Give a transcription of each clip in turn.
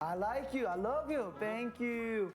I like you. I love you. Thank you.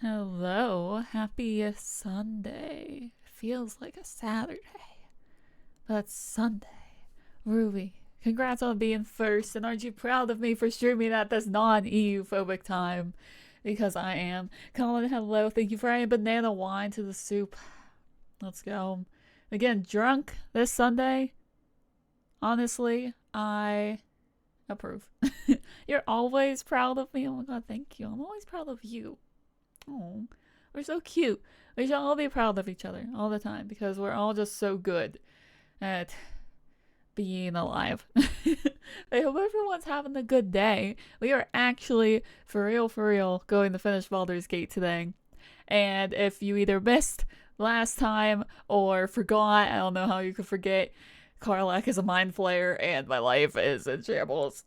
Hello, happy Sunday. Feels like a Saturday, but it's Sunday. Ruby, congrats on being first, and aren't you proud of me for streaming at this non-EU phobic time? Because I am. Colin, hello, thank you for adding banana wine to the soup. Let's go. Again, drunk this Sunday. Honestly, I approve. You're always proud of me. Oh my god, thank you. I'm always proud of you. Oh, we're so cute. We should all be proud of each other all the time because we're all just so good at being alive. I hope everyone's having a good day. We are actually, for real, going to finish Baldur's Gate today. And if you either missed last time or forgot, I don't know how you could forget, Karlak is a mind flayer and my life is in shambles.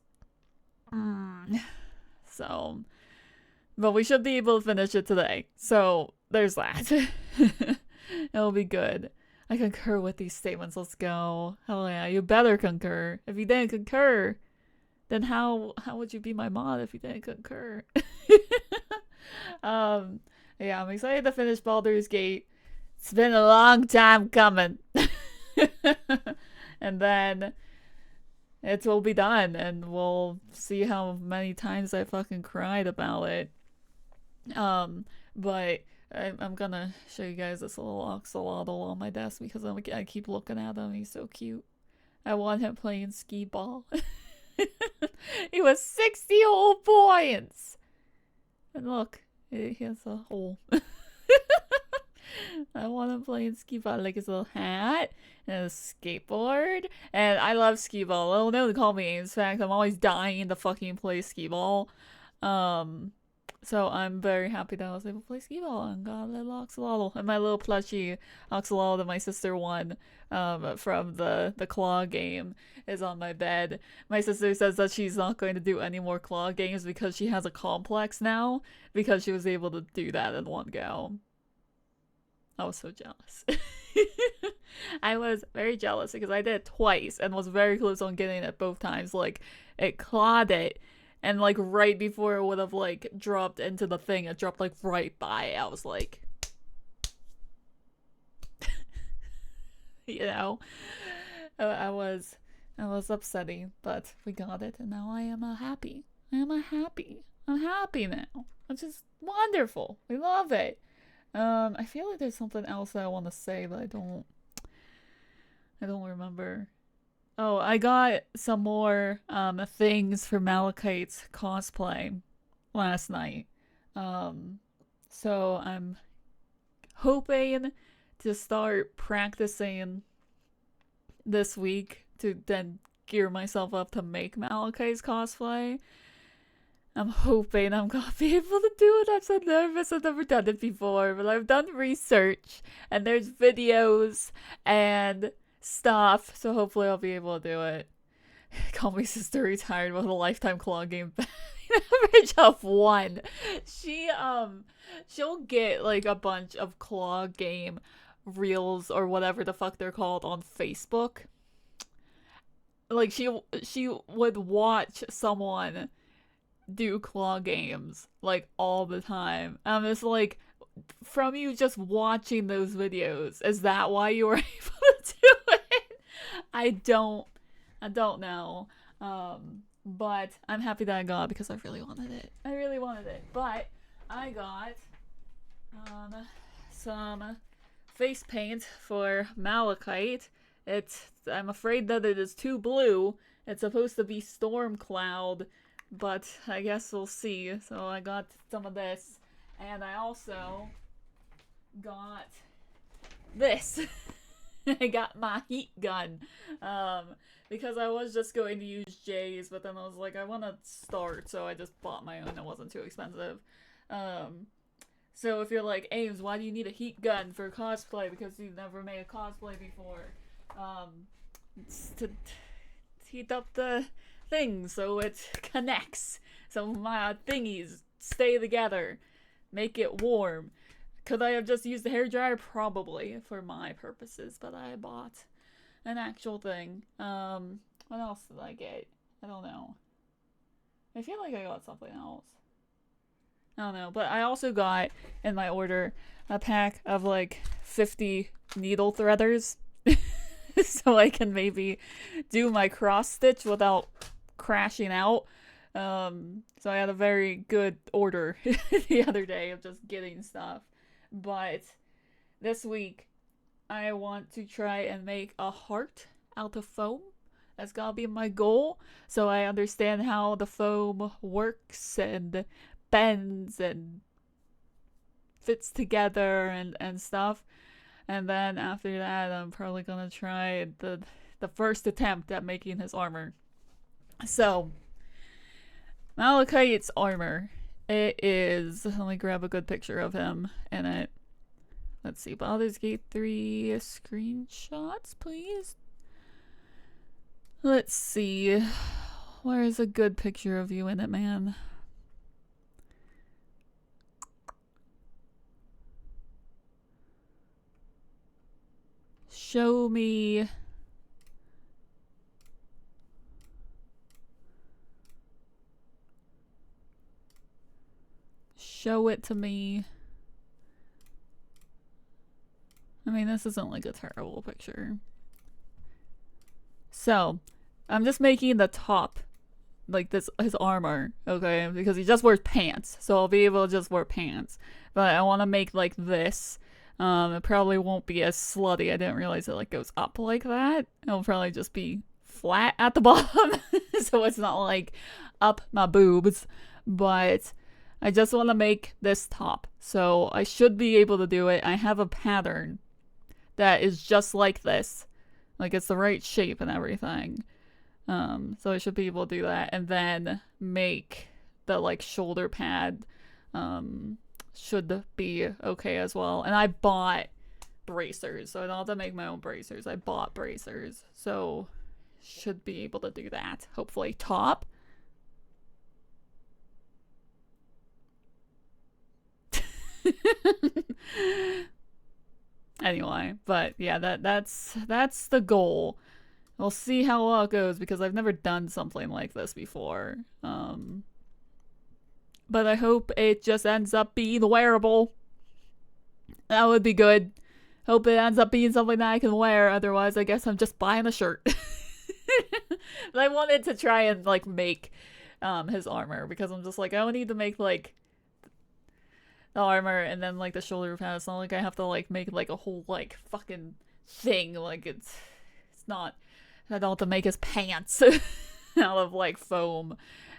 So, but we should be able to finish it today. So there's that. It'll be good. I concur with these statements. Let's go. Hell yeah, you better concur. If you didn't concur, Then how would you be my mod if you didn't concur? Yeah, I'm excited to finish Baldur's Gate. It's been a long time coming. And then it will be done, and we'll see how many times I fucking cried about it. But I'm gonna show you guys this little axolotl on my desk because I keep looking at him. He's so cute. I want him playing skee ball. He was 60 whole points. And look, he has a hole. I want him playing skee ball, like his little hat and a skateboard. And I love skee ball. Well, no, they call me. In fact, I'm always dying to fucking play skee ball. So I'm very happy that I was able to play skee ball and got a little axolotl. And my little plushie axolotl that my sister won from the claw game is on my bed. My sister says that she's not going to do any more claw games because she has a complex now because she was able to do that in one go. I was so jealous. I was very jealous because I did it twice and was very close on getting it both times. Like, it clawed it, and like right before it would have like dropped into the thing, it dropped like right by it. I was like, you know, I was upsetting, but we got it, and now I am happy. I'm happy now, which is wonderful. We love it. I feel like there's something else that I want to say, but I don't remember. Oh, I got some more things for Malachite's cosplay last night. So I'm hoping to start practicing this week to then gear myself up to make Malachite's cosplay. I'm hoping I'm gonna be able to do it. I'm so nervous. I've never done it before, but I've done research and there's videos and stuff, so hopefully I'll be able to do it. Call me sister retired with a lifetime claw game average of 1. She'll get like a bunch of claw game reels or whatever the fuck they're called on Facebook. Like she would watch someone do claw games like all the time. It's like, from you just watching those videos, is that why you were able to do it? I don't know. But I'm happy that I got it because I really wanted it. But I got some face paint for Malachite. I'm afraid that it is too blue. It's supposed to be Storm Cloud, but I guess we'll see. So I got some of this, and I also got this. I got my heat gun, because I was just going to use Jay's, but then I was like, I want to start, so I just bought my own. It wasn't too expensive. So if you're like, Ames, why do you need a heat gun for cosplay? Because you've never made a cosplay before. It's to heat up the thing so it connects, so my thingies stay together, make it warm. Could I have just used a hairdryer? Probably, for my purposes, but I bought an actual thing. What else did I get? I don't know. I feel like I got something else. I don't know, but I also got, in my order, a pack of like 50 needle threaders so I can maybe do my cross stitch without crashing out. So I had a very good order the other day of just getting stuff. But this week, I want to try and make a heart out of foam. That's gotta be my goal, so I understand how the foam works and bends and fits together and stuff. And then after that, I'm probably gonna try the first attempt at making his armor. So, Malachite's armor. It is, let me grab a good picture of him in it. Let's see, Baldur's Gate 3 screenshots, please. Let's see. Where's a good picture of you in it, man? Show me. show it to me. I mean, this isn't like a terrible picture. So, I'm just making the top, like this, his armor, okay? Because he just wears pants, so I'll be able to just wear pants. But I want to make like this. It probably won't be as slutty. I didn't realize it like goes up like that. It'll probably just be flat at the bottom, so it's not like up my boobs. But I just want to make this top, so I should be able to do it. I have a pattern that is just like this, like it's the right shape and everything. So I should be able to do that, and then make the like shoulder pad should be okay as well. And I bought bracers, so I don't have to make my own bracers. I bought bracers, so should be able to do that. Hopefully. Top. Anyway, but yeah, that's the goal. We'll see how well it goes, because I've never done something like this before. But I hope it just ends up being wearable. That would be good. Hope it ends up being something that I can wear. Otherwise, I guess I'm just buying a shirt. But I wanted to try and like make his armor, because I'm just like, I would need to make like the armor and then like the shoulder pad. It's not like I have to like make like a whole like fucking thing. Like it's not. I don't have to make his pants out of like foam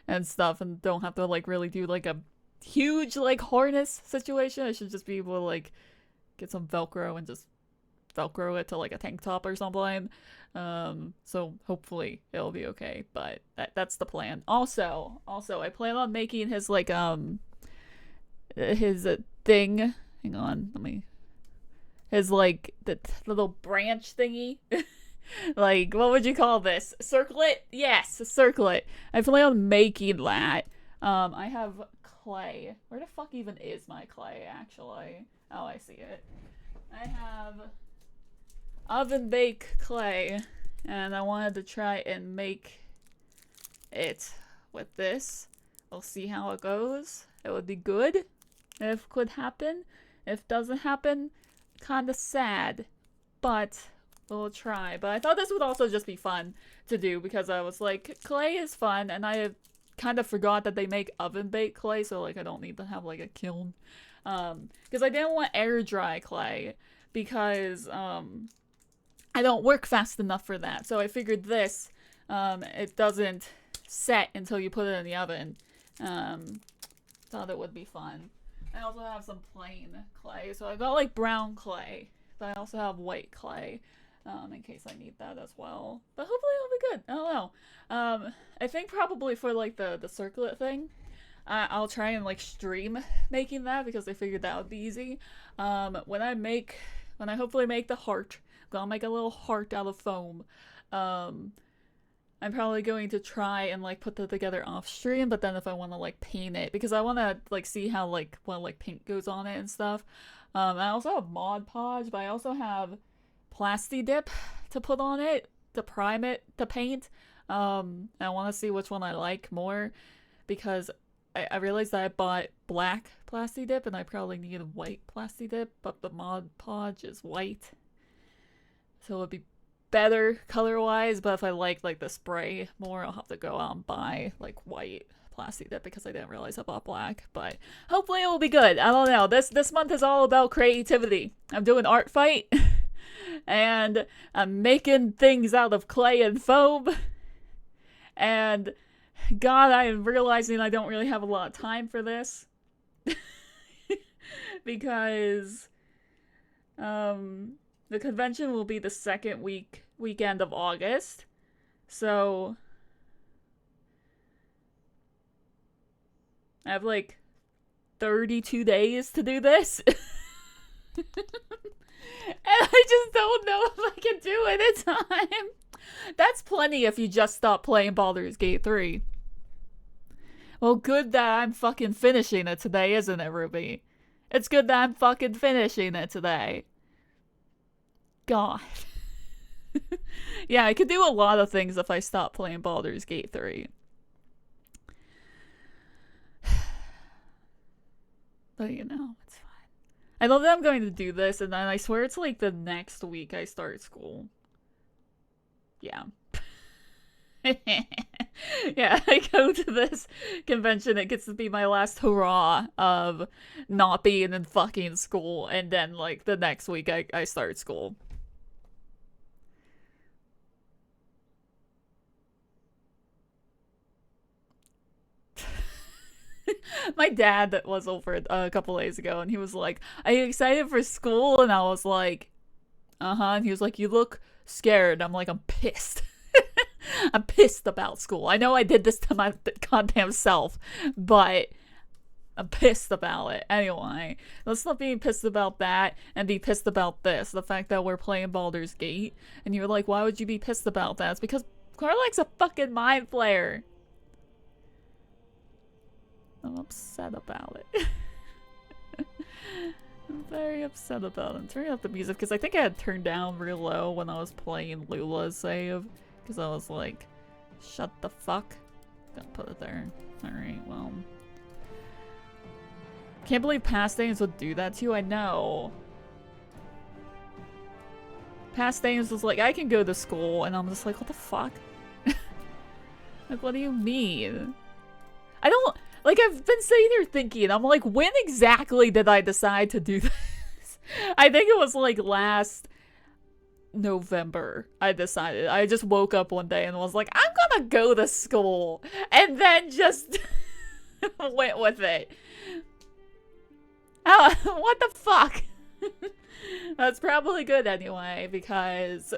and stuff, and don't have to like really do like a huge like harness situation. I should just be able to like get some Velcro and just Velcro it to like a tank top or something. So hopefully it'll be okay, but that's the plan. Also I plan on making his like his thing. Hang on, his like the little branch thingy. Like, what would you call this? Circlet? Yes, a circlet. I plan on making that. I have clay. Where the fuck even is my clay, actually? Oh, I see it. I have oven bake clay, and I wanted to try and make it with this. We'll see how it goes. It would be good if it could happen. If it doesn't happen, kinda sad, but we'll try. But I thought this would also just be fun to do, because I was like, clay is fun, and I kind of forgot that they make oven baked clay, so like I don't need to have like a kiln. Because I didn't want air dry clay, because I don't work fast enough for that. So I figured this, it doesn't set until you put it in the oven. Thought it would be fun. I also have some plain clay, so I got like brown clay, but I also have white clay. In case I need that as well. But hopefully it'll be good. I don't know. I think probably for like the circlet thing, I'll try and like stream making that, because I figured that would be easy. When I hopefully make the heart, I'm gonna make a little heart out of foam. I'm probably going to try and like put that together off stream, but then if I want to like paint it, because I want to like see how like paint goes on it and stuff. I also have Mod Podge, but I also have Plasti Dip to put on it, to prime it, to paint. I want to see which one I like more, because I realized that I bought black Plasti Dip and I probably need white Plasti Dip, but the Mod Podge is white, so it would be better color wise. But if I like the spray more, I'll have to go out and buy like white Plasti Dip, because I didn't realize I bought black. But hopefully it will be good. I don't know, this month is all about creativity. I'm doing art fight and I'm making things out of clay and foam, and God, I am realizing I don't really have a lot of time for this. Because the convention will be the second weekend of August, so I have like 32 days to do this. And I just don't know if I can do it in time. That's plenty if you just stop playing Baldur's Gate 3. Well, good that I'm fucking finishing it today, isn't it, Ruby? It's good that I'm fucking finishing it today. God. Yeah, I could do a lot of things if I stop playing Baldur's Gate 3. But you know, it's fine. I love that I'm going to do this, and then I swear it's like the next week I start school. Yeah. Yeah, I go to this convention, it gets to be my last hurrah of not being in fucking school, and then like the next week I start school. My dad was over a couple days ago, and he was like, "Are you excited for school?" And I was like, "Uh-huh." And he was like, "You look scared." I'm like, "I'm pissed." I'm pissed about school. I know I did this to my goddamn self, but I'm pissed about it. Anyway, let's not be pissed about that and be pissed about this. The fact that we're playing Baldur's Gate. And you're like, why would you be pissed about that? It's because Karlach's a fucking mind flayer. I'm upset about it. I'm very upset about it. I'm turning up the music because I think I had turned down real low when I was playing Lula's save. Because I was like, shut the fuck. Gonna put it there. Alright, well. Can't believe past names would do that to you. I know. Past names was like, I can go to school. And I'm just like, what the fuck? Like, what do you mean? I don't... Like, I've been sitting here thinking, I'm like, when exactly did I decide to do this? I think it was like last November I decided. I just woke up one day and was like, I'm gonna go to school. And then just went with it. Oh, what the fuck? That's probably good anyway, because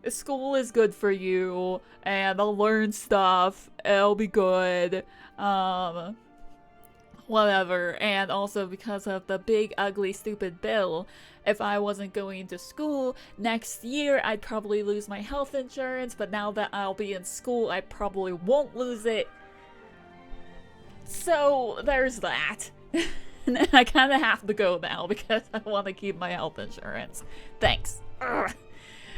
school is good for you, and I'll learn stuff, it'll be good, whatever. And also because of the big, ugly, stupid bill, if I wasn't going to school next year, I'd probably lose my health insurance, but now that I'll be in school, I probably won't lose it. So, there's that. And I kind of have to go now because I want to keep my health insurance. Thanks. Ugh.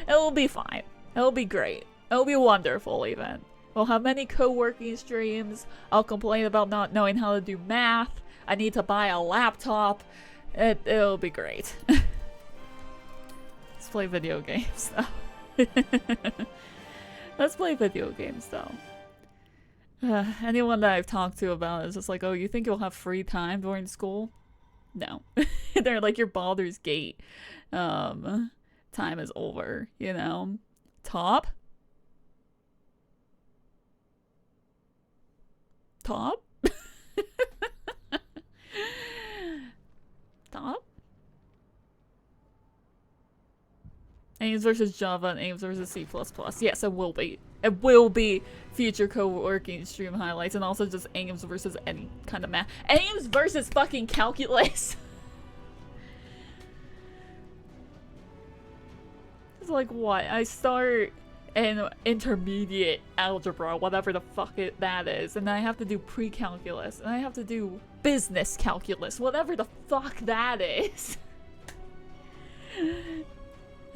It'll be fine. It'll be great. It'll be wonderful even. We'll have many co-working streams. I'll complain about not knowing how to do math. I need to buy a laptop. It'll be great. Let's play video games though. Let's play video games though. Anyone that I've talked to about it is just like, oh, you think you'll have free time during school? No. They're like, your Baldur's Gate time is over, you know? Top? Top? Top? Ames versus Java and Ames versus C++. Yes, it will be. It will be future co-working stream highlights, and also just Ames versus any kind of math. Ames versus fucking calculus! It's like, what? I start in intermediate algebra, whatever the fuck that is, and then I have to do pre-calculus, and I have to do business calculus, whatever the fuck that is.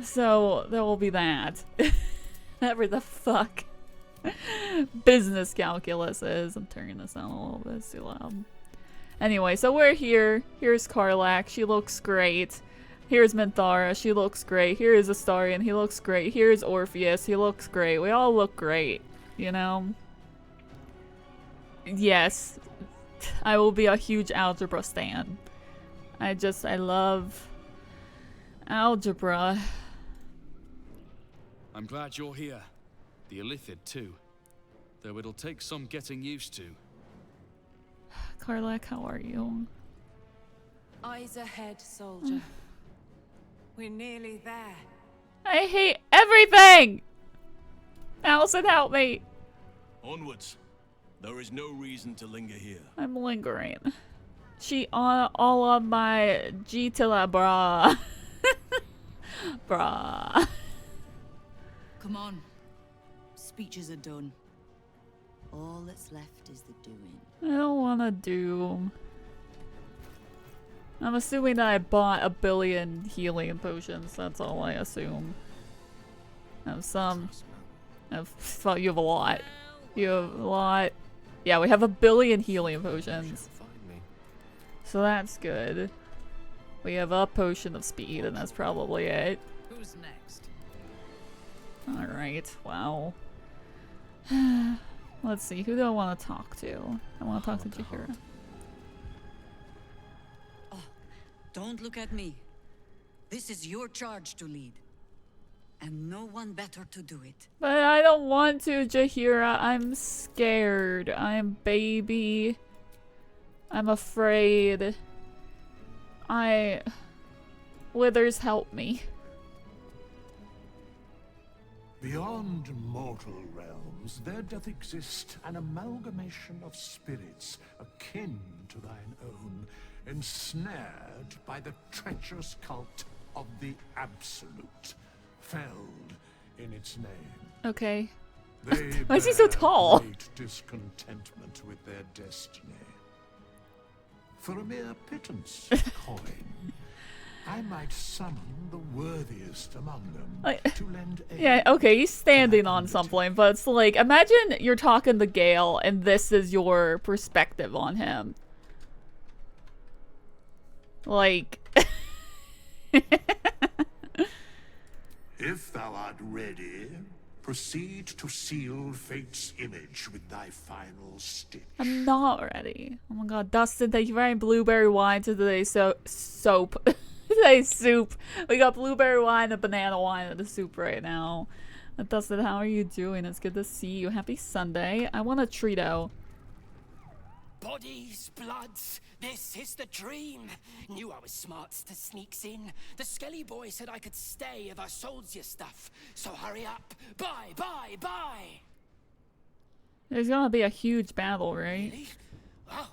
So, there will be that. Whatever the fuck business calculus is. I'm turning this down a little bit, it's too loud. Anyway, so we're here. Here's Karlach, she looks great. Here's Minthara, she looks great. Here's Astarion, he looks great. Here's Orpheus, he looks great. We all look great, you know? Yes, I will be a huge algebra stan. I love algebra. I'm glad you're here. The Illithid too. Though it'll take some getting used to. Karlach, how are you? Eyes ahead, soldier. We're nearly there. I hate everything! Allison, help me! Onwards. There is no reason to linger here. I'm lingering. She all on my G to la bra. Brah. Come on. Speeches are done. All that's left is the doing. I don't wanna do. I'm assuming that I bought 1 billion healing potions. That's all I assume. I have some. I thought you have a lot. You have a lot. Yeah, we have 1 billion healing potions. So that's good. We have a potion of speed, and that's probably it. Who's next? Alright, wow. Let's see, who do I want to talk to? I want to talk to Jahira. Oh, don't look at me. This is your charge to lead. And no one better to do it. But I don't want to, Jahira. I'm scared. I'm baby. I'm afraid. Withers, help me. Beyond mortal realms, there doth exist an amalgamation of spirits akin to thine own, ensnared by the treacherous cult of the Absolute, felled in its name. Okay. They Why is he so bear tall? great discontentment with their destiny. For a mere pittance of coin, I might summon the worthiest among them to lend aid. Yeah, okay, he's standing on something, but it's like, imagine you're talking to Gale and this is your perspective on him. Like... If thou art ready, proceed to seal fate's image with thy final stitch. I'm not ready. Oh my god, Dustin, thank you for having blueberry wine to today's soap. Today's soup. We got blueberry wine and banana wine in the soup right now. Dustin, how are you doing? It's good to see you. Happy Sunday. I want a Trito. Bodies, bloods, this is the dream. Knew I was smart to sneaks in. The Skelly boy said I could stay if I sold you stuff. So hurry up. Buy, buy, buy. There's gonna be a huge battle, right? Really? Oh,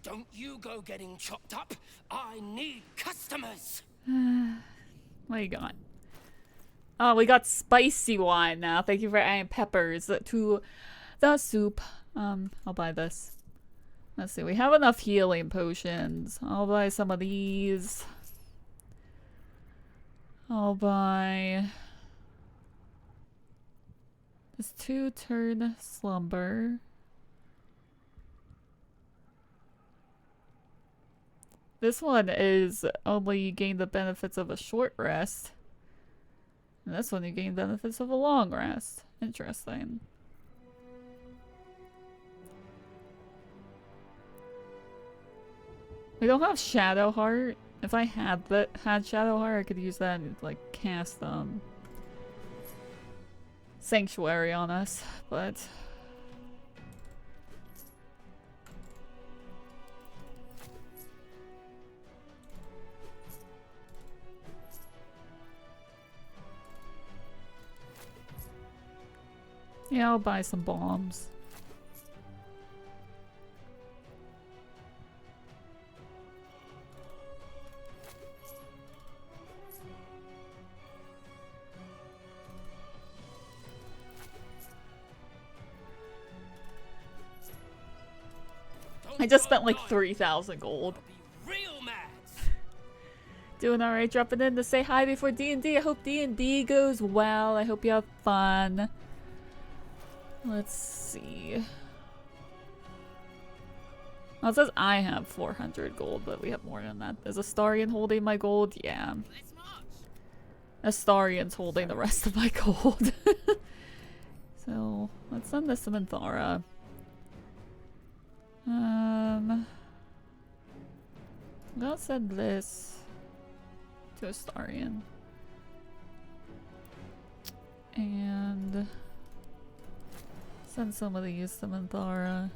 don't you go getting chopped up. I need customers. What you got? Oh, we got spicy wine now. Thank you for adding peppers to the soup. I'll buy this. Let's see, we have enough healing potions. I'll buy some of these. I'll buy this 2-turn slumber. This one is only you gain the benefits of a short rest. And this one you gain benefits of a long rest. Interesting. We don't have Shadow Heart. If I had Shadow Heart, I could use that and like cast Sanctuary on us, but yeah, I'll buy some bombs. I just spent like 3,000 gold. Real mad. Doing alright, dropping in to say hi before D&D. I hope D&D goes well. I hope you have fun. Let's see. Well, it says I have 400 gold, but we have more than that. Is Astarion holding my gold? Yeah. Astarion's holding the rest of my gold. So, let's send this to Minthara. I'm gonna send this to Astarion. And send some of these to Minthara.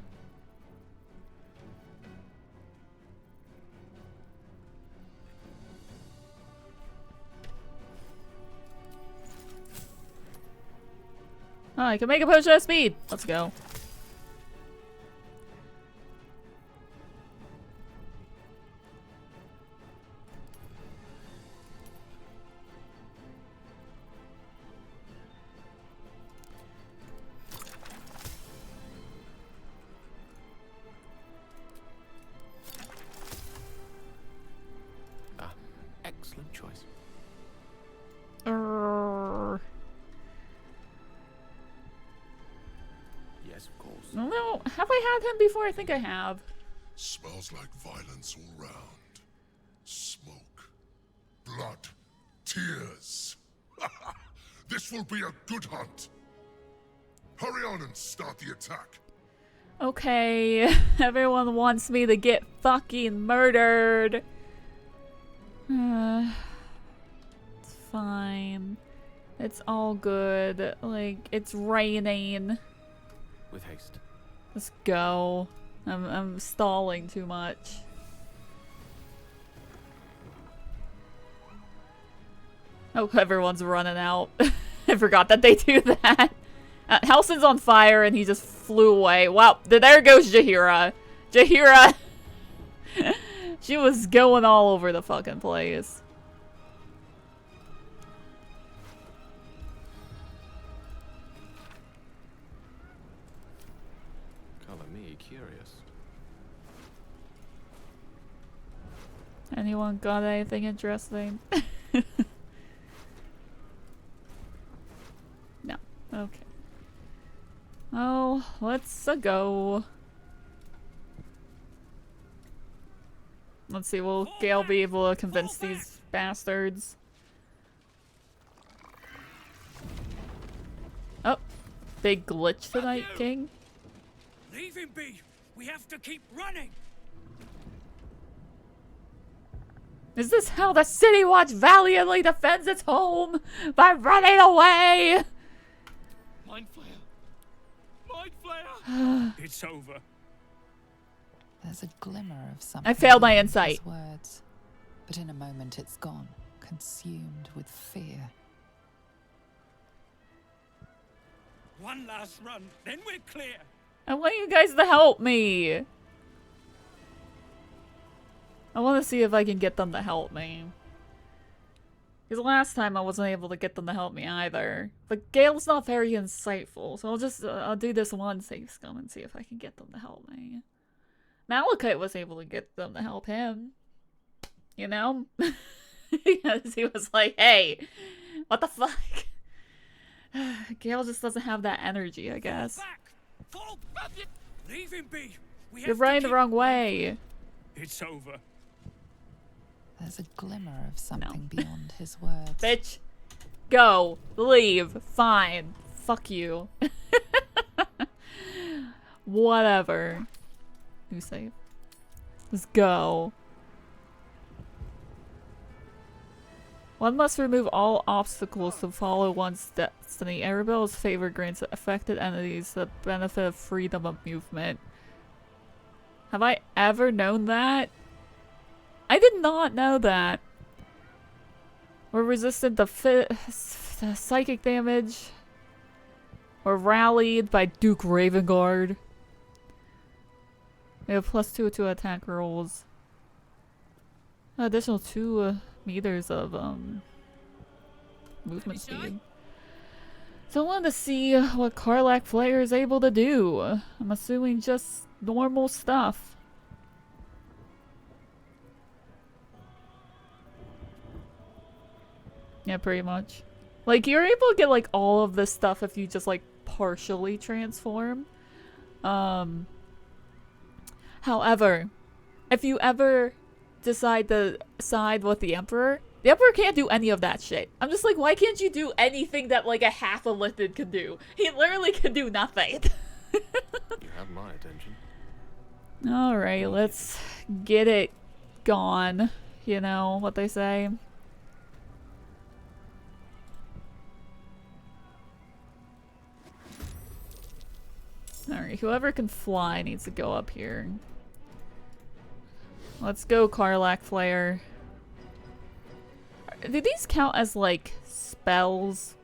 Oh, I can make a potion of speed! Let's go. Excellent choice. Yes, of course. No, have I had him before? I think I have. Smells like violence all round. Smoke. Blood. Tears. This will be a good hunt. Hurry on and start the attack. Okay, everyone wants me to get fucking murdered. It's fine. It's all good. Like, it's raining. With haste. Let's go. I'm stalling too much. Oh, everyone's running out. I forgot that they do that. Helson's on fire and he just flew away. Wow, there goes Jaheira. Jaheira! She was going all over the fucking place. Color me curious. Anyone got anything interesting? No. Okay. Oh, let's go. Let's see, will Gale be able to convince these bastards? Oh, big glitch tonight, King. Leave him be. We have to keep running. Is this how the City Watch valiantly defends its home? By running away? Mind Flayer! Mind Flayer! It's over. There's a glimmer of something. I failed my in insight. his words, but in a moment it's gone, consumed with fear. One last run, then we're clear. I want you guys to help me. I want to see if I can get them to help me. Because last time I wasn't able to get them to help me either. But Gale's not very insightful, so I'll do this one safe scum and see if I can get them to help me. Malachite was able to get them to help him. You know? Because he was like, hey, what the fuck? Gale just doesn't have that energy, I guess. Fall back. Leave him be. You're running the wrong way. It's over. There's a glimmer of something beyond his words. Bitch. Go. Leave. Fine. Fuck you. Whatever. Who's safe? Let's go. One must remove all obstacles to follow one's destiny. Arabella's favor grants affected entities the benefit of freedom of movement. Have I ever known that? I did not know that. We're resistant to psychic damage. We're rallied by Duke Ravengard. We have +2 to attack rolls. Additional 2 meters of movement speed. So I wanted to see what Karlach Flayer is able to do. I'm assuming just normal stuff. Yeah, pretty much. Like, you're able to get, like, all of this stuff if you just, like, partially transform. However, if you ever decide to side with the Emperor can't do any of that shit. I'm just like, why can't you do anything that, like, a half a Lithid can do? He literally can do nothing. You have my attention. Alright, let's get it gone. You know what they say. Alright, whoever can fly needs to go up here. Let's go, Karlach Flayer. Do these count as, like, spells?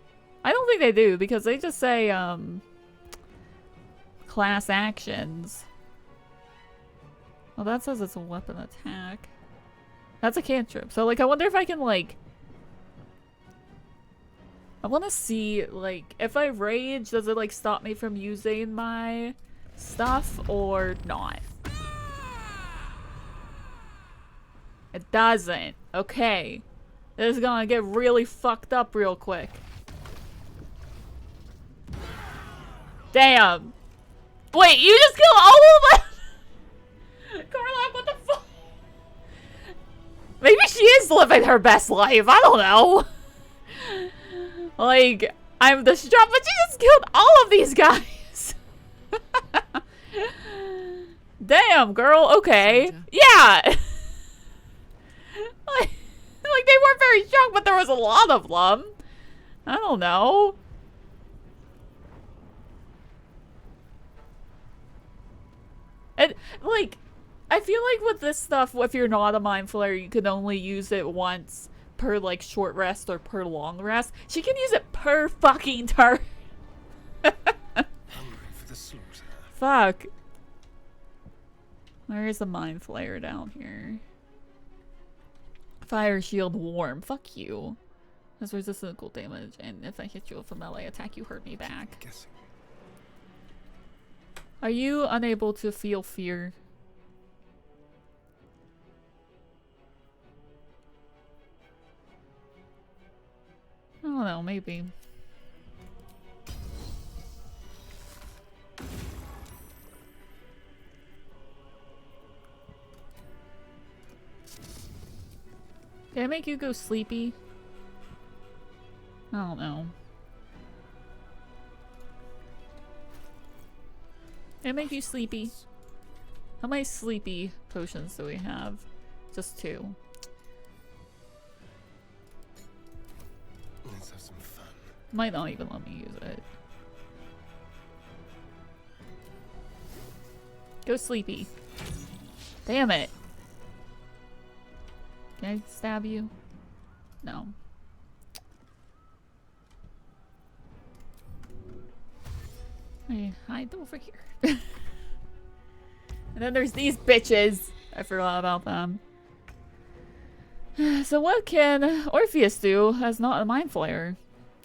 I don't think they do, because they just say, class actions. Well, that says it's a weapon attack. That's a cantrip. So, like, I wonder if I can, like... I want to see, like, if I rage, does it, like, stop me from using my stuff or not? It doesn't. Okay. This is gonna get really fucked up real quick. Damn. Wait, you just killed all of them? Carla, what the fuck? Maybe she is living her best life. I don't know. Like, I'm distraught, but she just killed all of these guys. Damn, girl. Okay. Yeah. like they weren't very strong, but there was a lot of them. I don't know. And, like, I feel like with this stuff, if you're not a Mind Flayer, you can only use it once per, like, short rest or per long rest. She can use it per fucking turn. Hungry for the slaughter. Fuck. Where is the Mind Flayer down here? Fire shield warm. Fuck you. Has resistant cool damage, and if I hit you with a melee attack, you hurt me back. Guessing. Are you unable to feel fear? I don't know, maybe. Did I make you go sleepy? I don't know. Did I make you sleepy? How many sleepy potions do we have? Just 2. Let's have some fun. Might not even let me use it. Go sleepy. Damn it. Can I stab you? No. I hide over here. And then there's these bitches. I forgot about them. So what can Orpheus do as not a Mind Flayer?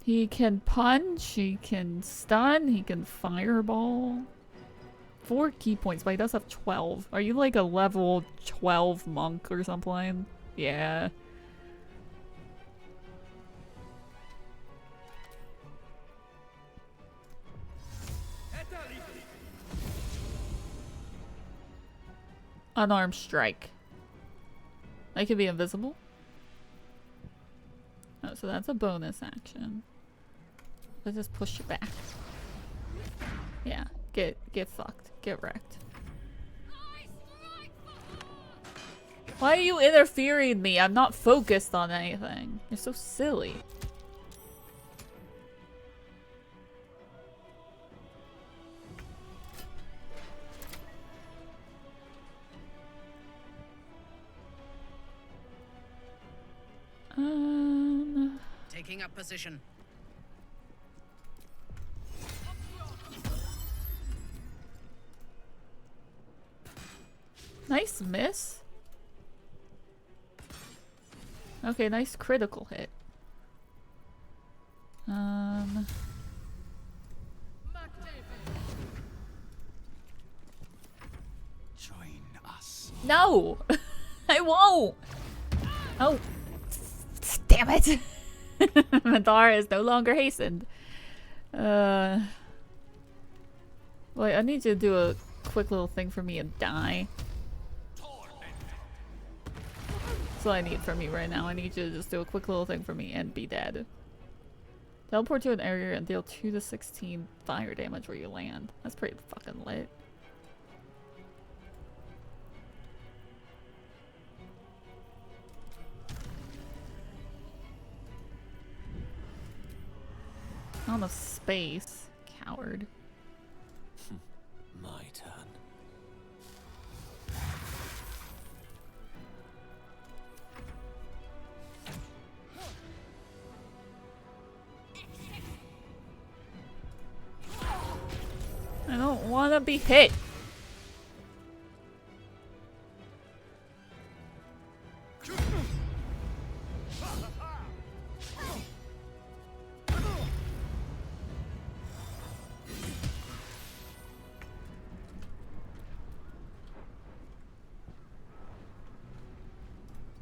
He can punch, he can stun, he can fireball. 4 key points, but he does have 12. Are you like a level 12 monk or something? Yeah. Unarmed strike. I can be invisible. Oh, so that's a bonus action. Let's just push it back. Yeah, get fucked. Get wrecked. Why are you interfering with me? I'm not focused on anything. You're so silly. Taking up position. Nice miss. Okay, nice critical hit. Join us. No! I won't! Oh. Damn it! Madara is no longer hastened. Wait, I need you to do a quick little thing for me and die. That's all I need from you right now. I need you to just do a quick little thing for me and be dead. Teleport to an area and deal 2 to 16 fire damage where you land. That's pretty fucking lit. On a space. Coward. My turn. I don't want to be hit.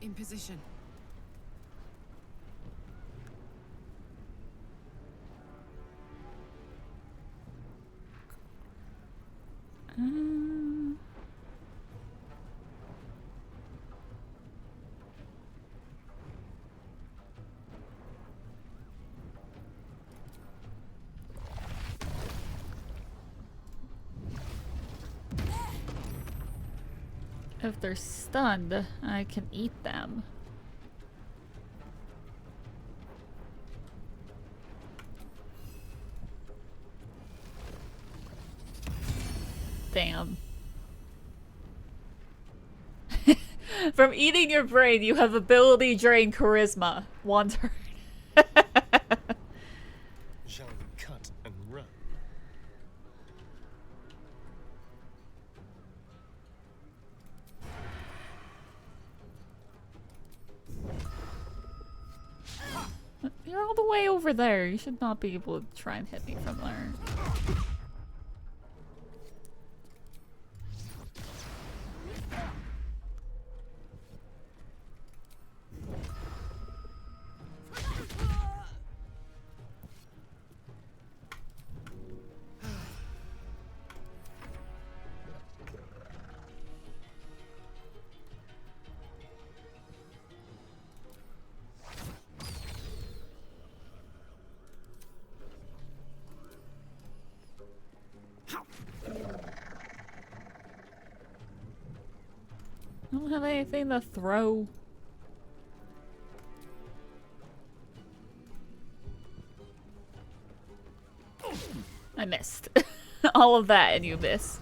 In position. If they're stunned, I can eat them. Damn. From eating your brain, you have ability drain charisma. One turn. Shall we cut and run? You're all the way over there. You should not be able to try and hit me from there. I don't have anything to throw. I missed. All of that and you miss.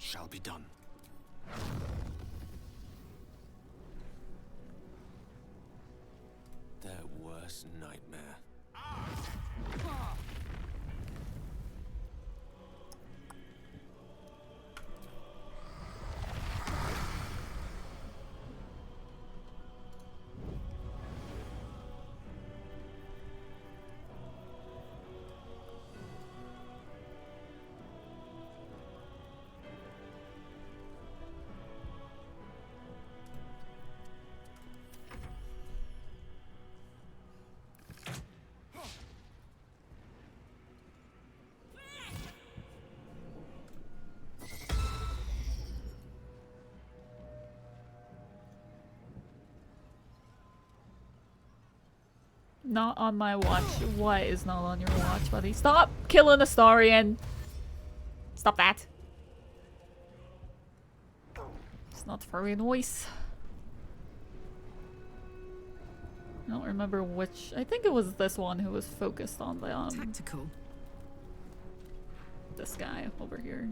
Shall be done. Their worst nightmare. Not on my watch. What is not on your watch, buddy? Stop killing Astarion! Stop that! It's not very nice. I don't remember which. I think it was this one who was focused on the Tactical. This guy over here.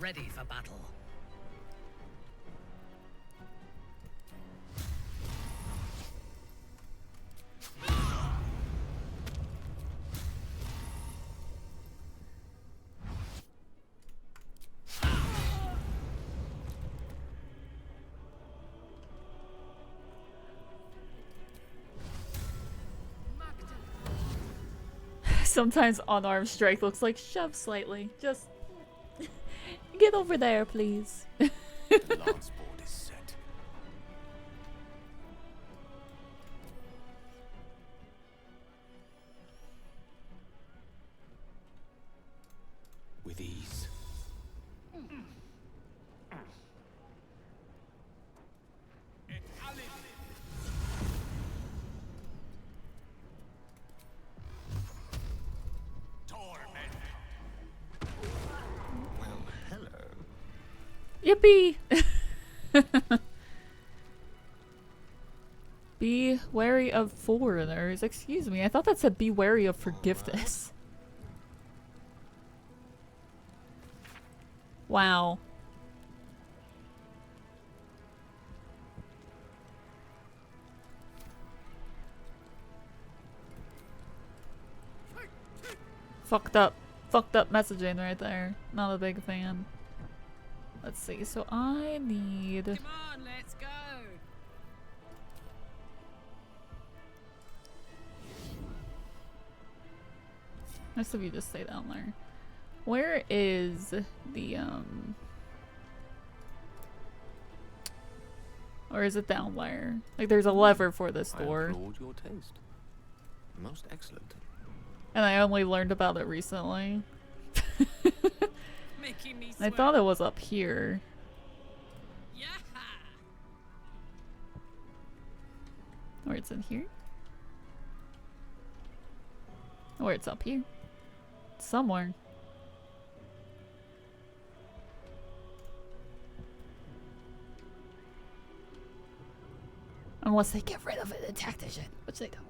Ready for battle. Sometimes unarmed strike looks like shove slightly. Just get over there, please. The lance board is set. With ease. Well, hello. Yippee! Be wary of foreigners. Excuse me, I thought that said be wary of forgiveness. Wow. Fucked up messaging right there. Not a big fan. Let's see, so I need... Come on, let's go. Most of you just stay down there. Where is the, or is it down there? Like, there's a lever for this door. I applaud your taste. Most excellent. And I only learned about it recently. Making me I sweat. thought it was up here. Yeah. Or it's in here. Or it's up here. Somewhere. Unless they get rid of it in Tactician, which they don't.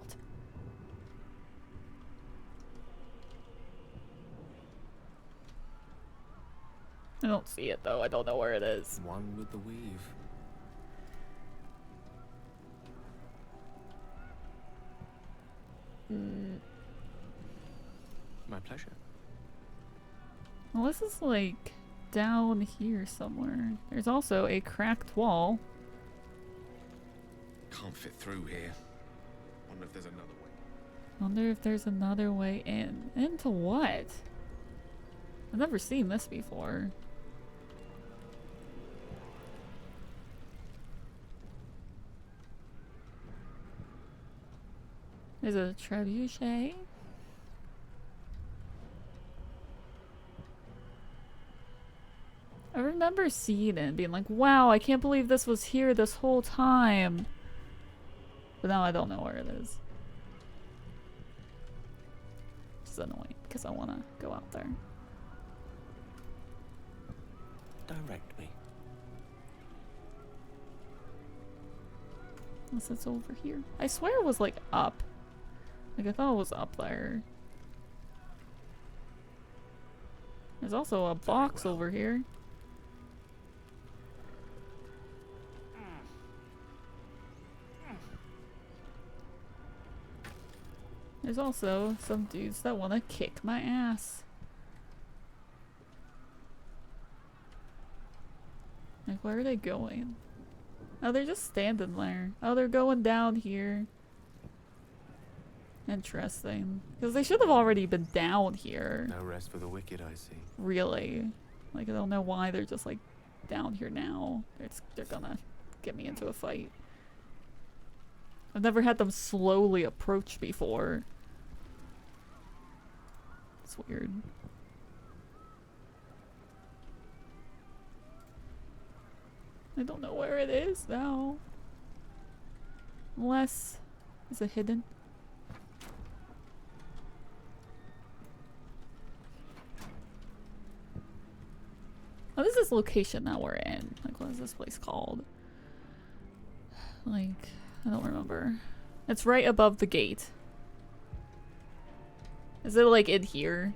I don't see it though, I don't know where it is. One with the weave. My pleasure. Well, this is like down here somewhere. There's also a cracked wall. Can't fit through here. Wonder if there's another way. Wonder if there's another way in. Into what? I've never seen this before. There's a trebuchet. I remember seeing it and being like, wow, I can't believe this was here this whole time. But now I don't know where it is. Which is annoying because I want to go out there. Direct me. Unless it's over here. I swear it was like up. Like I thought it was up there. There's also a box over here. There's also some dudes that want to kick my ass. Like, where are they going? Oh, they're just standing there. Oh, they're going down here. Interesting. Because they should have already been down here. No rest for the wicked, I see. Really. Like, I don't know why they're just, like, down here now. They're gonna get me into a fight. I've never had them slowly approach before. It's weird. I don't know where it is now. Unless... is it hidden? What is this location that we're in? Like, what is this place called? Like, I don't remember. It's right above the gate. Is it like in here?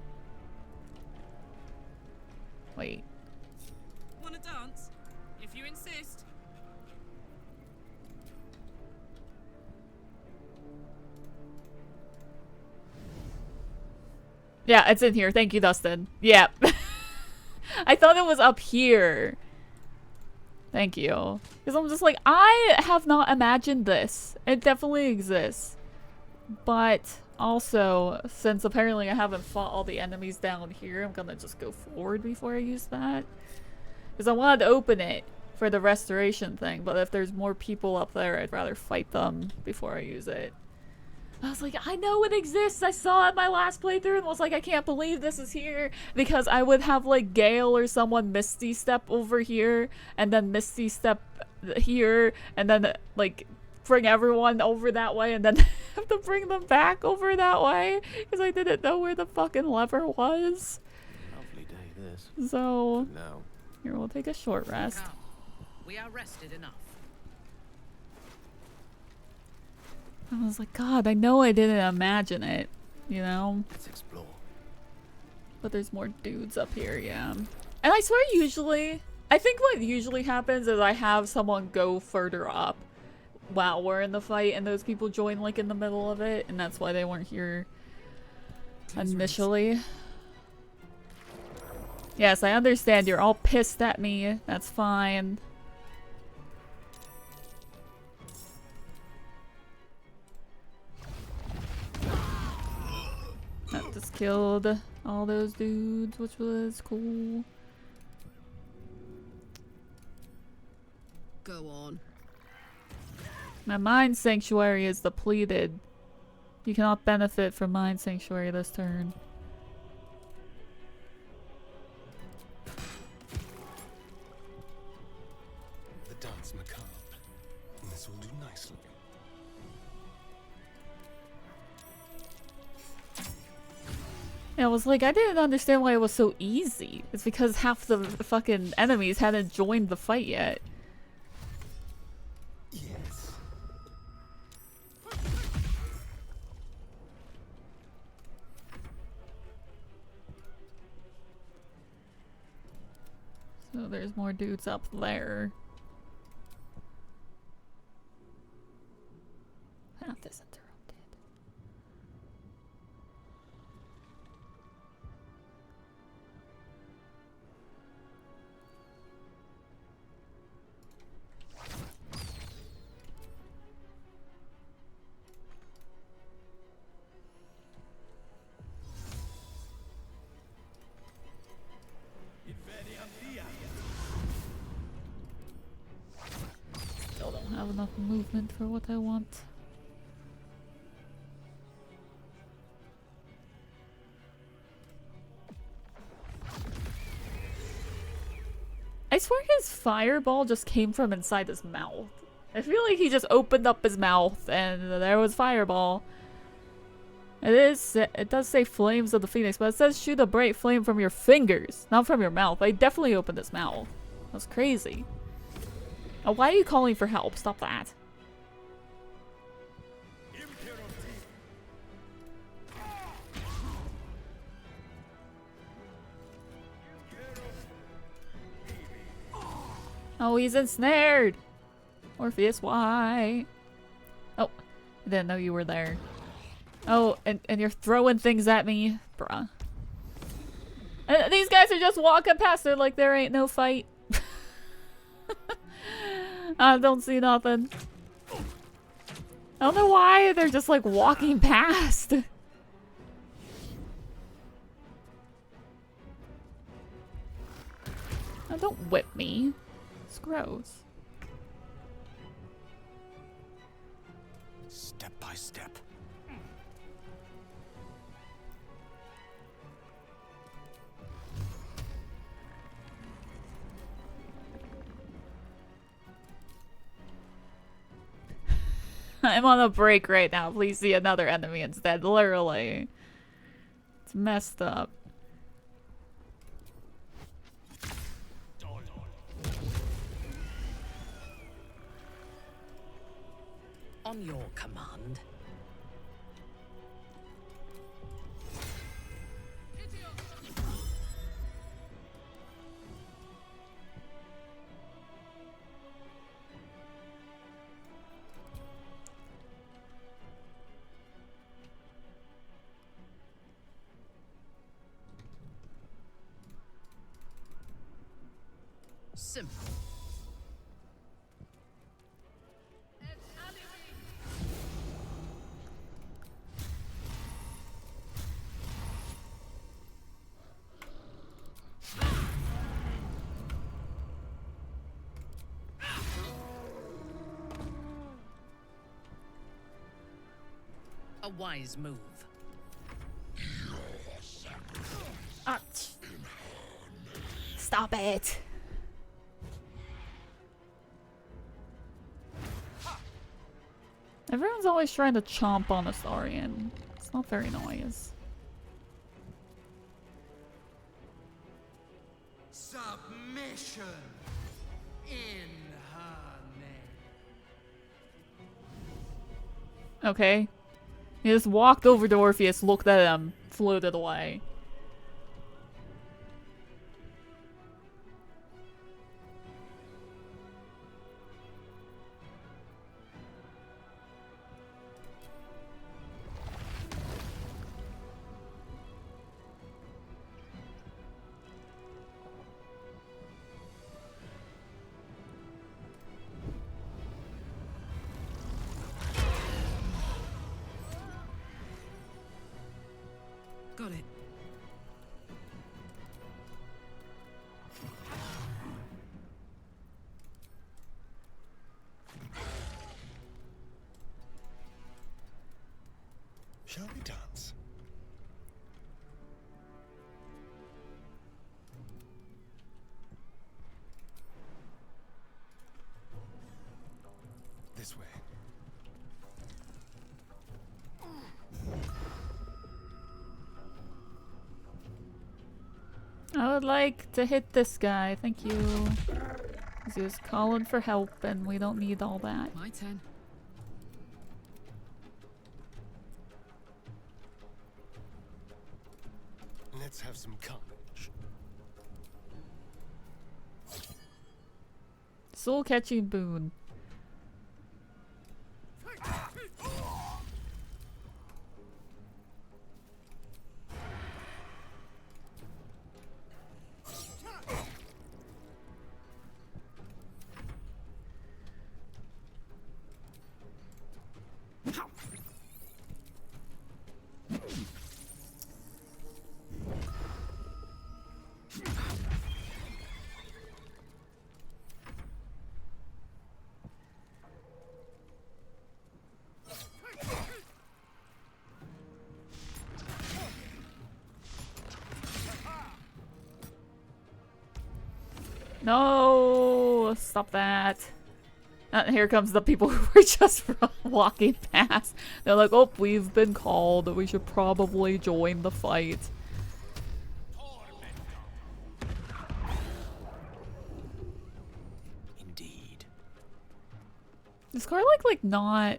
Wait. Wanna dance? If you insist. Yeah, it's in here. Thank you, Dustin. Yeah. I thought it was up here. Thank you. Because I'm just like, I have not imagined this. It definitely exists. But Also, since apparently I haven't fought all the enemies down here, I'm gonna just go forward before I use that. Because I wanted to open it for the restoration thing, but if there's more people up there, I'd rather fight them before I use it. I was like, I know it exists! I saw it in my last playthrough and was like, I can't believe this is here! Because I would have like Gale or someone Misty Step over here, and then Misty Step here, and then like bring everyone over that way, and then have to bring them back over that way because I didn't know where the fucking lever was. Lovely day this. So No. here, we'll take a short rest. Come. We are rested enough. I was like, God, I know I didn't imagine it, you know? Let's explore. But there's more dudes up here, yeah. And I swear usually, I think what usually happens is I have someone go further up while we're in the fight and those people join like in the middle of it, and that's why they weren't here initially. Yes, I understand you're all pissed at me. That's fine. That just killed all those dudes, which was cool. Go on. My Mind Sanctuary is depleted. You cannot benefit from Mind Sanctuary this turn. The dance macabre. This will do nicely. Yeah, I was like, I didn't understand why it was so easy. It's because half the fucking enemies hadn't joined the fight yet. Yes. So there's more dudes up there. Path is interrupted. Still don't have enough movement for what I want. I swear his fireball just came from inside his mouth. I feel like he just opened up his mouth and there was fireball. It does say flames of the phoenix, but it says shoot a bright flame from your fingers, not from your mouth. I definitely opened his mouth. That's crazy. Oh, why are you calling for help? Stop that. Oh, he's ensnared! Orpheus, why? Oh, I didn't know you were there. Oh, and you're throwing things at me? Bruh. And these guys are just walking past it like there ain't no fight. I don't see nothing. I don't know why they're just like walking past. Oh, don't whip me. It's gross. Step by step. I'm on a break right now. Please see another enemy instead. Literally. It's messed up. On your command. Simple. A wise move. Ah, stop it. Everyone's always trying to chomp on Astarion. It's not very nice. Submission in her name. Okay. He just walked over to Orpheus, looked at him, floated away. Got it. Shall we dance? This way. I would like to hit this guy, thank you. 'Cause he was calling for help and we don't need all that. My turn. Let's have some courage. Soul catching boon. No! Stop that. Here comes the people who were just walking past. They're like, oh, we've been called. We should probably join the fight. Indeed. Is Karlak like not...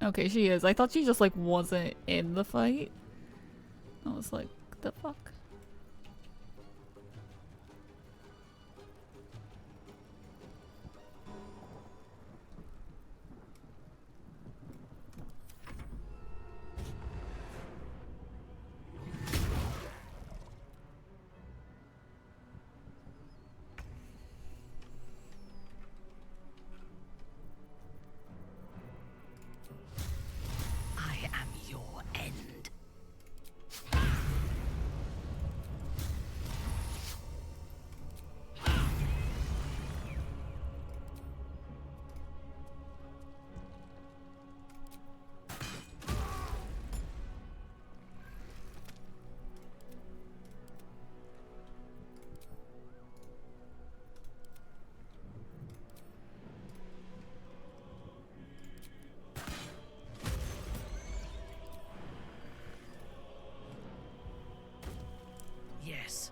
Okay, she is. I thought she just like wasn't in the fight. I was like, what the fuck? I am your end. Yes.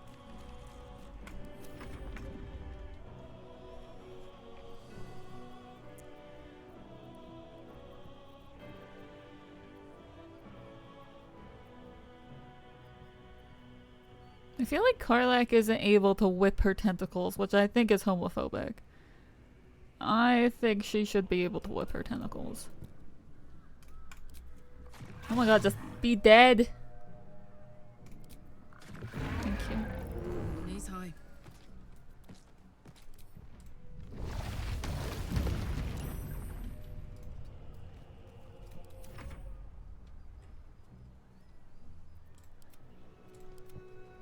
I feel like Karlak isn't able to whip her tentacles, which I think is homophobic. I think she should be able to whip her tentacles. Oh my god, just be dead! Thank you. Knees high.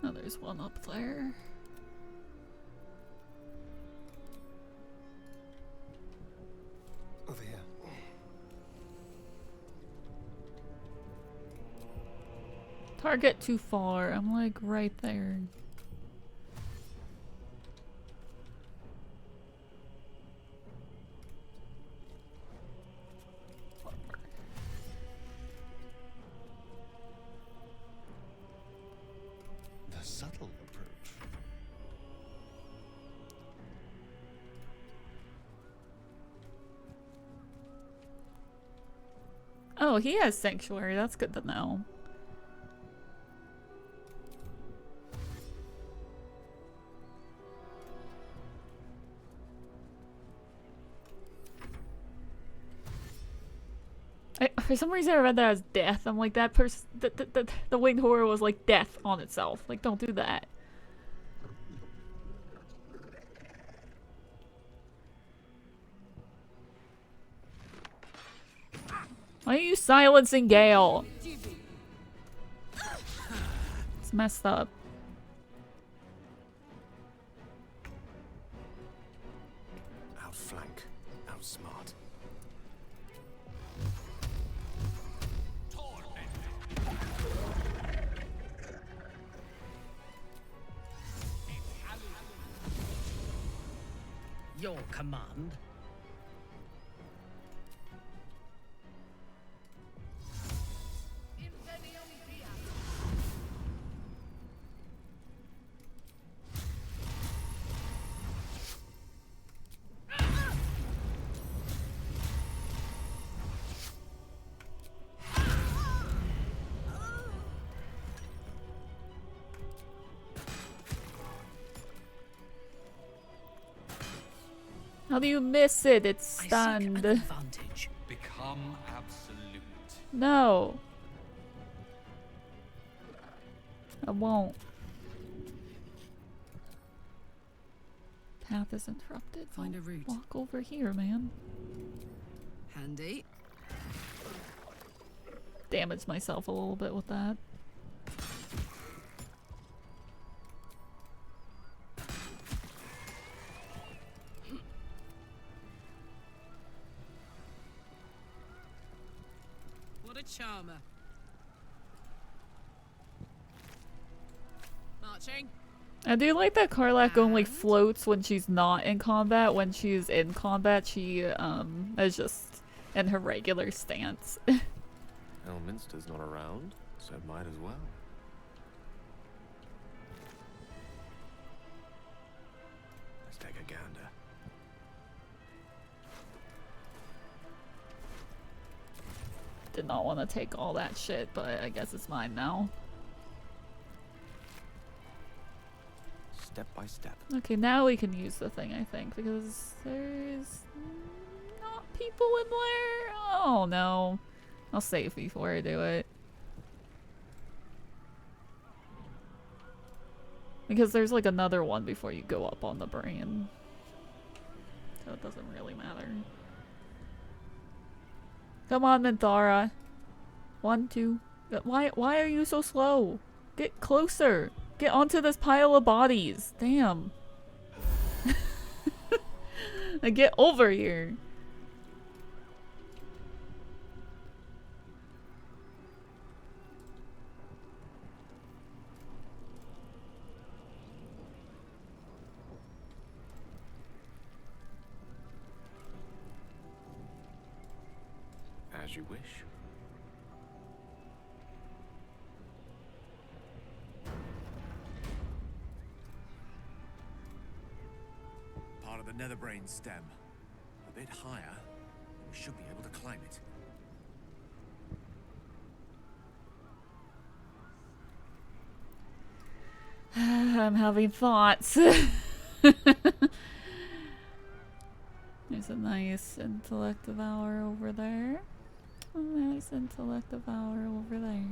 Oh, there's one up there. Over here. Target too far. I'm like right there. The subtle approach. Oh, he has sanctuary. That's good to know. For some reason I read that as death. I'm like, that person, the winged horror was like death on itself. Like, don't do that. Why are you silencing Gale? It's messed up. Outflank, outsmart. Your command. How do you miss it? It's stunned. Become absolute. No. I won't. Path is interrupted. Find a route. Walk over here, man. Handy. Damaged myself a little bit with that. What a charmer. Marching. I do like that Karlach only floats when she's not in combat. When she's in combat, she is just in her regular stance. Elminster's not around, so might as well. Let's take a gander. Did not want to take all that shit, but I guess it's mine now. Step by step. Okay, now we can use the thing, I think, because there's not people in there. Oh no. I'll save before I do it. Because there's like another one before you go up on the brain. So it doesn't really matter. Come on, Minthara. 1, 2. Why are you so slow? Get closer. Get onto this pile of bodies. Damn. Like, get over here. As you wish. Part of the netherbrain stem. A bit higher, and we should be able to climb it. I'm having thoughts. There's a nice intellect devourer over there. A nice intellect devourer over there.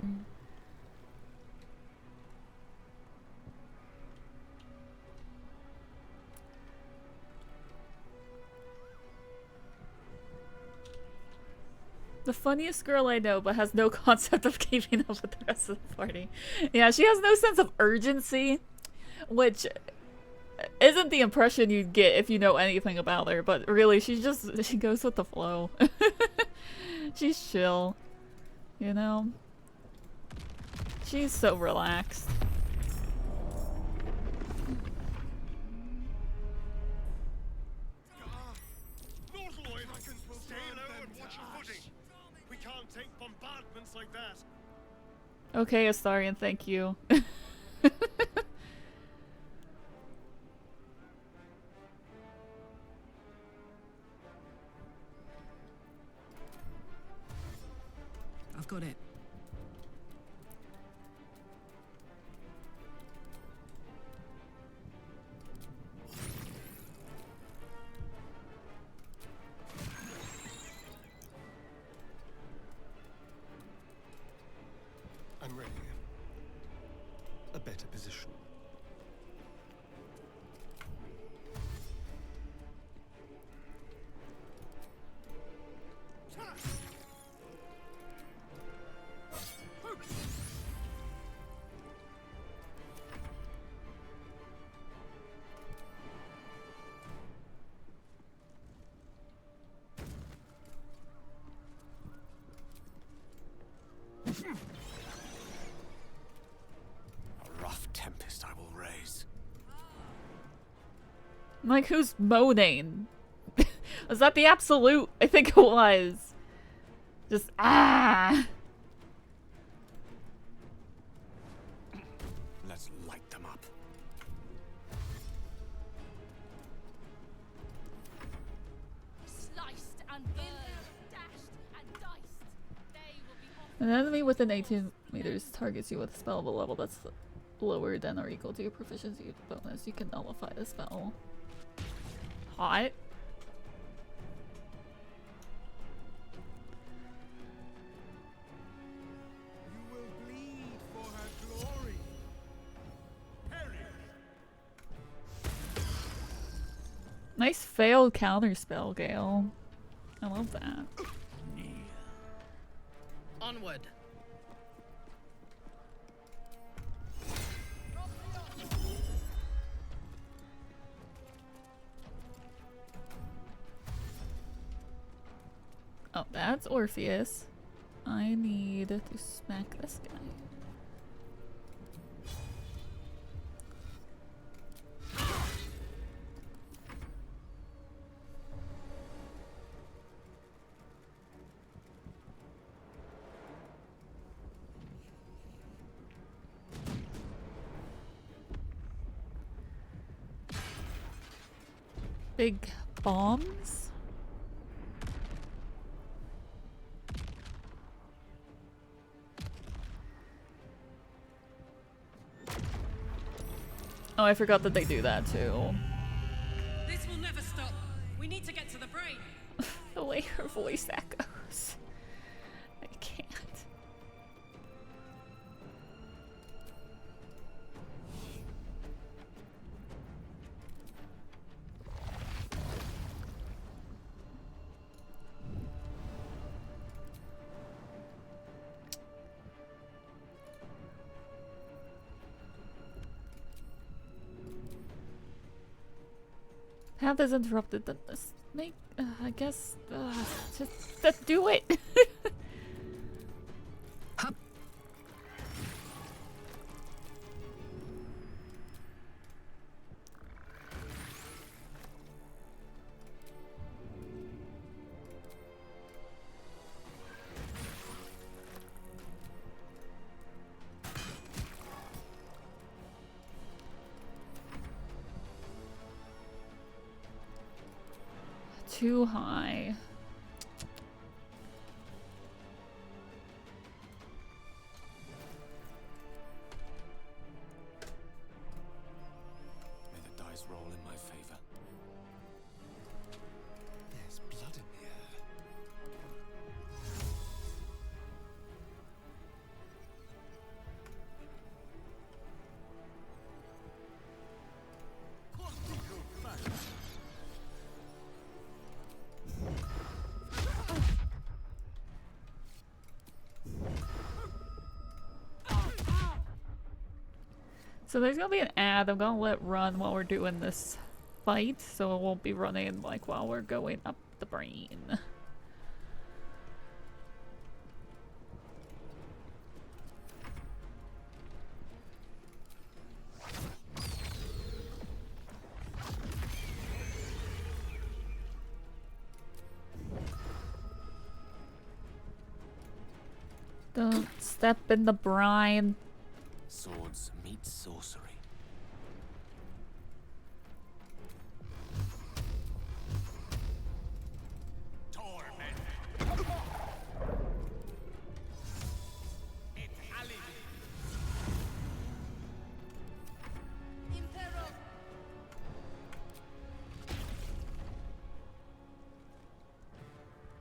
The funniest girl I know, but has no concept of keeping up with the rest of the party. Yeah, she has no sense of urgency, which isn't the impression you'd get if you know anything about her, but really, she goes with the flow. She's chill, you know? She's so relaxed. We can't take bombardments like that. Okay, Astarion, thank you. I've got it. I'm ready. A better position. A rough tempest I will raise. Like, who's moaning? Was that the absolute? I think it was. Just, ah! Let's light them up. Sliced and burned, dashed and diced. They will be off. An enemy within 18 meters targets you with a spell of a level that's lower than or equal to your proficiency bonus. You can nullify the spell. Hot. You will bleed for her glory. Perish. Nice failed counter spell, Gale. I love that. Onward. Oh, that's Orpheus. I need to smack this guy. Big bombs? Oh, I forgot that they do that too. This will never stop. We need to get to the brain. The way her voice echoes. I can't. Path is interrupted. Let's make, I guess, just do it. Too high. May the dice roll in my favor. There's blood in the air. So there's gonna be an ad I'm gonna let run while we're doing this fight, so it won't be running like while we're going up the brain. Don't step in the brine. Swords meet sorcery.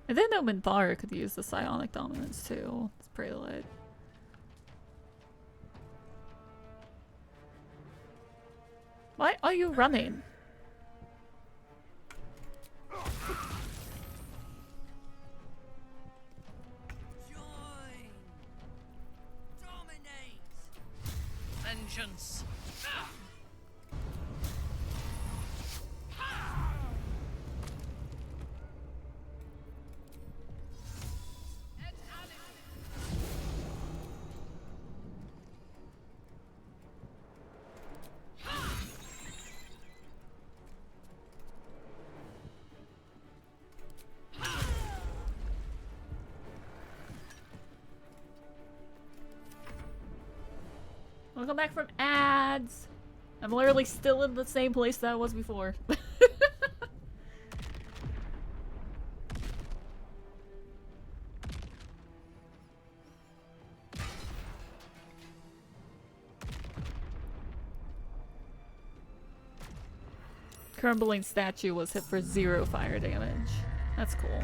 I didn't know Minthara could use the psionic dominance too. It's pretty lit. Why are you running? Join! Dominate! Vengeance! Welcome back from ads. I'm literally still in the same place that I was before. Crumbling statue was hit for 0 fire damage. That's cool.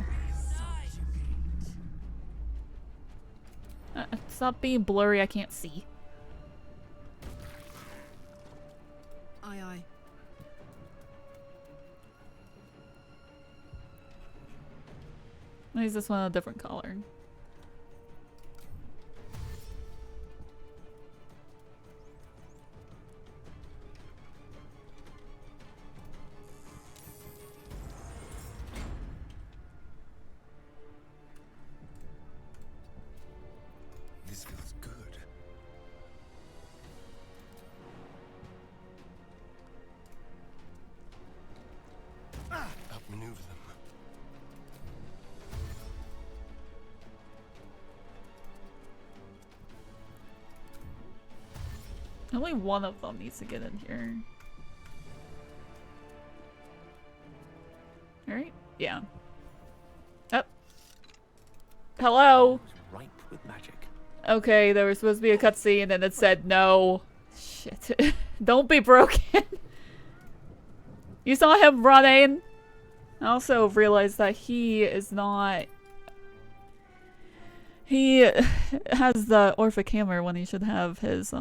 Stop being blurry, I can't see. Aye, aye. Why is this one a different color? This feels good. Outmaneuver them. Only one of them needs to get in here. Alright? Yeah. Oh. Hello? Ripe with magic. Okay, there was supposed to be a cutscene and it said no. Shit. Don't be broken. You saw him running. I also realized that he is not... He has the Orphic Hammer when he should have his,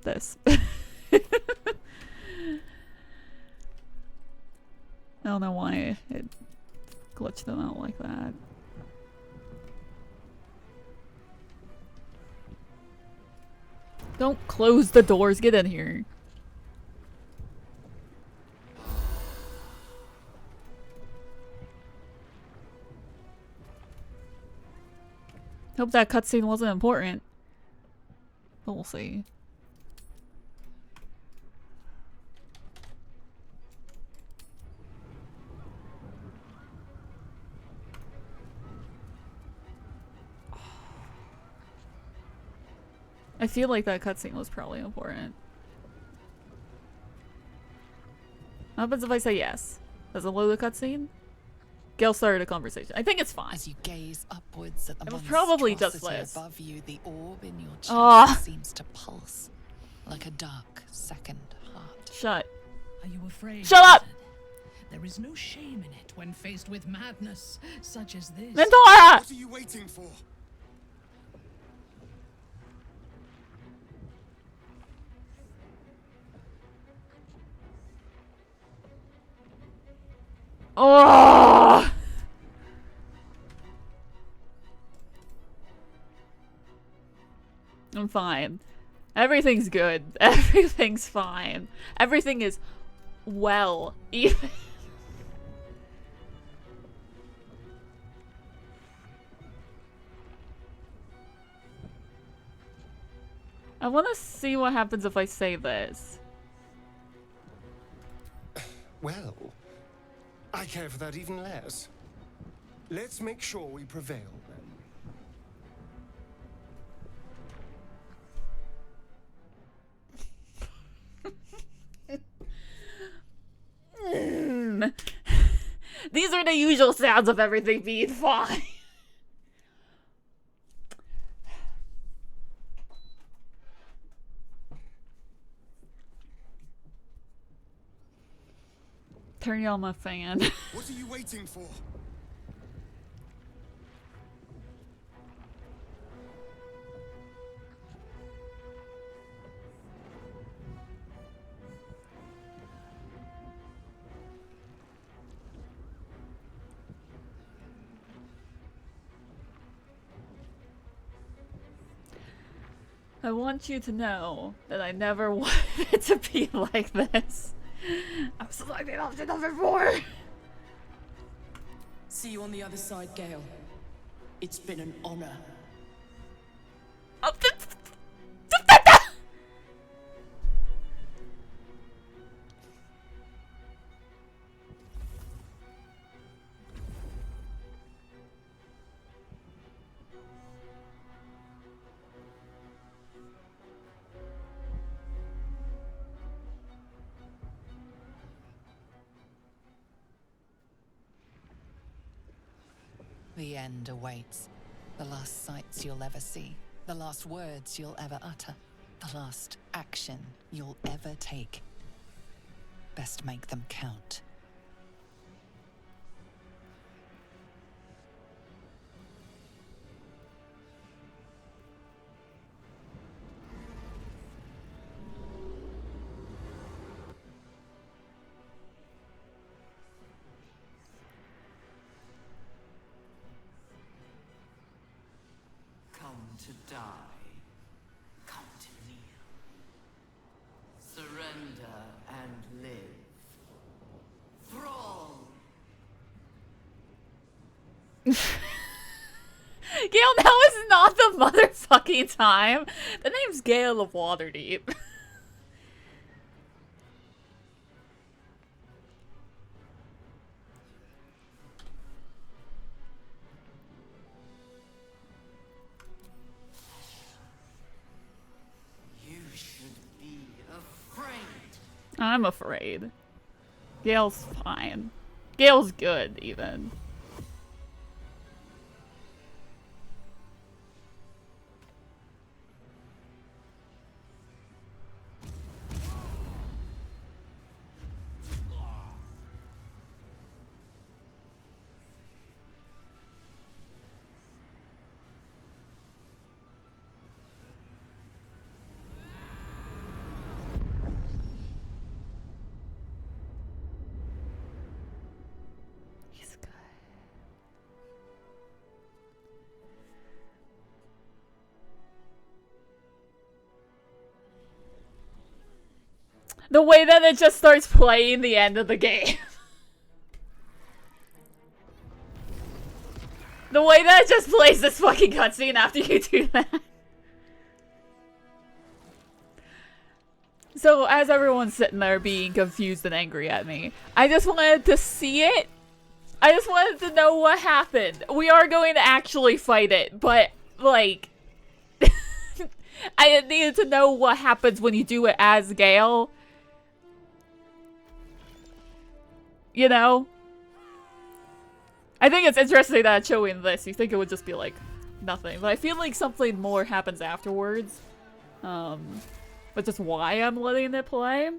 this. I don't know why it glitched them out like that. Don't close the doors, get in here. Hope that cutscene wasn't important. But we'll see. I feel like that cutscene was probably important. What happens if I say yes? Does it load the cutscene? Gale started a conversation. I think it's fine. As you gaze upwards at the It was probably just monstrosity this. above you, the orb in your chest Ah. seems to pulse like a dark second heart. Shut. Are you afraid? Shut up! There is no shame in it when faced with madness such as this. Minthara! What are you waiting for? Oh! I'm fine. Everything's good. Everything's fine. Everything is well. Even. I want to see what happens if I say this. Well, I care for that even less. Let's make sure we prevail, then. These are the usual sounds of everything being fine. Turn on my fan. What are you waiting for? I want you to know that I never wanted it to be like this. I'm selecting option number 4. See you on the other side, Gale. It's been an honor. The end awaits. The last sights you'll ever see. The last words you'll ever utter. The last action you'll ever take. Best make them count. To die. Come to kneel. Surrender and live. Thrall! Gale, now is not the motherfucking time. The name's Gale of Waterdeep. I'm afraid. Gale's fine. Gale's good, even. The way that it just starts playing the end of the game. The way that it just plays this fucking cutscene after you do that. So, as everyone's sitting there being confused and angry at me, I just wanted to see it. I just wanted to know what happened. We are going to actually fight it, but, like... I needed to know what happens when you do it as Gale. You know? I think it's interesting that showing this, you think it would just be like nothing, but I feel like something more happens afterwards. But just why I'm letting it play.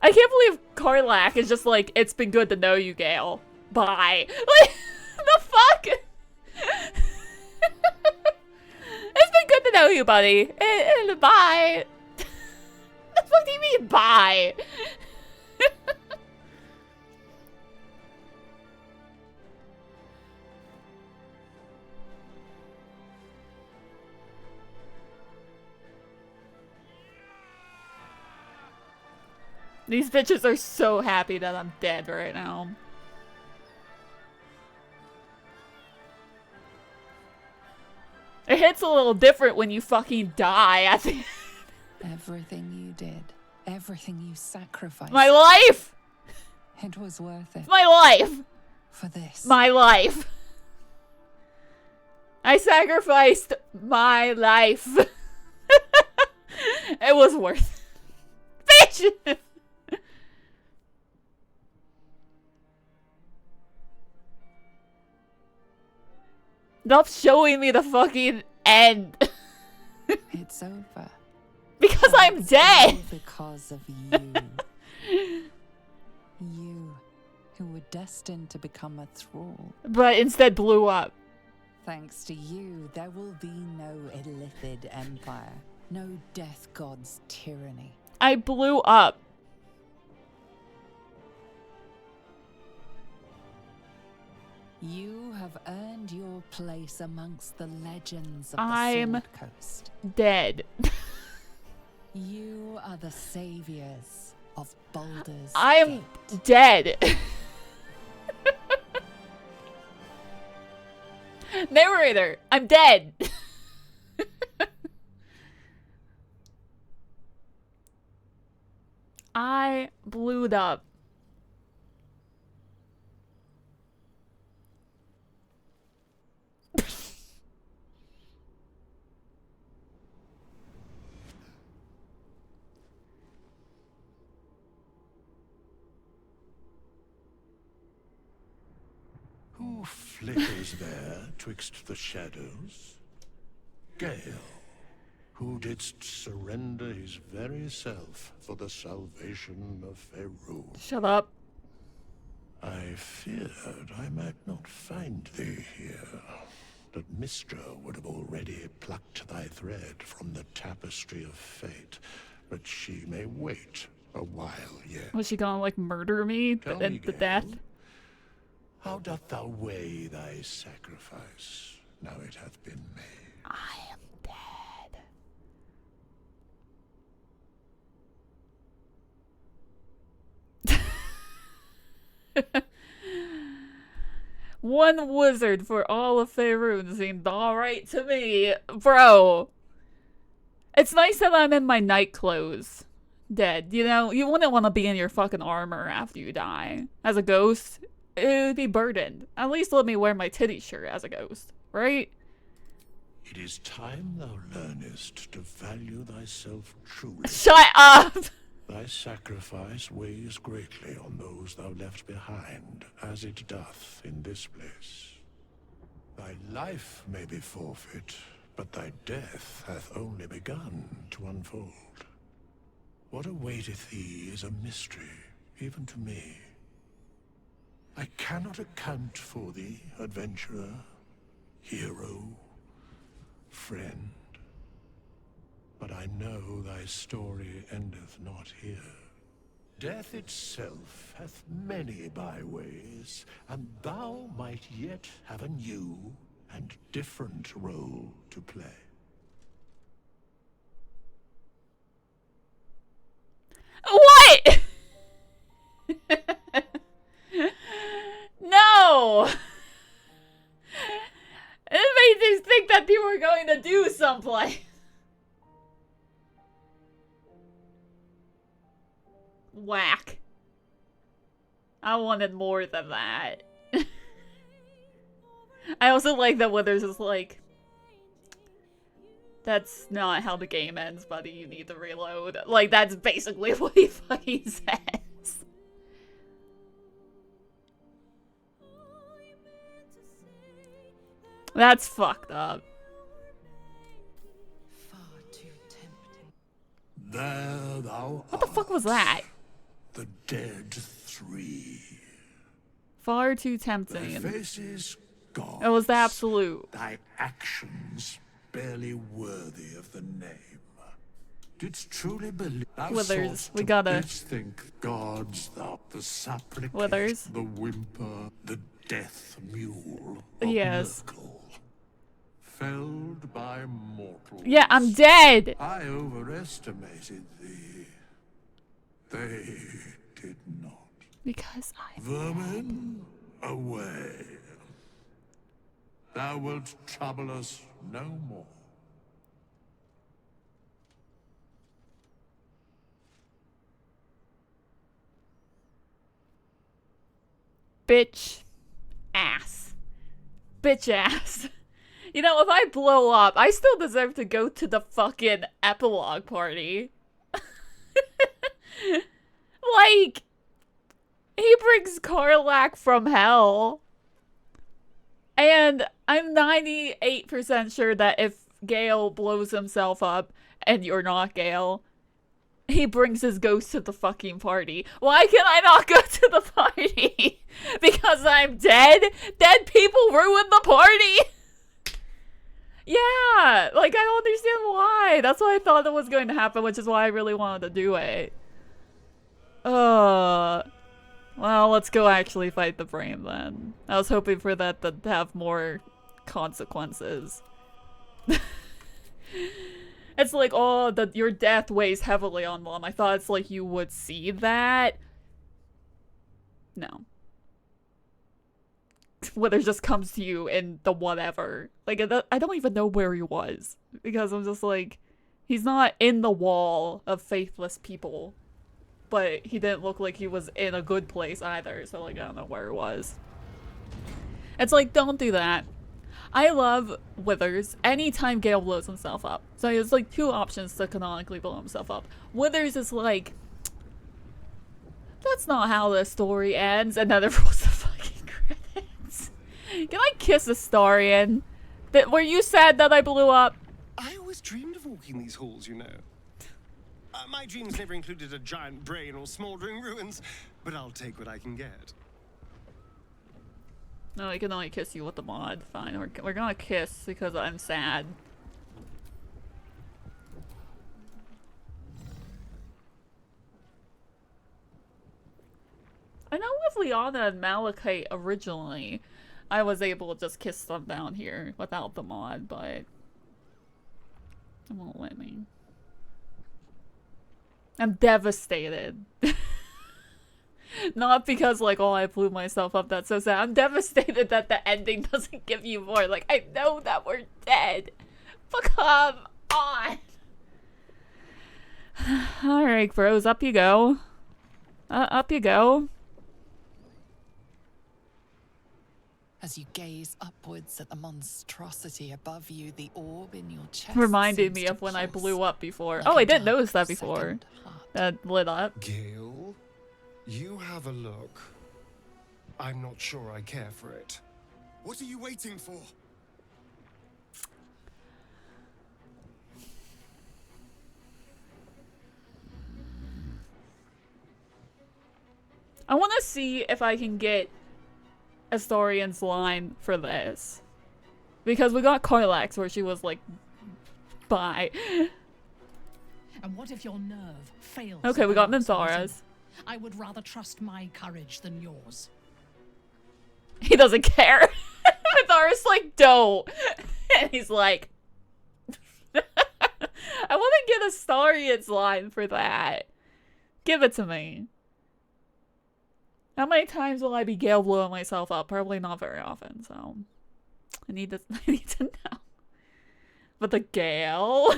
I can't believe Karlach is just like, it's been good to know you, Gale. Bye. Like, the fuck? It's been good to know you, buddy. Bye. The fuck do you mean, bye? These bitches are so happy that I'm dead right now. It hits a little different when you fucking die at the end. Everything you did, everything you sacrificed. My life! It was worth it. My life! for this. My life. I sacrificed my life. It was worth it. Bitch! Stop showing me the fucking end. It's over. Because I'm dead. Because of you. You, who were destined to become a thrall. But instead blew up. Thanks to you, there will be no Illithid empire. No death god's tyranny. I blew up. You have earned your place amongst the legends of I'm the Sword Coast. Dead. You are the saviors of Baldur's I'm Gate. dead. Narrator, I'm dead. I blew it up. Who flickers there twixt the shadows? Gale, who didst surrender his very self for the salvation of Faerûn. Shut up. I feared I might not find thee here, that Mystra would have already plucked thy thread from the tapestry of fate, but she may wait a while yet. Was she gonna like murder me Tell at me, the Gale, death? how doth thou weigh thy sacrifice, now it hath been made? I am dead. One wizard for all of Faerûn seemed alright to me. Bro. It's nice that I'm in my night clothes. Dead. You know, you wouldn't want to be in your fucking armor after you die. As a ghost, it would be burdened. At least let me wear my titty shirt as a ghost. Right? It is time thou learnest to value thyself truly. Shut up! Thy sacrifice weighs greatly on those thou left behind, as it doth in this place. Thy life may be forfeit, but thy death hath only begun to unfold. What awaiteth thee is a mystery, even to me. I cannot account for thee, adventurer, hero, friend. But I know thy story endeth not here. Death itself hath many byways, and thou might yet have a new and different role to play. What? No! It made me think that you were going to do someplace. Whack. I wanted more than that. I also like that Withers is like, that's not how the game ends, buddy. You need to reload. Like, that's basically what he fucking says. That's fucked up. Far too tempting. There thou What the fuck was that? The dead three. Far too Thy tempting. face is gone. It was the absolute. Thy actions barely worthy of the name. Didst truly believe thou Withers, soughtst we to gotta. didst think gods thou the supplicate, Withers. the whimper, the death mule of Yes. Merkel. Felled by mortals. Yeah, I'm dead. I overestimated thee. They did not. Because I'm Vermin, away. Thou wilt trouble us no more. bitch. ass. Bitch ass. You know, if I blow up, I still deserve to go to the fucking epilogue party. Like, he brings Karlach from hell. And I'm 98% sure that if Gale blows himself up and you're not Gale, he brings his ghost to the fucking party. Why can I not go to the party? Because I'm dead? Dead people ruin the party? Yeah, like, I don't understand why. That's why I thought that was going to happen, which is why I really wanted to do it. Well, let's go actually fight the brain then. I was hoping for that to have more consequences. It's like, oh, your death weighs heavily on Mom. I thought it's like you would see that. No. Whether just comes to you in the whatever. Like, I don't even know where he was. Because I'm just like, he's not in the wall of faithless people. But he didn't look like he was in a good place either, so like I don't know where it was. It's like, don't do that. I love Withers anytime Gale blows himself up. So he has like two options to canonically blow himself up. Withers is like, that's not how the story ends, and then it rolls the fucking credits. Can I kiss Astarion? Were you sad that I blew up? I always dreamed of walking these halls, you know. My dreams never included a giant brain or smoldering ruins, but I'll take what I can get. No, I can only kiss you with the mod. Fine, we're gonna kiss because I'm sad. I know with Liana and Malachite originally, I was able to just kiss them down here without the mod, but it won't let me. I'm devastated. Not because like, oh, I blew myself up, that's so sad. I'm devastated that the ending doesn't give you more. Like, I know that we're dead. But come on. Alright, bros, up you go. Up you go. As you gaze upwards at the monstrosity above you, the orb in your chest Reminded me of when I blew up before. like Oh, a I didn't dark notice that before. second heart. That lit up. Gale, you have a look. I'm not sure I care for it. What are you waiting for? I want to see if I can get Astarion's line for this. Because we got Karlach's where she was like, bye. And what if your nerve fails? Okay, we got at the last Minthara's. season? I would rather trust my courage than yours. He doesn't care. Minthara's like, don't. And he's like, I want to get Astarion's line for that. Give it to me. How many times will I be Gale blowing myself up? Probably not very often, so I need to know. But the Gale,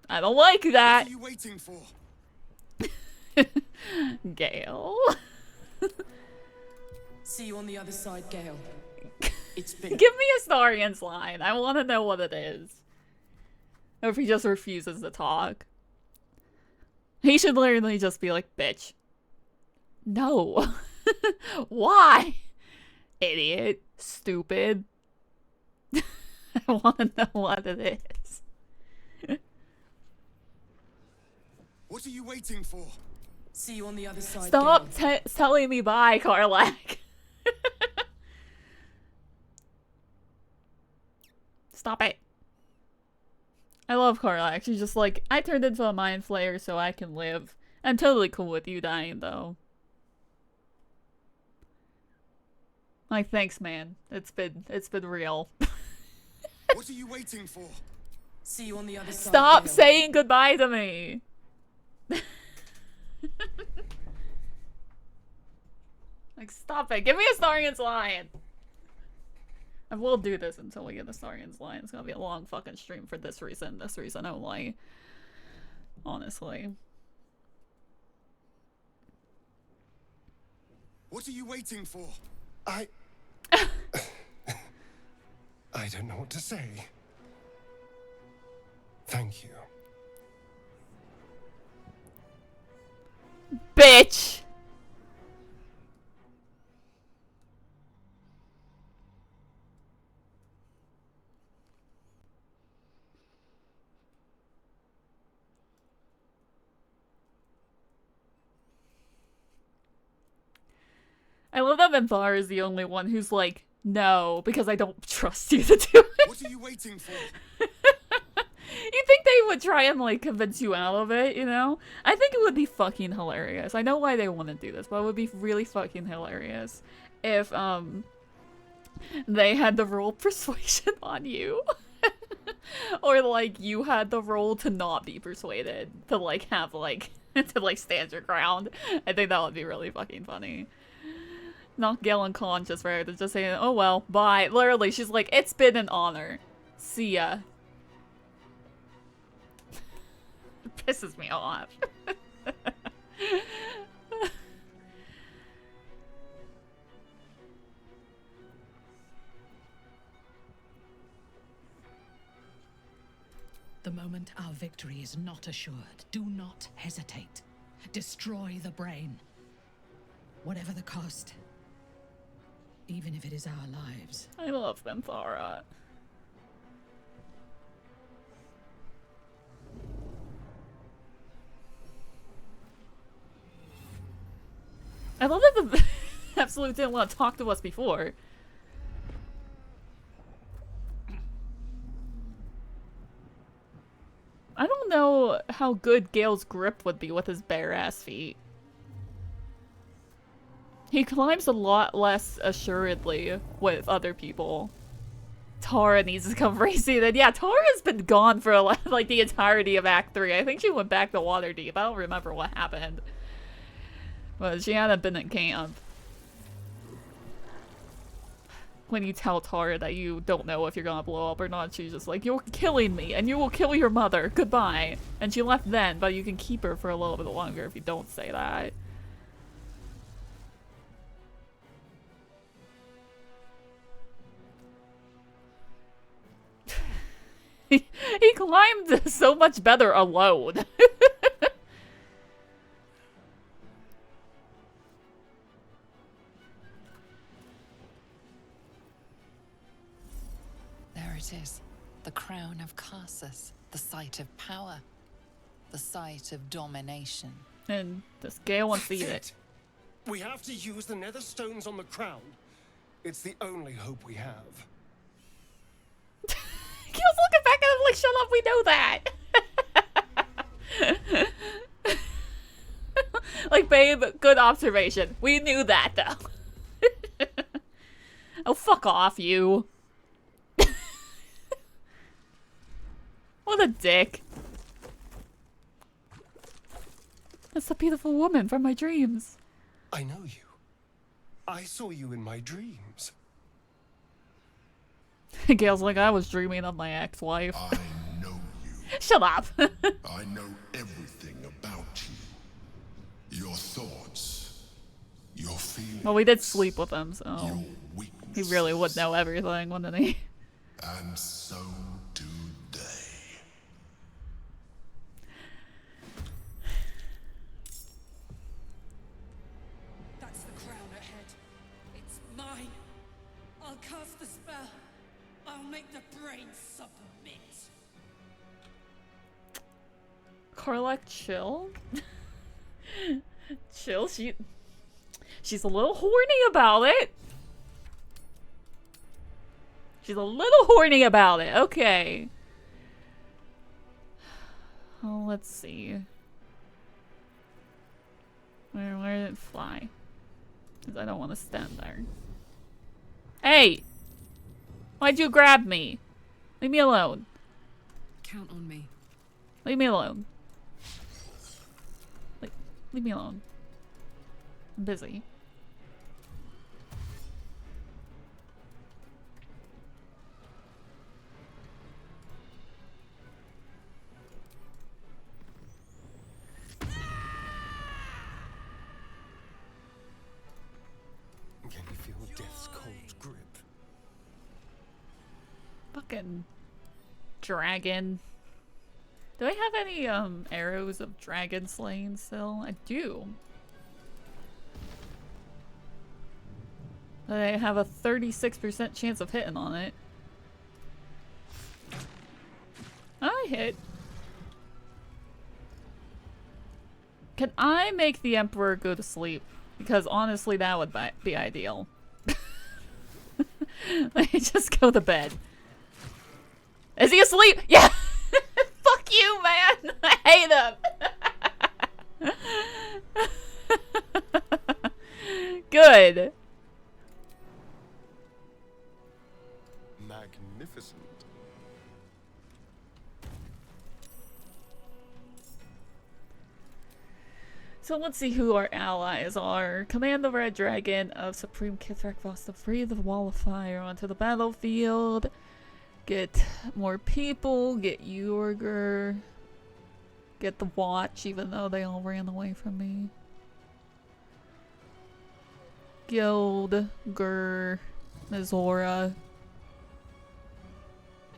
I don't like that. What are you waiting for? Gale. See you on the other side, Gale. It's been. Give me Astarion's line. I want to know what it is. Or if he just refuses to talk. He should literally just be like, bitch. No. Why? Idiot. Stupid. I want to know what it is. What are you waiting for? See you on the other side. Stop telling me bye, Karlach. Stop it. I love Karlach. She's just like, I turned into a mind flayer so I can live. I'm totally cool with you dying though. Like, thanks, man. It's been real. What are you waiting for? See you on the other side. Stop Gale. saying goodbye to me. Like, stop it. Give me Astarion's line. I will do this until we get Astarion's line. It's gonna be a long fucking stream for this reason only. Honestly. What are you waiting for? I don't know what to say. Thank you. Bitch! I love that Benthar is the only one who's like, no, because I don't trust you to do it. What are you waiting for? You think they would try and like convince you out of it, you know? I think it would be fucking hilarious. I know why they want to do this, but it would be really fucking hilarious if they had the roll persuasion on you. Or like you had the roll to not be persuaded, to like have like to like stand your ground. I think that would be really fucking funny. Knock Gale unconscious for her to just saying, oh well, bye. Literally, she's like, it's been an honor. See ya. It pisses me off. The moment our victory is not assured, do not hesitate. Destroy the brain. Whatever the cost. Even if it is our lives. I love Benthara. I love that the Absolute didn't want to talk to us before. I don't know how good Gale's grip would be with his bare-ass feet. He climbs a lot less assuredly with other people. Tara needs to come racing, and yeah, Tara's been gone for like the entirety of Act 3. I think she went back to Waterdeep. I don't remember what happened. But she hadn't been in camp. When you tell Tara that you don't know if you're gonna blow up or not, she's just like, you're killing me, and you will kill your mother. Goodbye. And she left then, but you can keep her for a little bit longer if you don't say that. He climbed so much better alone. There it is. The crown of Karsus. The site of power. The site of domination. And this Gale wants to eat it. We have to use the nether stones on the crown. It's the only hope we have. Gale's looking back at him like, shut up, we know that. Like, babe, good observation. We knew that, though. Oh, fuck off, you. What a dick. That's the beautiful woman from my dreams. I know you. I saw you in my dreams. Gale's like, I was dreaming of my ex-wife. I know you. Shut up. I know everything about you. Your thoughts. Your feelings. Well, we did sleep with him, so he really would know everything, wouldn't he? And so do they. That's the crown ahead. It's mine. I'll cast the spell. I'll make the brain submit. Karlach, chill. Chill, she's a little horny about it. She's a little horny about it. Okay. Oh, let's see. Where did it fly? Because I don't want to stand there. Hey! Why'd you grab me? Leave me alone. Count on me. Leave me alone. Leave me alone. I'm busy. Can you feel death's cold grip? fucking dragon. Do I have any arrows of dragon slaying still? I do. But I have a 36% chance of hitting on it. I hit. Can I make the Emperor go to sleep? Because honestly, that would be ideal. Let me just go to bed. Is he asleep? Yeah! Fuck you, man! I hate him! Good. Magnificent. So let's see who our allies are. Command the Red Dragon of Supreme Kithrak Voss to free the Wall of Fire onto the battlefield. Get more people, get Yorger. Get the Watch, even though they all ran away from me. Guild, Gur, Mizora.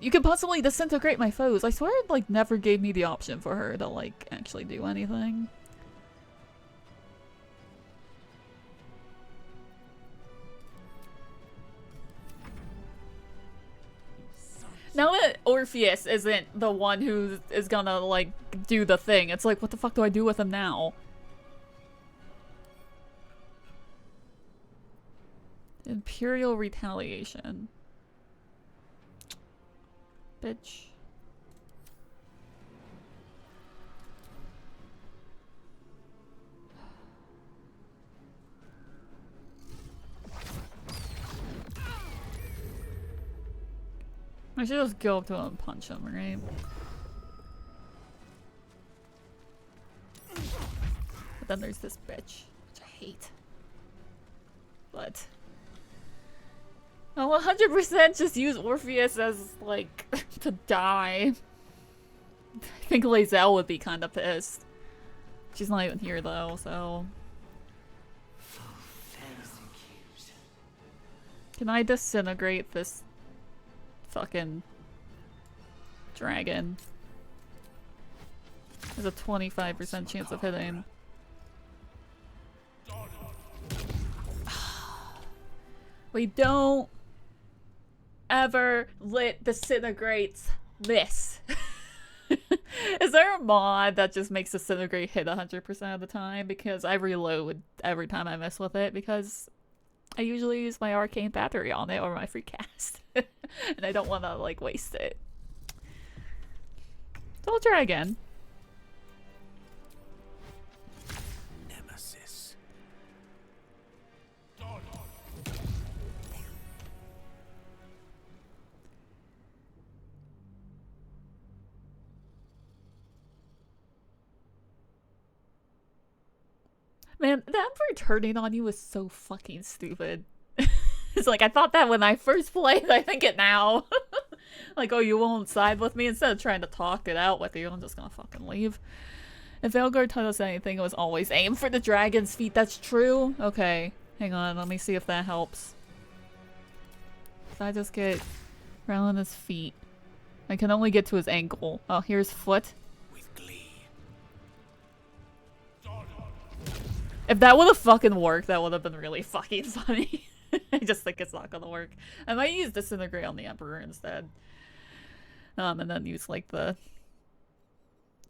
You could possibly disintegrate my foes. I swear it like never gave me the option for her to like actually do anything. Now that Orpheus isn't the one who is gonna, like, do the thing, it's like, what the fuck do I do with him now? Imperial Retaliation. Bitch. I should just go up to him and punch him, right? But then there's this bitch, which I hate. But I'll 100% just use Orpheus as, like, to die. I think Lae'zel would be kind of pissed. She's not even here, though, so... Can I disintegrate this fucking dragon? There's a 25% chance of hitting. We don't ever disintegrate this. Is there a mod that just makes disintegrate hit 100% of the time? Because I reload every time I mess with it because I usually use my arcane battery on it or my free cast. And I don't want to, like, waste it. So we'll try again. Nemesis. Man, the Emperor turning on you was so fucking stupid. It's like, I thought that when I first played, I think it now. Like, oh, you won't side with me? Instead of trying to talk it out with you, I'm just gonna fucking leave. If Elgard taught us anything, it was always aim for the dragon's feet. That's true? Okay. Hang on, let me see if that helps. If I just get around his feet. I can only get to his ankle. Oh, here's foot. If that would have fucking worked, that would have been really fucking funny. I just think it's not gonna work. I might use Disintegrate on the Emperor instead. And then use, like, the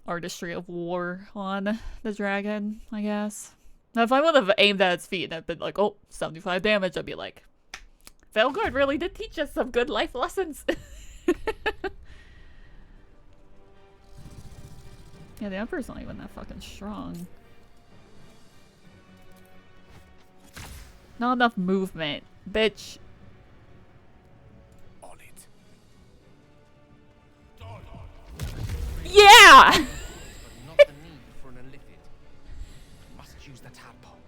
Artistry of War on the dragon, I guess. Now, if I would have aimed at its feet and I'd been like, oh, 75 damage, I'd be like, Velgard really did teach us some good life lessons. Yeah, the Emperor's not even that fucking strong. Not enough movement. Bitch. On it. Yeah! Not the need for an illithid. Must use the tadpole.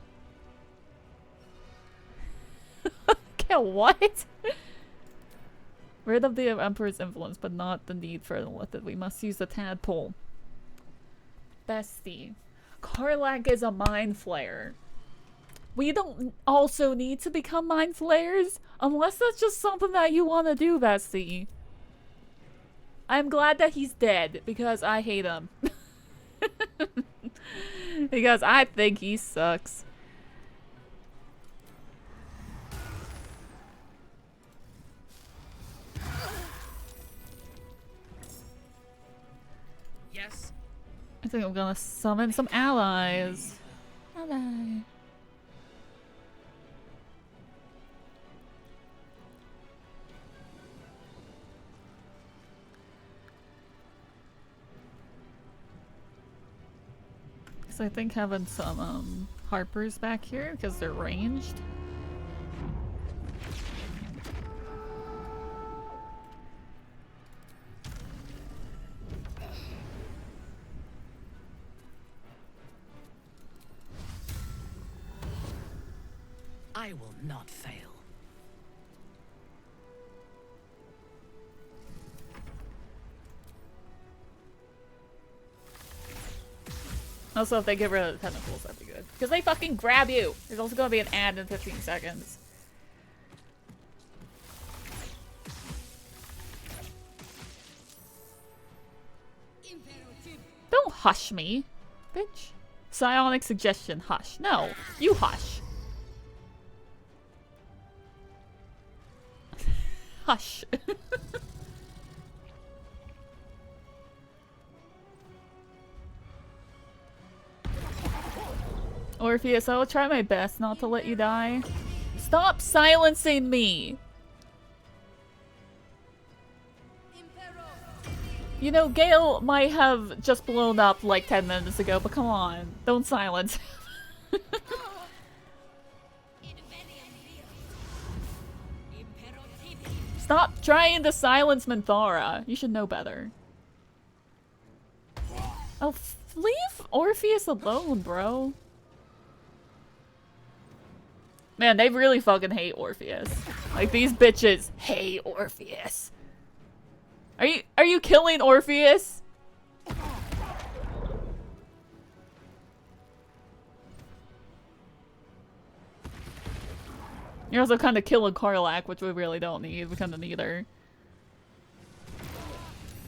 Okay, what? Rid of the Emperor's influence, but not the need for an illithid. We must use the tadpole. Bestie. Karlach is a mind flayer. We don't also need to become mind flayers, unless that's just something that you want to do, Bestie. I'm glad that he's dead because I hate him. Because I think he sucks. Yes. I think I'm gonna summon some allies. Ally. So I think having some harpers back here because they're ranged. I will not fail. Also, if they get rid of the tentacles, that'd be good. Because they fucking grab you! There's also gonna be an ad in 15 seconds. Don't hush me, bitch. Psionic suggestion, hush. No, you hush. Hush. Orpheus, I will try my best not to let you die. Stop silencing me! You know, Gale might have just blown up like 10 minutes ago, but come on. Don't silence him. Stop trying to silence Minthara. You should know better. Oh, leave Orpheus alone, bro. Man, they really fucking hate Orpheus. Like, these bitches hate Orpheus. Are you killing Orpheus? You're also kind of killing Karlach, which we really don't need. We kind of need her.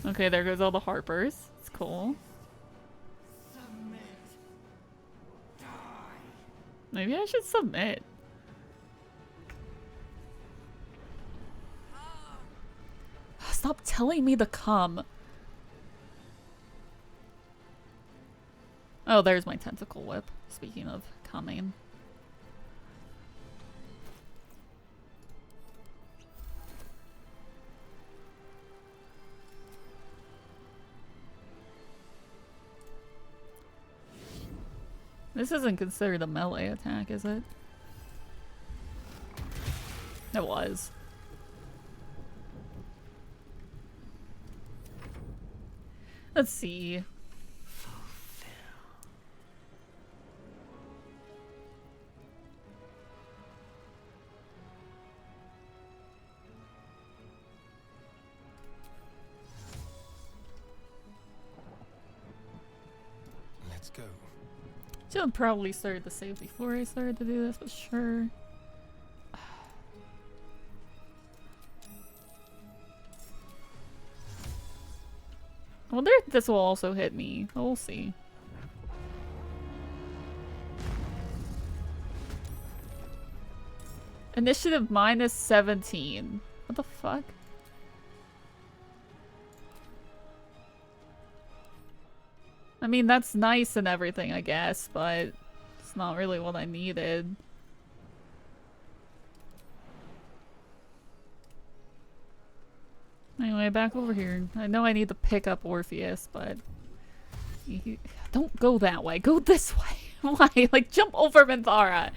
Okay, there goes all the Harpers. It's cool. Maybe I should submit. Stop telling me to come. Oh, there's my tentacle whip. Speaking of coming. This isn't considered a melee attack, is it? It was. Let's see. Let's go. Should have probably started to save before I started to do this, but sure. I wonder if this will also hit me. We'll see. Initiative minus 17. What the fuck? I mean, that's nice and everything, I guess, but it's not really what I needed. Anyway, back over here. I know I need to pick up Orpheus, but... Don't go that way. Go this way. Why? Like, jump over Minthara.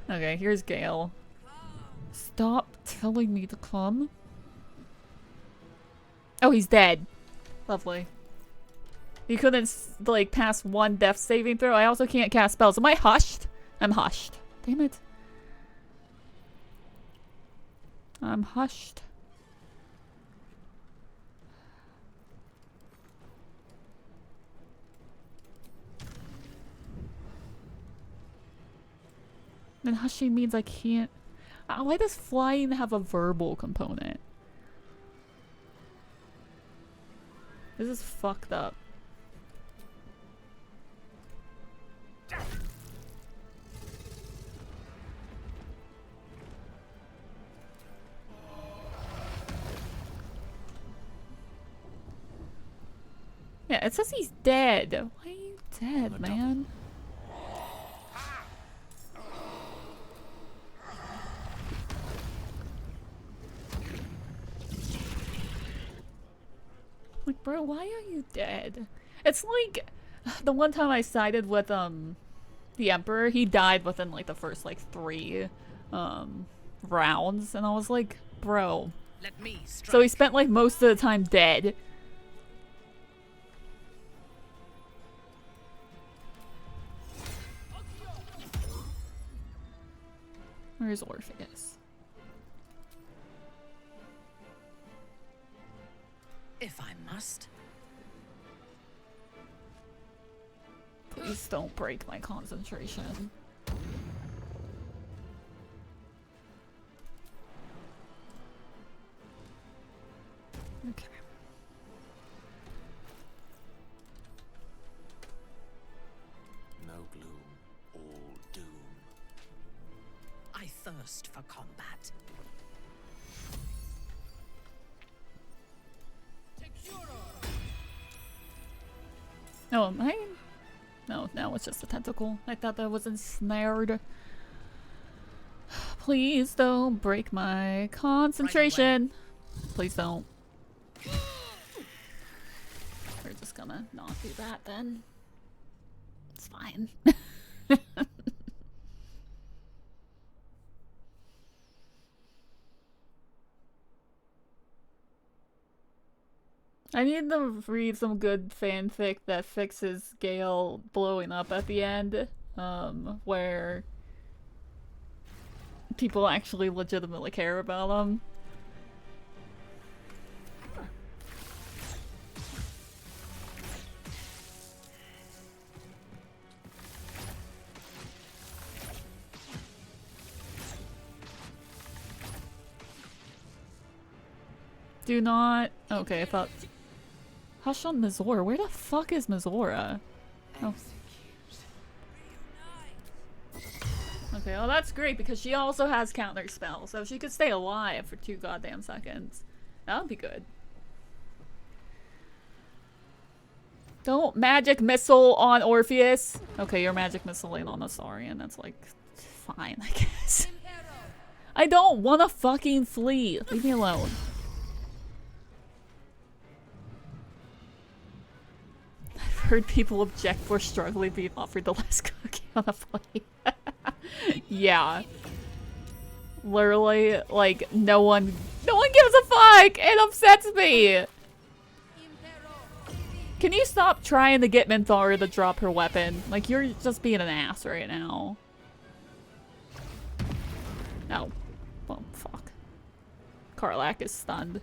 Okay, here's Gale. Stop telling me to come. Oh, he's dead. Lovely. He couldn't, like, pass one death saving throw. I also can't cast spells. Am I hushed? I'm hushed. Damn it. I'm hushed. Then hushing means I can't... why does flying have a verbal component? This is fucked up. Yeah, it says he's dead. Why are you dead, man? Like, bro, why are you dead? It's like the one time I sided with the Emperor, he died within like the first like 3 rounds, and I was like, bro. Let me So he spent like most of the time dead. Where's Orpheus? If I must. Please don't break my concentration. Okay. No gloom, all doom. I thirst for combat. No, am I? No, now it's just a tentacle. I thought that was ensnared. Please don't break my concentration. Please don't. We're just gonna not do that then. It's fine. I need to read some good fanfic that fixes Gale blowing up at the end, where people actually legitimately care about him. Do not... Okay, I thought... Hush on Mizora. Where the fuck is Mizora? Oh. Okay, well that's great because she also has counter spell, so she could stay alive for 2 goddamn seconds. That would be good. Don't magic missile on Orpheus. Okay, you're magic missiling on Asarian. That's like fine, I guess. I don't want to fucking flee. Leave me alone. I've heard people object for struggling being offered the last cookie on a plate. Yeah. Literally, like, no one gives a fuck! It upsets me! Can you stop trying to get Minthara to drop her weapon? Like, you're just being an ass right now. Oh. Well, fuck. Karlach is stunned.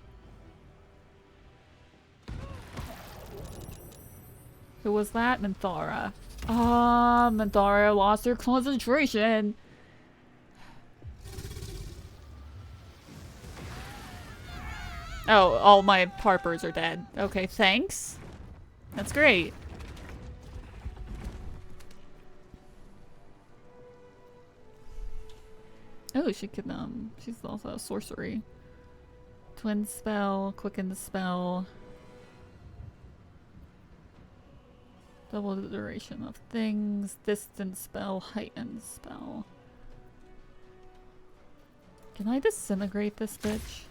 Who was that? Minthara. Ah, Minthara lost her concentration. Oh, all my Harpers are dead. Okay, thanks. That's great. Oh, she can, she's also a sorcery. Twin spell, quicken the spell. Double the duration of things, distance spell, heightened spell. Can I disintegrate this bitch?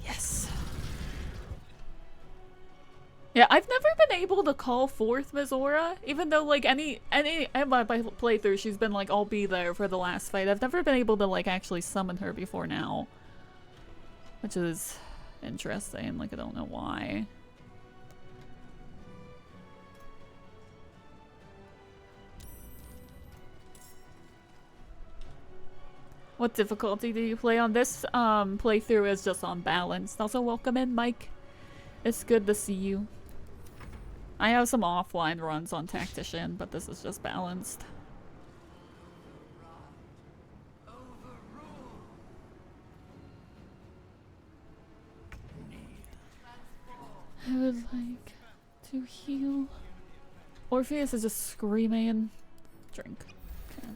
Yes. Yeah, I've never been able to call forth Mizora, even though like any my playthrough she's been like, I'll be there for the last fight. I've never been able to like actually summon her before now, which is interesting. Like I don't know why. What difficulty do you play on? This playthrough is just on balanced. Also welcome in, Mike. It's good to see you. I have some offline runs on Tactician, but this is just balanced. I would like to heal. Orpheus is just screaming. Drink. Okay.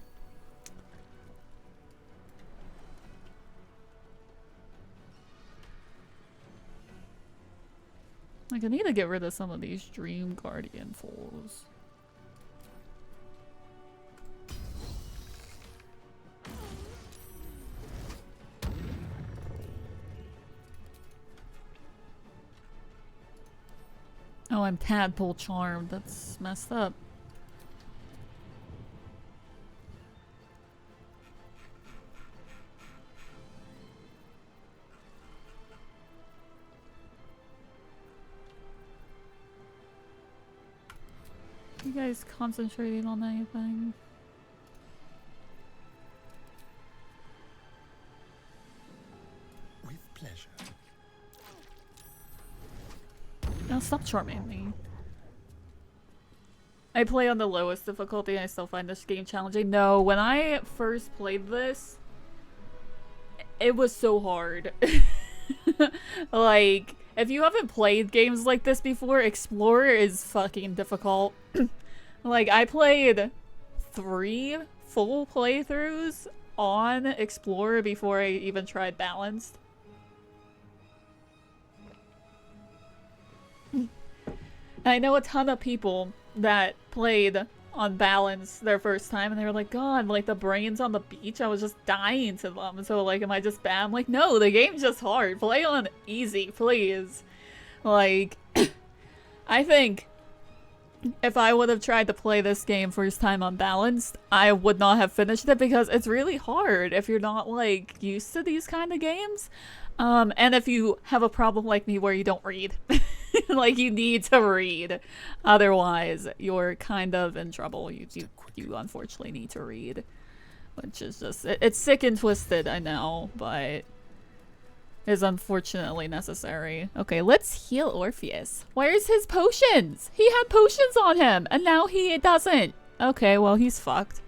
Like, I need to get rid of some of these Dream Guardian fools. Oh, I'm Tadpole Charmed. That's messed up. You guys concentrating on anything? With pleasure. Now stop charming me. I play on the lowest difficulty and I still find this game challenging. No, when I first played this, it was so hard. Like, if you haven't played games like this before, Explorer is fucking difficult. Like, I played 3 full playthroughs on Explorer before I even tried Balanced. And I know a ton of people that played on Balance their first time and they were like, God, like the brains on the beach, I was just dying to them. So like, am I just bad? I'm like, no, the game's just hard. Play on easy, please. Like, I think if I would have tried to play this game first time on Balanced, I would not have finished it because it's really hard if you're not like used to these kind of games. And if you have a problem like me where you don't read. Like, you need to read. Otherwise, you're kind of in trouble. You unfortunately need to read. Which is just... It's sick and twisted, I know, but... is unfortunately necessary. Okay, let's heal Orpheus. Where's his potions? He had potions on him, and now he doesn't. Okay, well, he's fucked.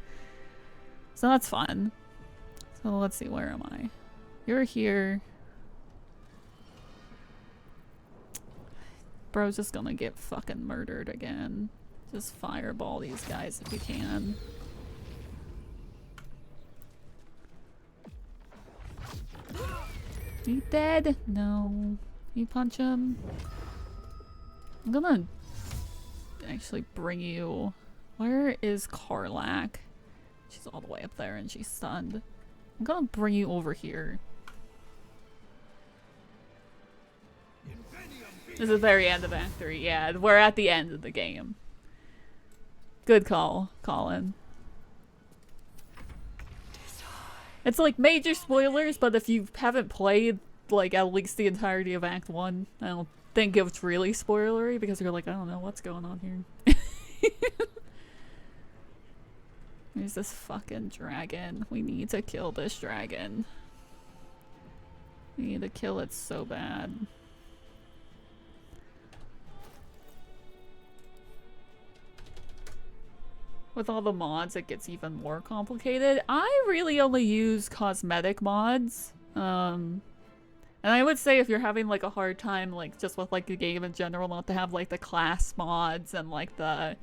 So that's fun. So let's see, where am I? You're here. Bro's just gonna get fucking murdered again. Just fireball these guys if you can. You dead? No. You punch him? I'm gonna actually bring you... Where is Karlak? She's all the way up there and she's stunned. I'm gonna bring you over here. This is the very end of Act 3. Yeah, we're at the end of the game. Good call, Colin. It's like major spoilers, but if you haven't played like at least the entirety of Act 1, I don't think it's really spoilery because you're like, I don't know what's going on here. There's this fucking dragon. We need to kill this dragon. We need to kill it so bad. With all the mods, it gets even more complicated. I really only use cosmetic mods. And I would say if you're having like a hard time, like just with like the game in general, not to have like the class mods and like the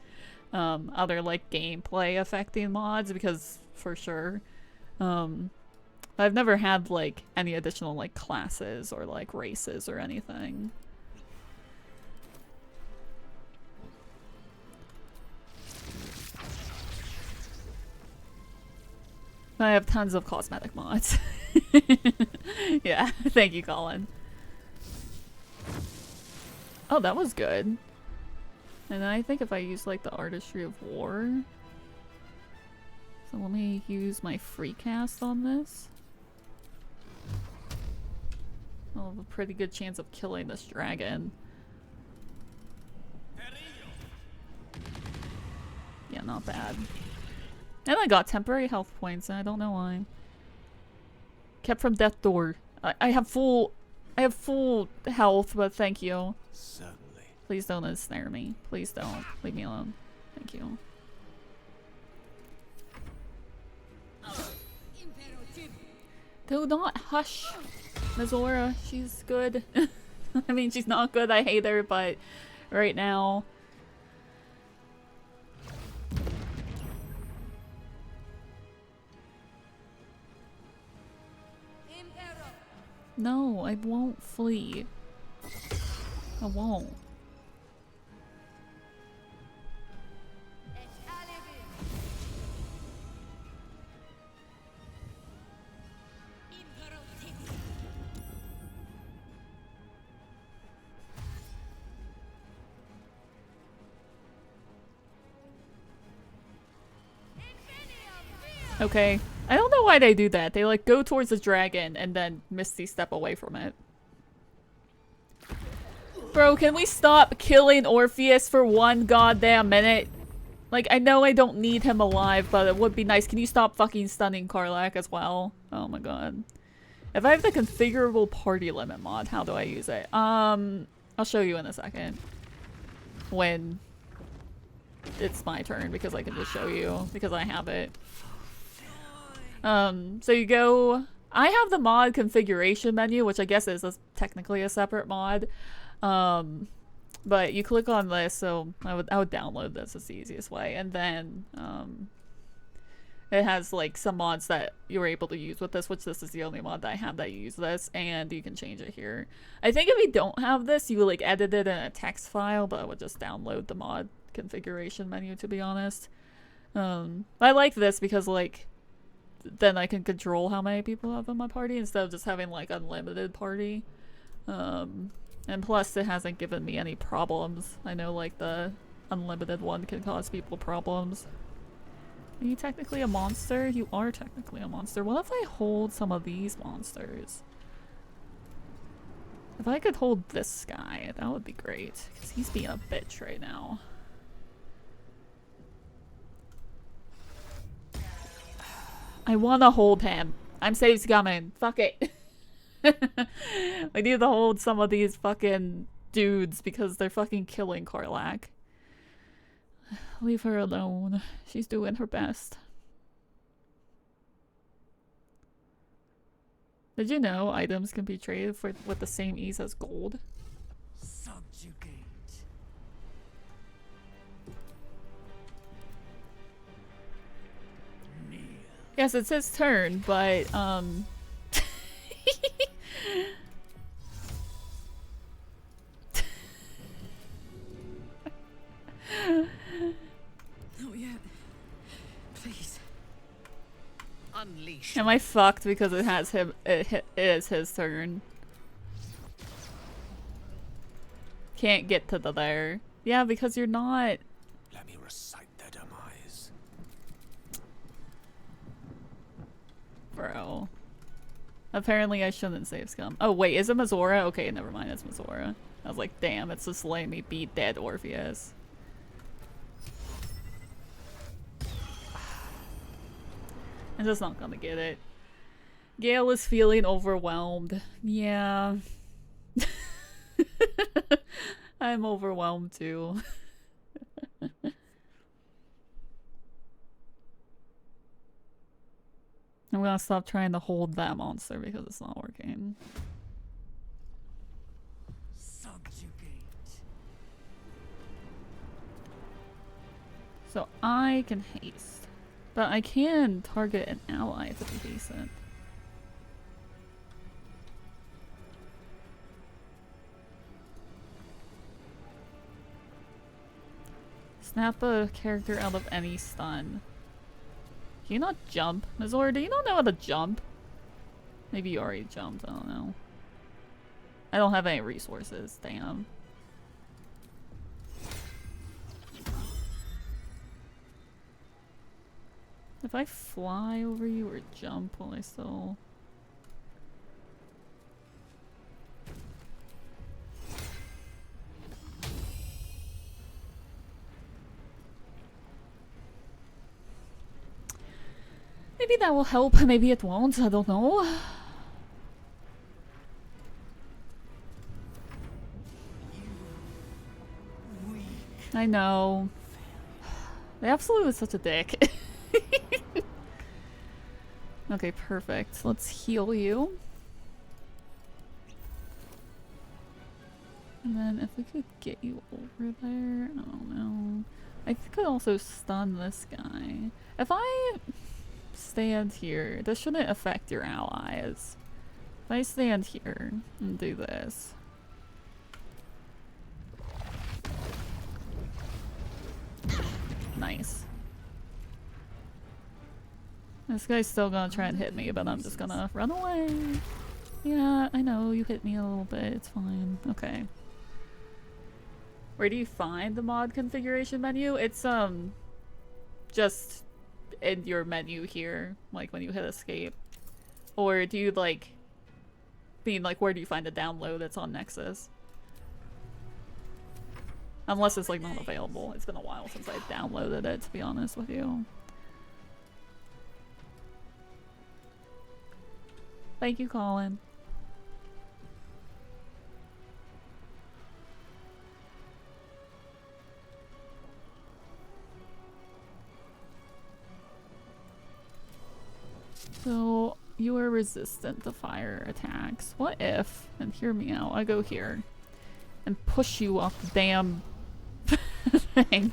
other like gameplay affecting mods, because for sure. I've never had like any additional like classes or like races or anything. I have tons of cosmetic mods. Yeah, thank you, Colin. Oh, that was good. And I think if I use like the Artistry of War. So let me use my free cast on this. I'll have a pretty good chance of killing this dragon. Yeah, not bad. And I got temporary health points, and I don't know why. Kept from death door. I have full health, but thank you. Certainly. Please don't ensnare me. Please don't. Leave me alone. Thank you. Do not hush, Mizora. She's good. I mean, she's not good, I hate her, but right now... No, I won't flee. I won't. Okay. I don't know why they do that. They like go towards the dragon and then Misty step away from it. Bro, can we stop killing Orpheus for one goddamn minute? Like, I know I don't need him alive, but it would be nice. Can you stop fucking stunning Karlach as well? Oh my god. If I have the configurable party limit mod, how do I use it? I'll show you in a second. When it's my turn, because I can just show you, because I have it. So you go... I have the mod configuration menu, which I guess is technically a separate mod. But you click on this, so I would download this, it's the easiest way. And then, it has like some mods that you were able to use with this, which this is the only mod that I have that use this, and you can change it here. I think if you don't have this, you would like edit it in a text file, but I would just download the mod configuration menu, to be honest. I like this because like, then I can control how many people have in my party instead of just having like unlimited party. And plus it hasn't given me any problems. I know like the unlimited one can cause people problems. Are you technically a monster? You are technically a monster. What if I hold some of these monsters? If I could hold this guy, that would be great. Because he's being a bitch right now. I want to hold him. I'm safe coming. Fuck it. I need to hold some of these fucking dudes because they're fucking killing Karlach. Leave her alone. She's doing her best. Did you know items can be traded with the same ease as gold? Subjugate. Yes, it's his turn, but Not yet. Please. Unleash. am I fucked because it has him? It is his turn. Can't get to the there. Yeah, because you're not. Let me recite their demise. Bro. Apparently I shouldn't save scum. Oh wait, is it Mazora? Okay, never mind, it's Mazora. I was like, damn, it's just letting me beat dead Orpheus. I'm just not gonna get it. Gale is feeling overwhelmed. Yeah. I'm overwhelmed too. I'm gonna stop trying to hold that monster because it's not working. Subjugate. So I can haste. But I can target an ally to be decent. Snap a character out of any stun. Can you not jump? Mazora, do you not know how to jump? Maybe you already jumped, I don't know. I don't have any resources, damn. If I fly over you or jump, will I still... Maybe that will help, maybe it won't, I don't know. I know. The Absolute is such a dick. Okay, perfect. Let's heal you. And then if we could get you over there, I don't know. I could also stun this guy. If I stand here, this shouldn't affect your allies. If I stand here and do this. Nice. This guy's still gonna try and hit me, but I'm just gonna run away. Yeah, I know, you hit me a little bit, it's fine. Okay. Where do you find the mod configuration menu? It's, just in your menu here, like when you hit escape. Or do you, like, mean, like, where do you find the download that's on Nexus? Unless it's, like, not available. It's been a while since I downloaded it, to be honest with you. Thank you, Colin. So, you are resistant to fire attacks. What if, and hear me out, I go here and push you off the damn thing.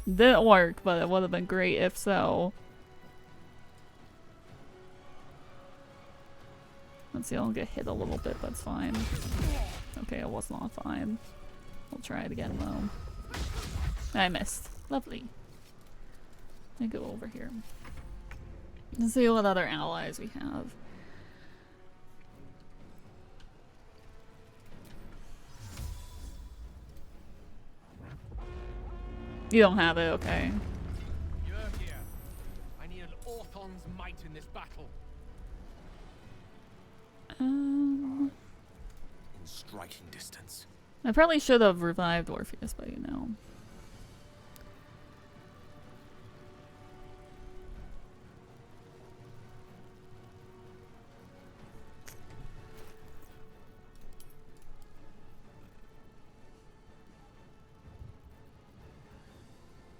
Didn't work, but it would have been great if so. Let's see, I'll get hit a little bit, but it's fine. Okay, it was not fine. We'll try it again though. I missed. Lovely. I go over here. Let's see what other allies we have. You don't have it, okay. You're here. I need an Orthon's might in this battle. In striking distance. I probably should have revived Orpheus, but you know.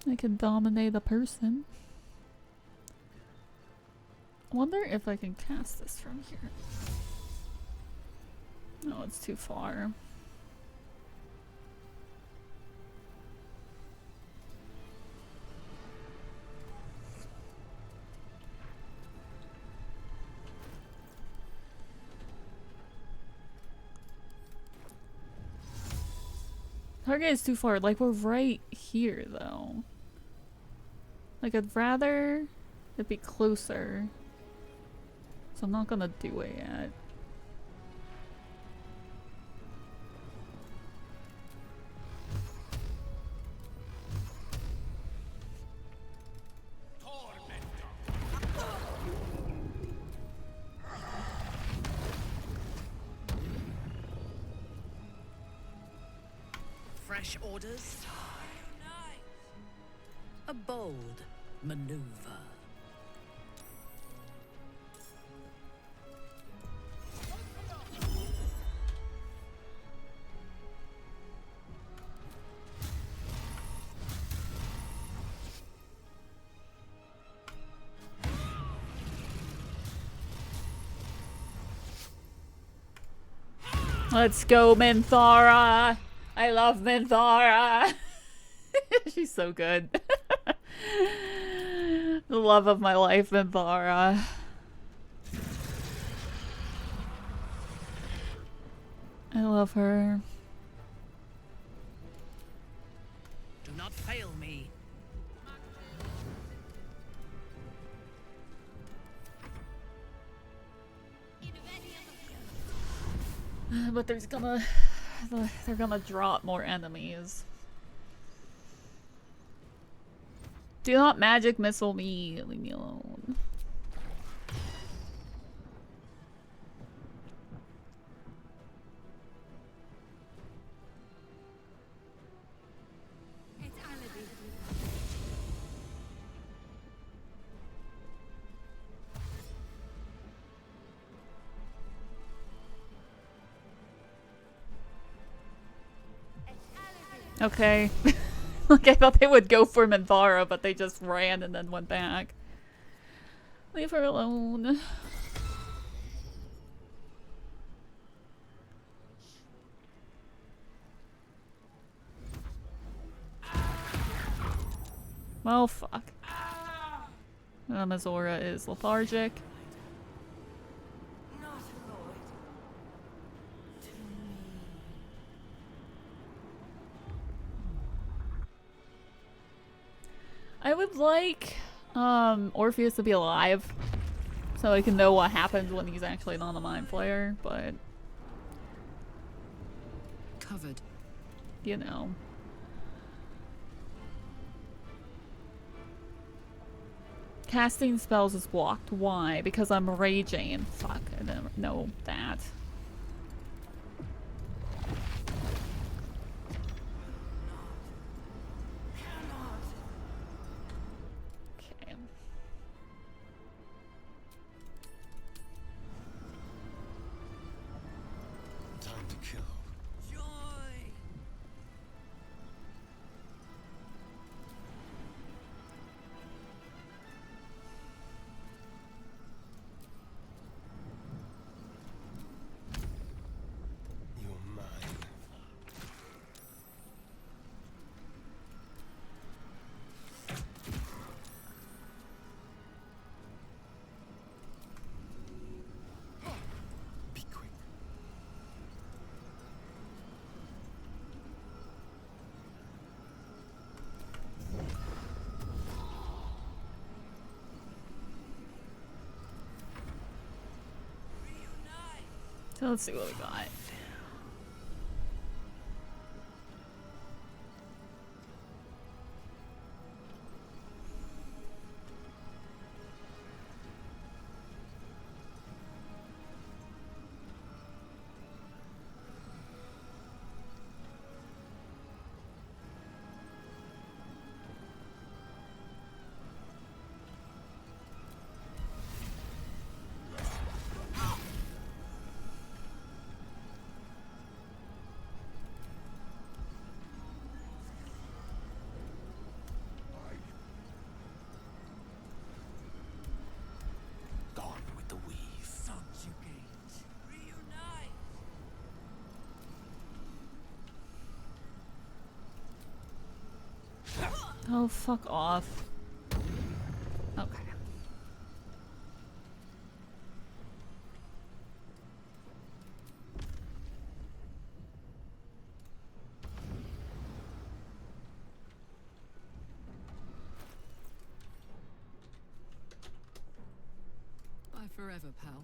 I can dominate a person. I wonder if I can cast this from here. No, it's too far. Target is too far. Like, we're right here, though. Like, I'd rather it be closer. So I'm not gonna do it yet. Fresh orders? A bold maneuver. Let's go, Minthara! I love Minthara! She's so good. The love of my life, Minthara. I love her. Do not fail me. But they're gonna drop more enemies. Do not magic missile me. Leave me alone. Okay. Like, I thought they would go for Minthara, but they just ran and then went back. Leave her alone. Well, fuck. Azora is lethargic. I would like Orpheus to be alive so I can know what happens when he's actually not a mind flayer, but Covered. you know. Casting spells is blocked. Why? Because I'm raging. Fuck, I didn't know that. Okay. Time to kill. So let's see what we got. Oh, fuck off. Okay. Bye forever, pal.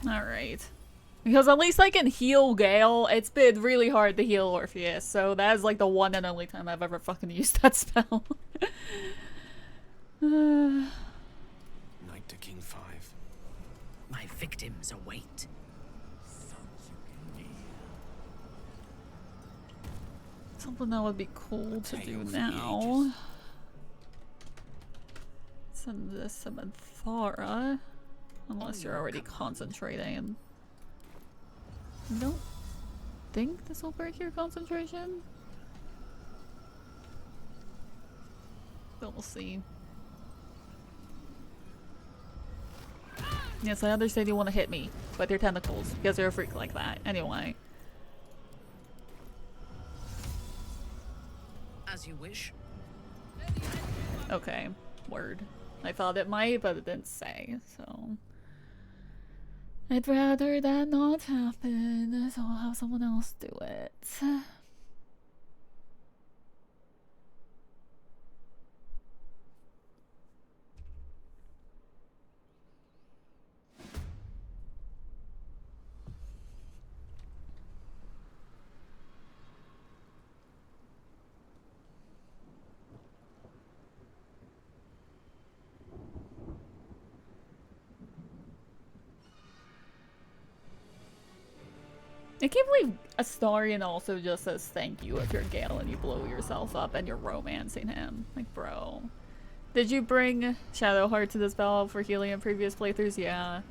Alright. Because at least I can heal Gale. It's been really hard to heal Orpheus, so that is like the one and only time I've ever fucking used that spell. Knight to King 5. My victims await. Something that would be cool to do now. Send this to Manthara. Unless you're already concentrating. I don't think this will break your concentration. But we'll see. Yes, I understand you want to hit me with your tentacles because you're a freak like that. Anyway. As you wish. Okay. Word. I thought it might, but it didn't say, so. I'd rather that not happen, so I'll have someone else do it. I can't believe Astarion also just says thank you if you're Gale and you blow yourself up and you're romancing him. Like, bro. Did you bring Shadowheart to this battle for healing in previous playthroughs? Yeah.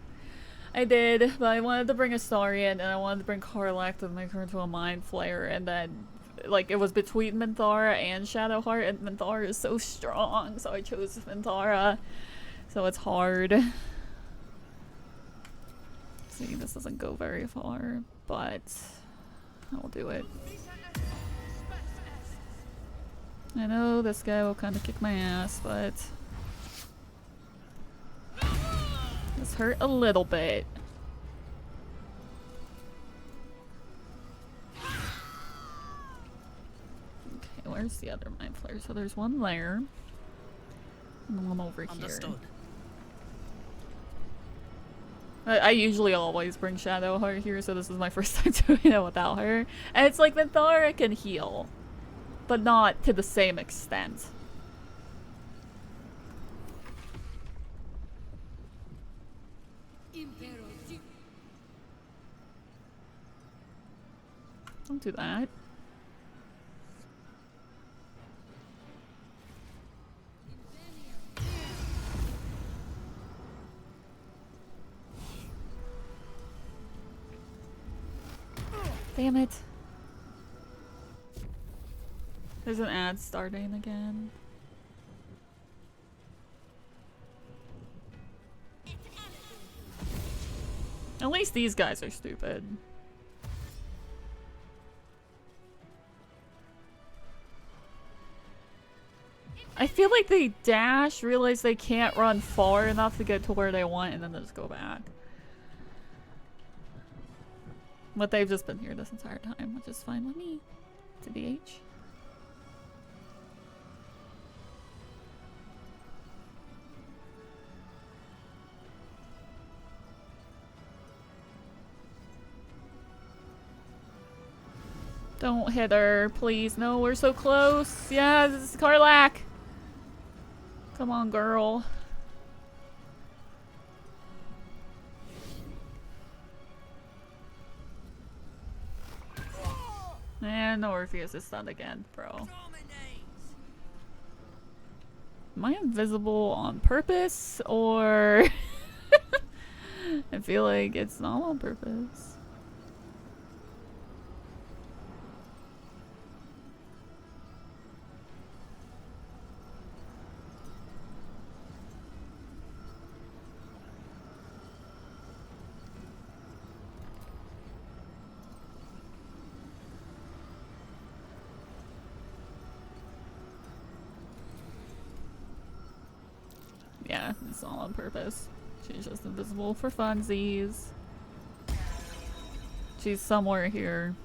I did, but I wanted to bring Astarion and I wanted to bring Karlach to make her into a Mind Flayer, and then like it was between Minthara and Shadowheart, and Minthara is so strong, so I chose Minthara. So it's hard. See, this doesn't go very far, but I'll do it. I know this guy will kind of kick my ass, but this hurt a little bit. Okay, where's the other mind flare? So there's one there, and one over Understood. here. I usually always bring Shadowheart here, so this is my first time doing it without her. And it's like Minthara can heal, but not to the same extent. Don't do that. Damn it. There's an ad starting again. At least these guys are stupid. I feel like they dash, realize they can't run far enough to get to where they want, and then they just go back. But they've just been here this entire time, which is fine with me. To BH. Don't hit her, please. No, we're so close. Yeah, this is Karlak. Come on, girl. And Orpheus is stunned again, bro. Am I invisible on purpose, or... I feel like it's not on purpose. Yeah, it's all on purpose. She's just invisible for funsies. She's somewhere here.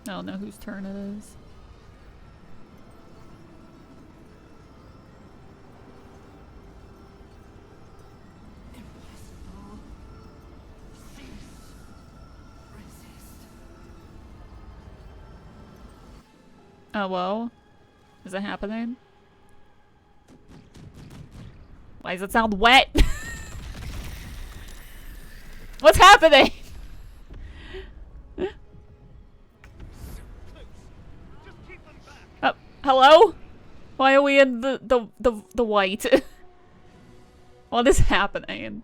I don't know whose turn it is. Oh, whoa. Is it happening? Why does it sound wet? What's happening? Hello? Why are we in the white? What is happening?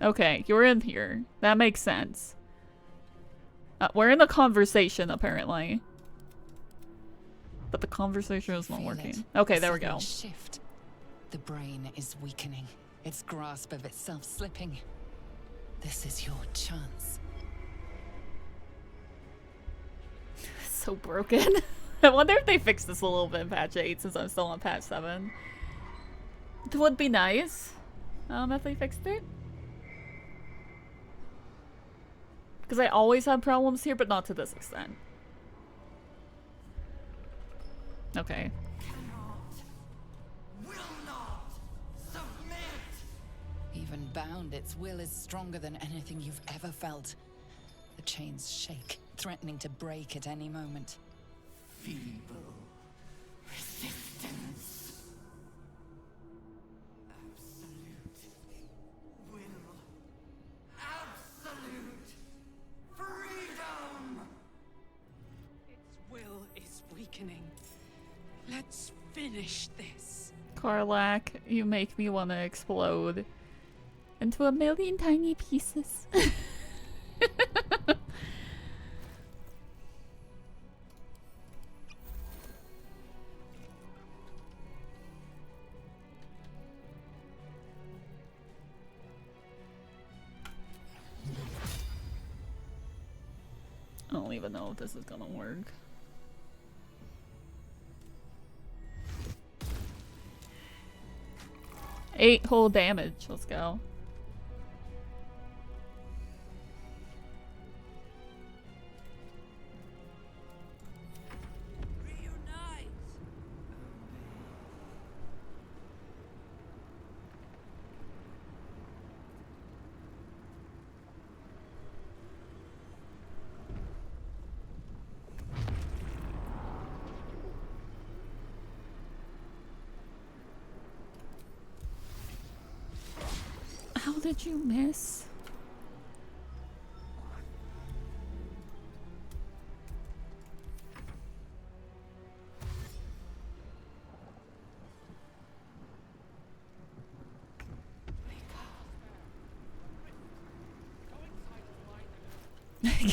Okay, you're in here. That makes sense. We're in a conversation, apparently. But the conversation is not working. Okay, there we go. Shift. The brain is weakening. Its grasp of itself slipping. This is your chance. So broken. I wonder if they fixed this a little bit in patch 8 since I'm still on patch 7. It would be nice if they fixed it. Because I always have problems here, but not to this extent. Okay. Even bound, its will is stronger than anything you've ever felt. The chains shake, threatening to break at any moment. Feeble resistance. Absolute will. Absolute freedom. Its will is weakening. Let's finish this. Karlak, you make me want to explode into a million tiny pieces. I don't even know if this is gonna work. Eight whole damage. Let's go. How did you miss?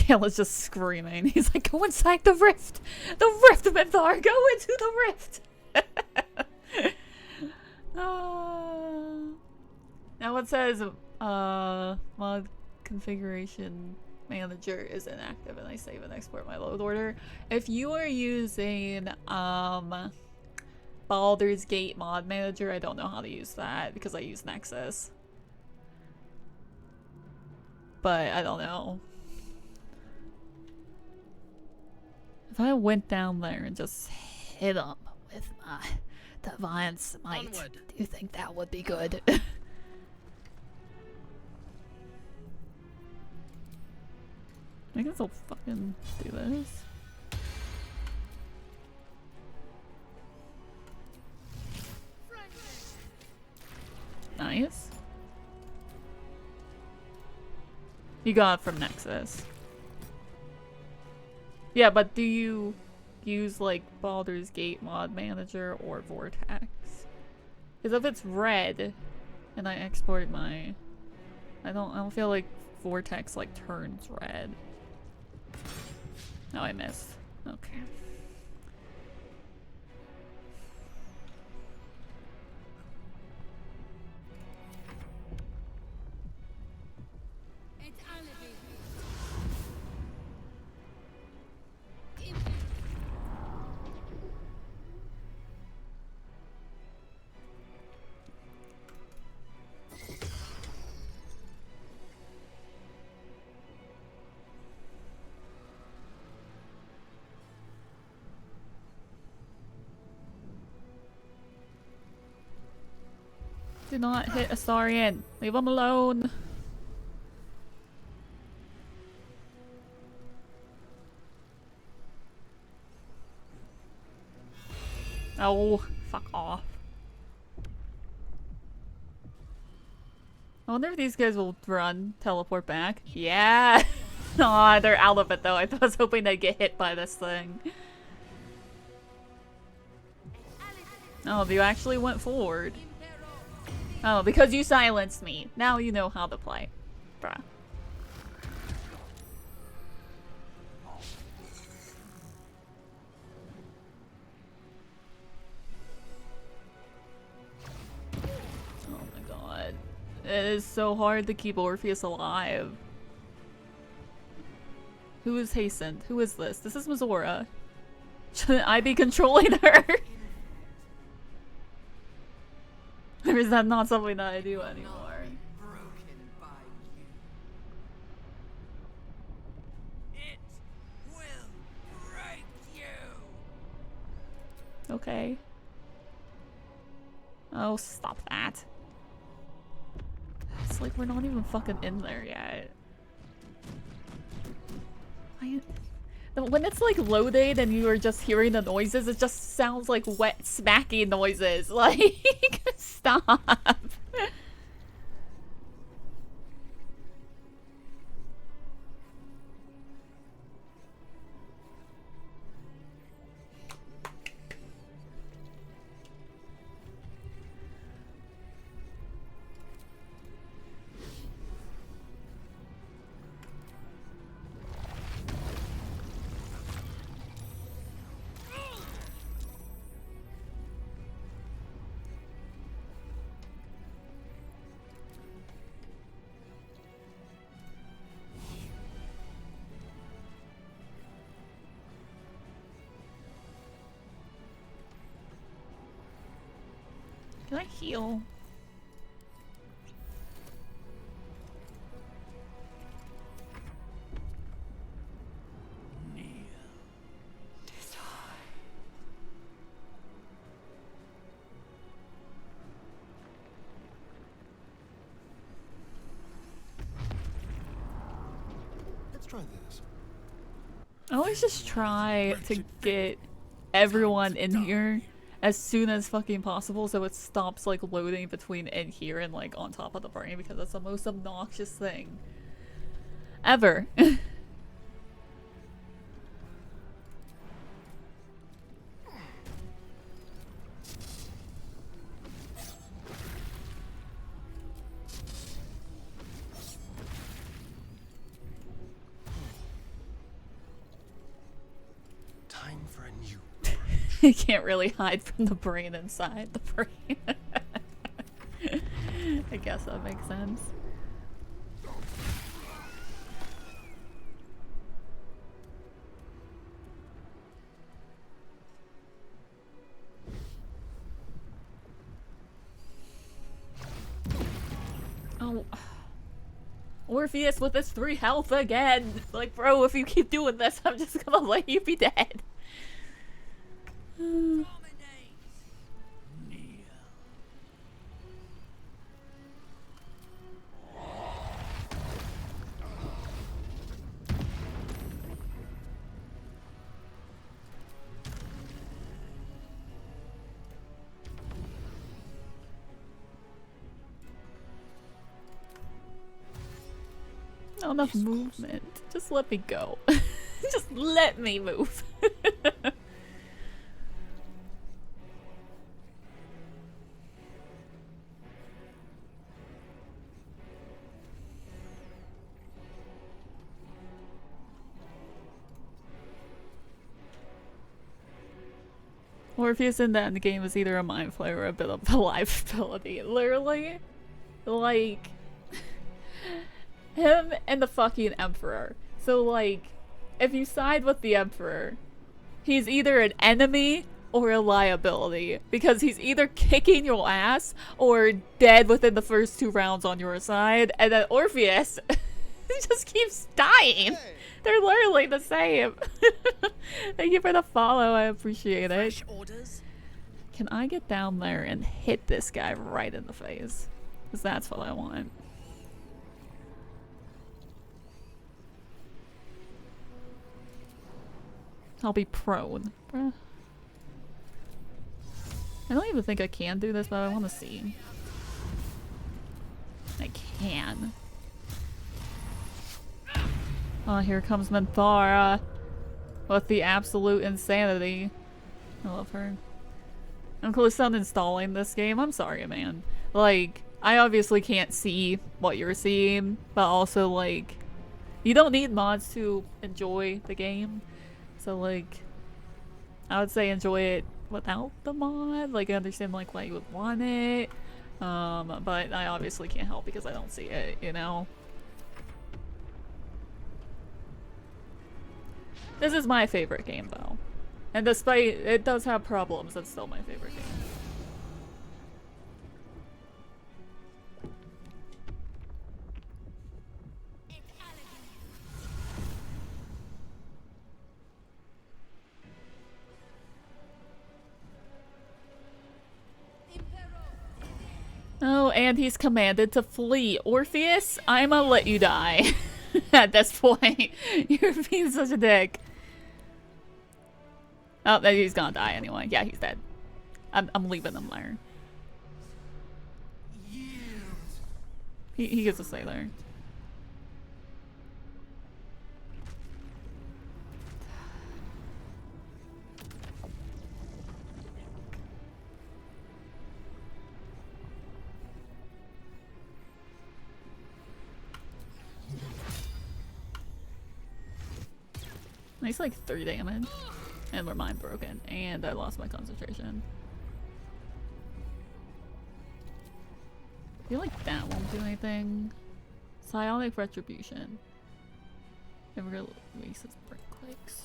Gala's just screaming. He's like, go inside the rift! The rift, Menthar! Go into the rift! Now it says mod configuration manager is inactive and I save and export my load order. If you are using Baldur's Gate mod manager, I don't know how to use that because I use Nexus. But I don't know. If I went down there and just hit him with my divine smite, do you think that would be good? I guess I'll fucking do this. Nice. You got it from Nexus. Yeah, but do you use like Baldur's Gate mod manager or Vortex? Because if it's red and I export my, I don't feel like Vortex like turns red. No, I missed. Okay. Do not hit Astarion. Leave him alone. Oh, fuck off. I wonder if these guys will run, teleport back. Yeah! Aw, they're out of it though. I was hoping they'd get hit by this thing. Oh, you actually went forward. Oh, because you silenced me. Now you know how to play. Bruh. Oh my god. It is so hard to keep Orpheus alive. Who is Hastened? Who is this? This is Mizora. Shouldn't I be controlling her? Or is that not something that I do anymore? Okay. Oh, stop that. It's like we're not even fucking in there yet. When it's like loaded and you are just hearing the noises, it just sounds like wet smacking noises. Like, stop. Can I heal? Let's try this. I always just try to get everyone in here as soon as fucking possible so it stops like loading between in here and like on top of the brain, because that's the most obnoxious thing ever. Time for a new. You can't really hide from the brain inside the brain. I guess that makes sense. Oh. Orpheus with his 3 health again! Like, bro, if you keep doing this, I'm just gonna let you be dead. Not enough movement. Just let me go. Just let me move. Orpheus in that game is either a mind flayer or a bit of a life ability. Literally, like, him and the fucking Emperor. So, like, if you side with the Emperor, he's either an enemy or a liability. Because he's either kicking your ass or dead within the first 2 rounds on your side. And then Orpheus just keeps dying. They're literally the same. Thank you for the follow. I appreciate it. Can I get down there and hit this guy right in the face? Because that's what I want. I'll be prone. Bruh. I don't even think I can do this, but I want to see. I can. Oh, here comes Minthara with the absolute insanity. I love her. I'm close on installing this game. I'm sorry, man. Like, I obviously can't see what you're seeing, but also, like, you don't need mods to enjoy the game. So, like, I would say enjoy it without the mod. Like, I understand, like, why you would want it. But I obviously can't help because I don't see it, you know? This is my favorite game, though. And despite it does have problems, it's still my favorite game. Oh, and he's commanded to flee. Orpheus, I'ma let you die. At this point, you're being such a dick. Oh, he's gonna die anyway. Yeah, he's dead. I'm leaving him there. He gets to stay there. He's like 3 damage. And we're mind broken. And I lost my concentration. I feel like that won't do anything. Psionic Retribution. It releases brick clicks.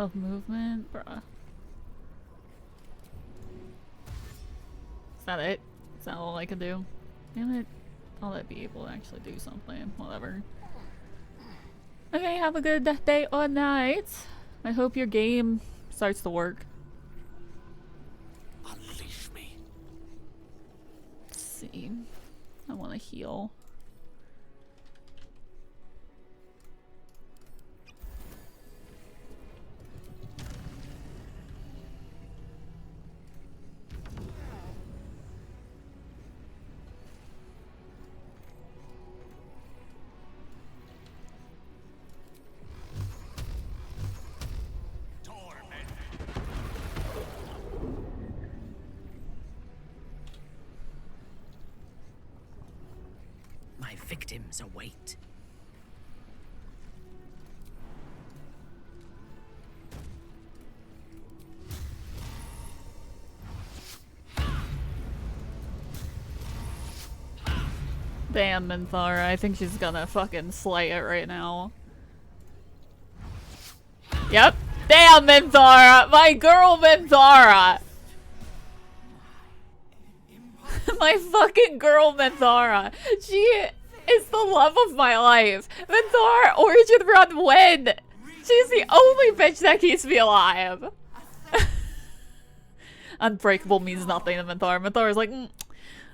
of movement, bruh. Is that it? Is that all I can do? Damn it. I'll let be able to actually do something. Whatever. Okay, have a good day or night. I hope your game starts to work. Unleash me. Let's see. I want to heal. My victims await. Damn, Minthara. I think she's gonna fucking slay it right now. Yep. Damn, Minthara! My girl, Minthara! My fucking girl, Minthara. She is the love of my life. Minthara, Origin Run win! She's the only bitch that keeps me alive. Unbreakable means nothing to Minthara. Minthara's like,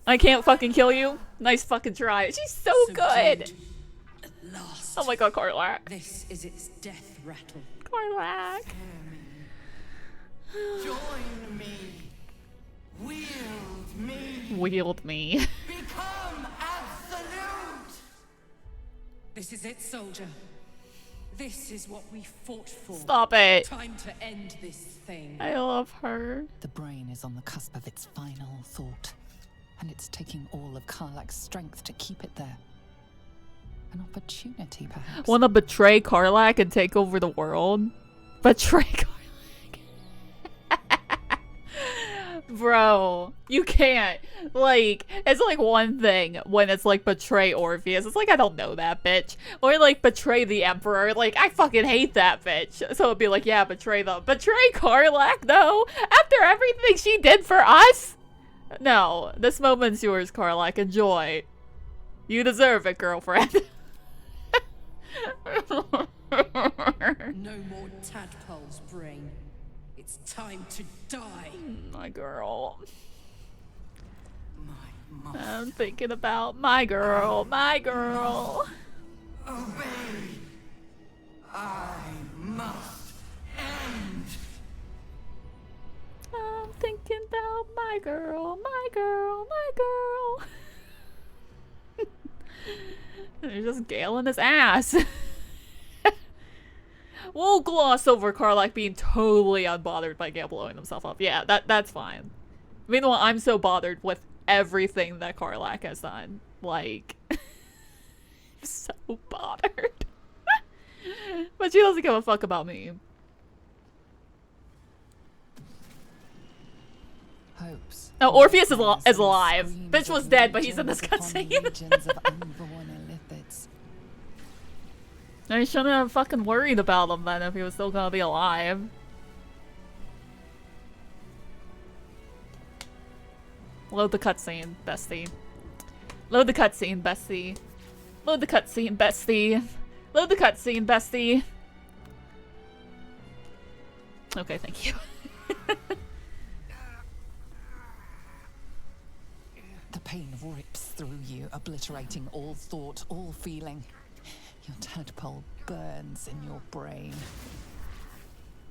I can't fucking kill you. Nice fucking try. She's so good. Last. Oh my god, Karlach. This is its death rattle. Karlach. Join me. Wield me. Wield me. Become absolute. This is it, soldier. This is what we fought for. Stop it. Time to end this thing. I love her. The brain is on the cusp of its final thought, and it's taking all of Karlach's strength to keep it there. An opportunity, perhaps. Wanna betray Karlach and take over the world? Betray Karlach. Bro, you can't. Like, it's like one thing when it's like betray Orpheus. It's like, I don't know that bitch. Or like betray the Emperor. Like, I fucking hate that bitch. So it'd be like, yeah, betray them. Betray Karlach, though? After everything she did for us? No, this moment's yours, Karlach. Enjoy. You deserve it, girlfriend. No more tadpoles, brain. It's time to die. My girl. I'm thinking about my girl. My girl. Obey. I must end. I'm thinking about my girl. My girl. My girl. They're just galing his ass. We'll gloss over Karlach being totally unbothered by Gale blowing himself up. Yeah, that's fine. Meanwhile, I'm so bothered with everything that Karlach has done. Like, I'm so bothered. But she doesn't give a fuck about me. Hopes. Oh, Orpheus is alive. Bitch was dead, but he's in this cutscene. I shouldn't have fucking worried about him then if he was still gonna be alive. Load the cutscene, bestie. Load the cutscene, bestie. Load the cutscene, bestie. Load the cutscene, bestie. Okay, thank you. The pain rips through you, obliterating all thought, all feeling. Your tadpole burns in your brain.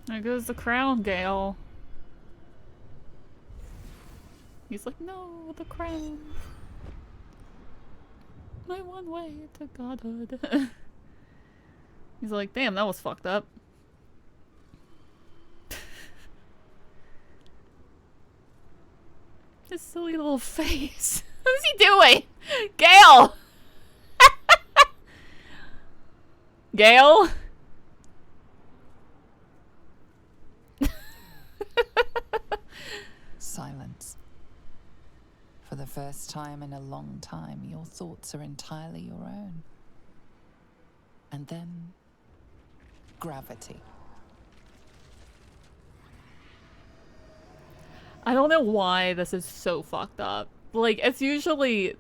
There goes the crown, Gale. He's like, no, the crown. My one way to godhood. He's like, damn, that was fucked up. His silly little face. What's he doing? Gale! Gale? Silence. For the first time in a long time, your thoughts are entirely your own. And then, gravity. I don't know why this is so fucked up. Like, it's usually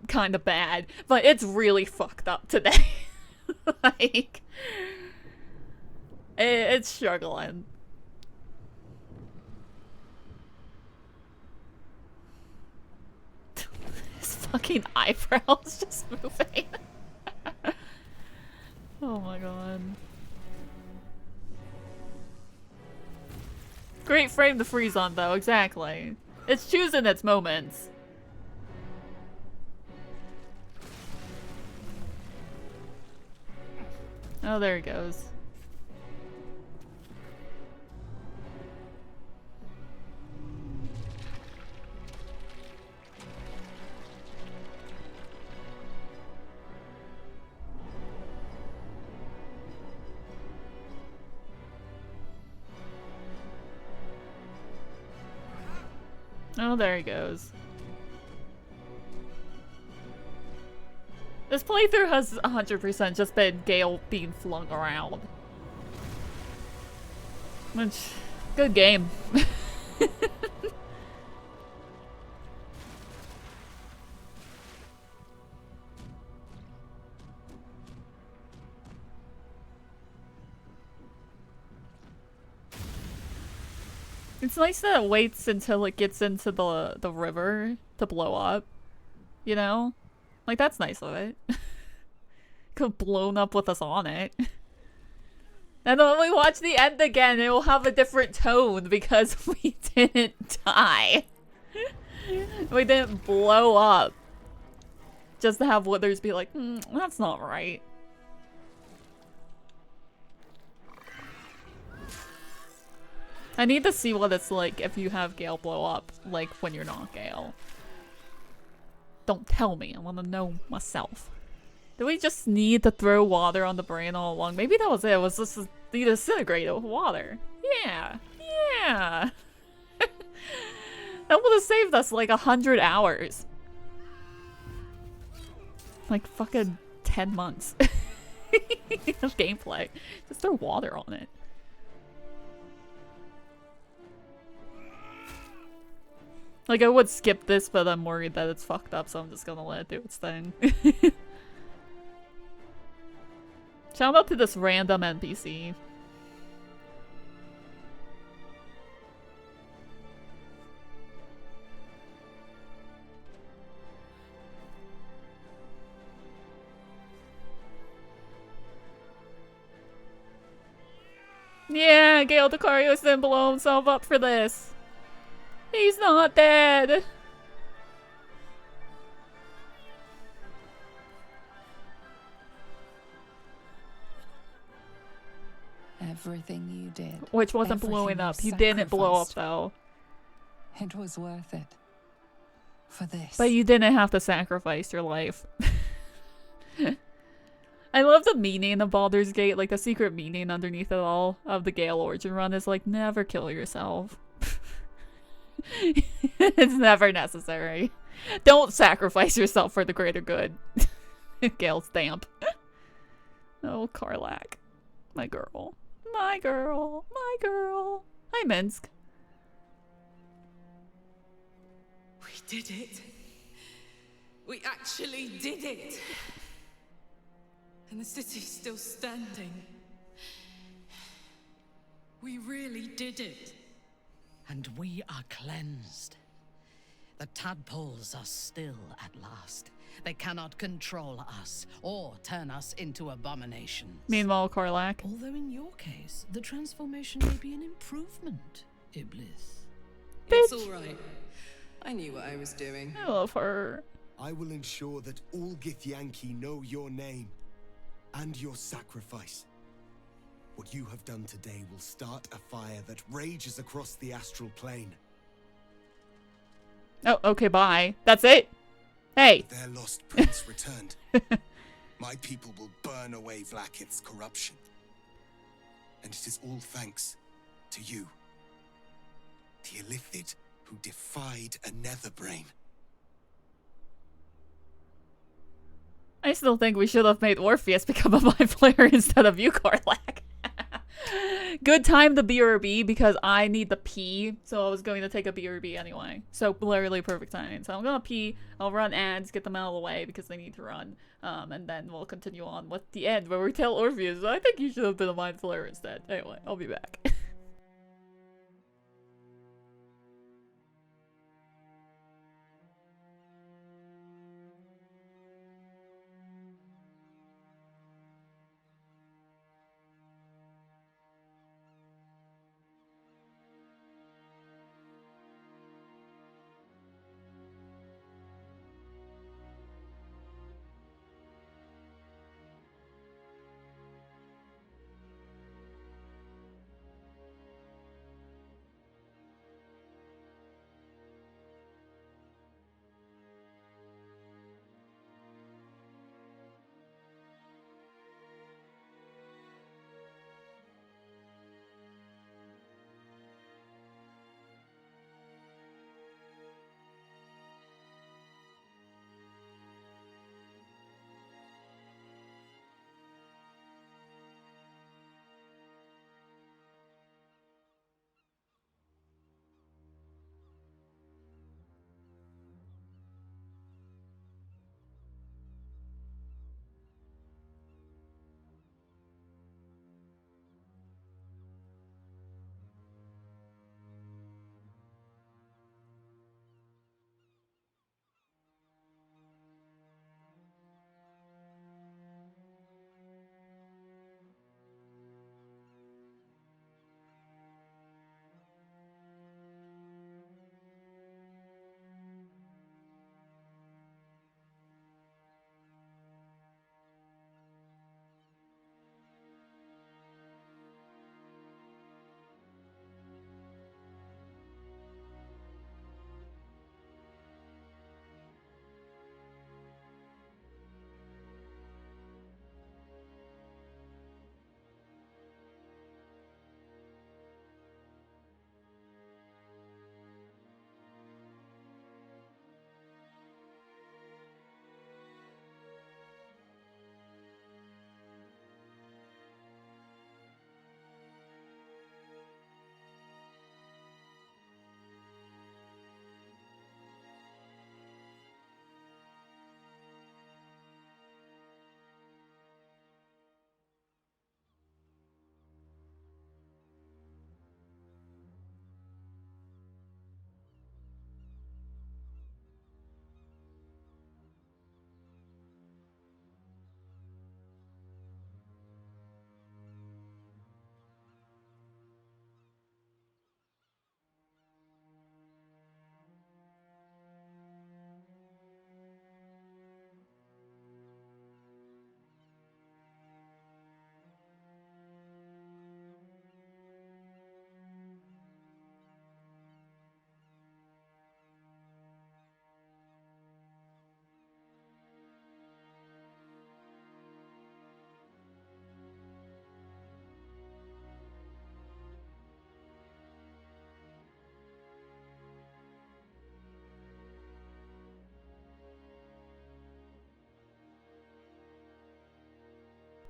kind of bad, but it's really fucked up today. Like, it's struggling. His fucking eyebrows just moving. Oh my god. Great frame to freeze on, though, exactly. It's choosing its moments. Oh, there he goes. Oh, there he goes. This playthrough has 100% just been Gale being flung around. Which, good game. It's nice that it waits until it gets into the river to blow up. You know? Like, that's nice of it. Could have blown up with us on it. And when we watch the end again, it will have a different tone because we didn't die. We didn't blow up. Just to have Withers be like, that's not right. I need to see what it's like if you have Gale blow up, like when you're not Gale. Don't tell me, I want to know myself. Do we just need to throw water on the brain all along? Maybe that was it, was just to disintegrate it with water. Yeah, yeah. That would have saved us like 100 hours. Like fucking 10 months of gameplay. Just throw water on it. Like, I would skip this, but I'm worried that it's fucked up, so I'm just gonna let it do its thing. Shout out to this random NPC. Yeah, Gale Decarios didn't blow himself up for this. He's not dead. Everything you did. Which wasn't blowing up. He didn't blow up though. It was worth it. For this. But you didn't have to sacrifice your life. I love the meaning of Baldur's Gate, like the secret meaning underneath it all of the Gale Origin run is like, never kill yourself. It's never necessary. Don't sacrifice yourself for the greater good. Gale's damp. Oh, Karlach. My girl. My girl. My girl. Hi, Minsk. We did it. We actually did it. And the city's still standing. We really did it. And we are cleansed. The tadpoles are still at last. They cannot control us or turn us into abominations. Meanwhile, Karlach. Although in your case, the transformation may be an improvement, Iblis. It's all right. I knew what I was doing. I love her. I will ensure that all Githyanki know your name and your sacrifice. What you have done today will start a fire that rages across the astral plane. Oh, okay, bye. That's it? Hey! Their lost prince returned. My people will burn away Vlaakith's corruption. And it is all thanks to you. The Illithid who defied a Netherbrain. I still think we should have made Orpheus become a my player instead of you, Karlach. Good time the BRB because I need the pee, so I was going to take a BRB anyway. So literally perfect timing. So I'm gonna pee, I'll run ads, get them out of the way because they need to run, and then we'll continue on with the end where we tell Orpheus, I think you should have been a Mind Flayer instead. Anyway, I'll be back.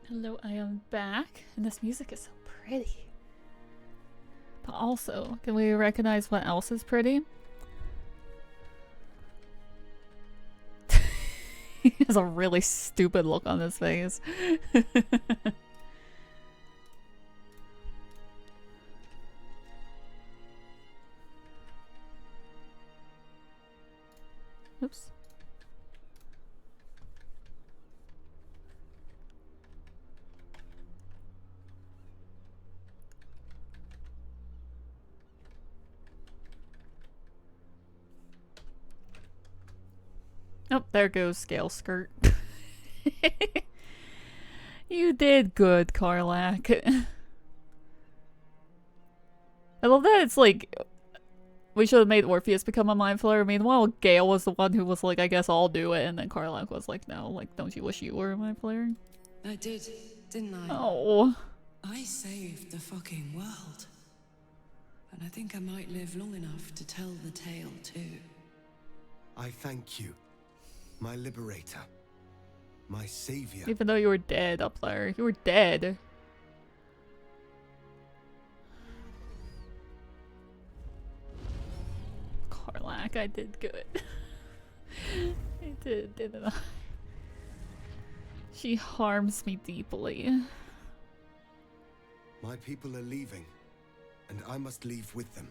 Hello, I am back, and this music is so pretty. But also, can we recognize what else is pretty? He has a really stupid look on his face. Oops. Oh, there goes Scale Skirt. You did good, Karlak. I love that it's like, we should have made Orpheus become a Mind Flayer. Meanwhile, Gale was the one who was like, I guess I'll do it, and then Karlak was like, no, like, don't you wish you were a Mind Flayer? I did, didn't I? Oh. I saved the fucking world. And I think I might live long enough to tell the tale too. I thank you, my liberator, my savior. Even though you were dead up there. You were dead. I did good. I did, didn't I? She harms me deeply. My people are leaving, and I must leave with them.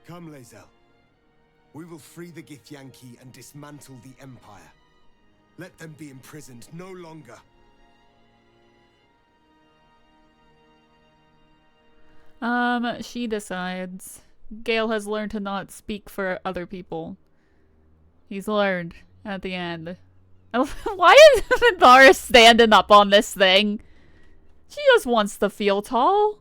Come, Lae'zel. We will free the Githyanki and dismantle the Empire. Let them be imprisoned no longer. She decides. Gale has learned to not speak for other people. He's learned at the end. Why is Minthara standing up on this thing? She just wants to feel tall.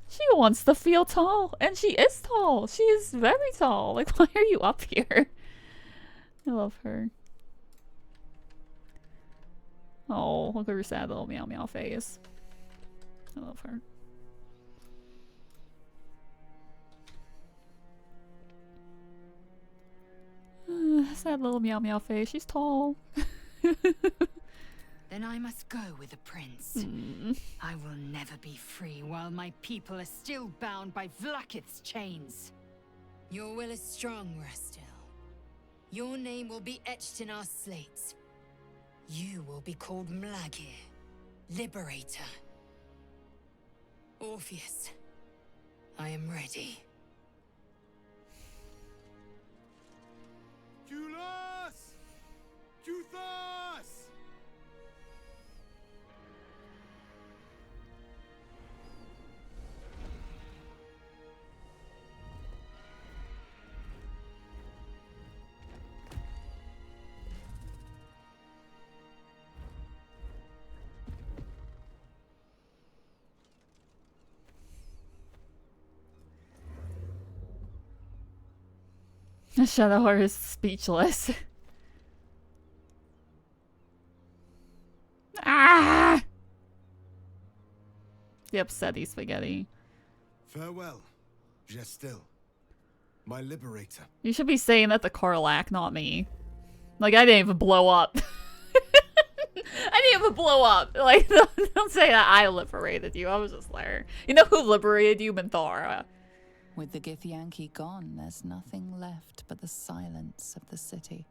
She wants to feel tall. And she is tall. She is very tall. Like, why are you up here? I love her. Oh, look at her sad little meow meow face. I love her. Sad little meow meow face. She's tall. Then I must go with the prince. I will never be free while my people are still bound by Vlaakith's chains. Your will is strong, Rastil. Your name will be etched in our slates. You will be called Mlagir, Liberator. Orpheus, I am ready. Julas! Juthas! Shadowheart is speechless. Ah! The upsetty spaghetti. Farewell, Gestil, my liberator. You should be saying that to Karlach, not me. Like, I didn't even blow up. I didn't even blow up. Like, don't say that I liberated you. I was just there. You know who liberated you? Minthara. With the Githyanki gone, there's nothing left but the silence of the city.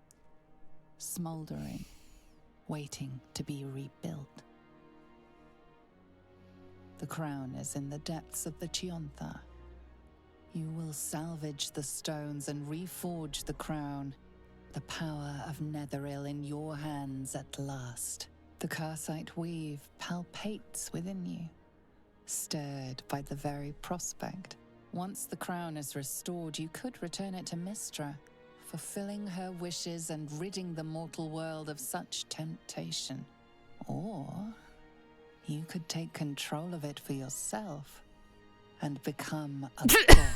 Smoldering, waiting to be rebuilt. The crown is in the depths of the Chiontha. You will salvage the stones and reforge the crown. The power of Netheril in your hands at last. The Karsite weave palpates within you, stirred by the very prospect. Once the crown is restored, you could return it to Mystra, fulfilling her wishes and ridding the mortal world of such temptation. Or you could take control of it for yourself and become a god.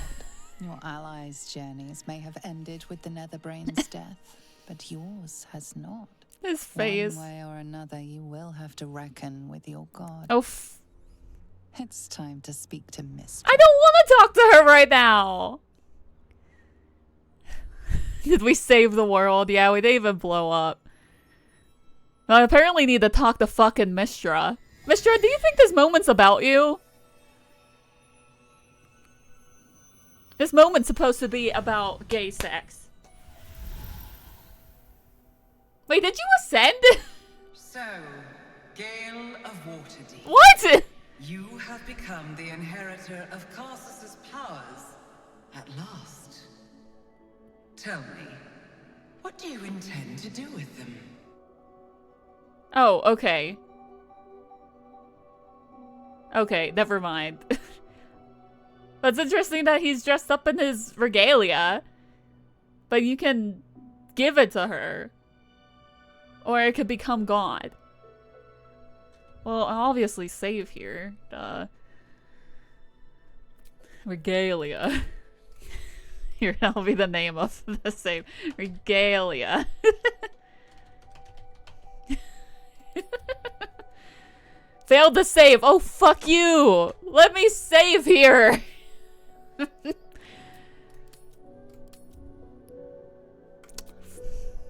Your allies' journeys may have ended with the Netherbrain's death, but yours has not. His face. One way or another, you will have to reckon with your god. Oh, it's time to speak to Mystra. I don't want to talk to her right now. Did we save the world? Yeah, we didn't even blow up. I apparently need to talk to fucking Mystra. Mystra, do you think this moment's about you? This moment's supposed to be about gay sex. Wait, did you ascend? So, Gale of Waterdeep. What? You have become the inheritor of Karsus's powers at last. Tell me, what do you intend to do with them? Oh, okay. Okay, never mind. That's interesting that he's dressed up in his regalia. But you can give it to her. Or it could become God. Well, I'll obviously save here. Duh. Regalia. Here, that'll be the name of the save. Regalia. Failed to save. Oh, fuck you. Let me save here.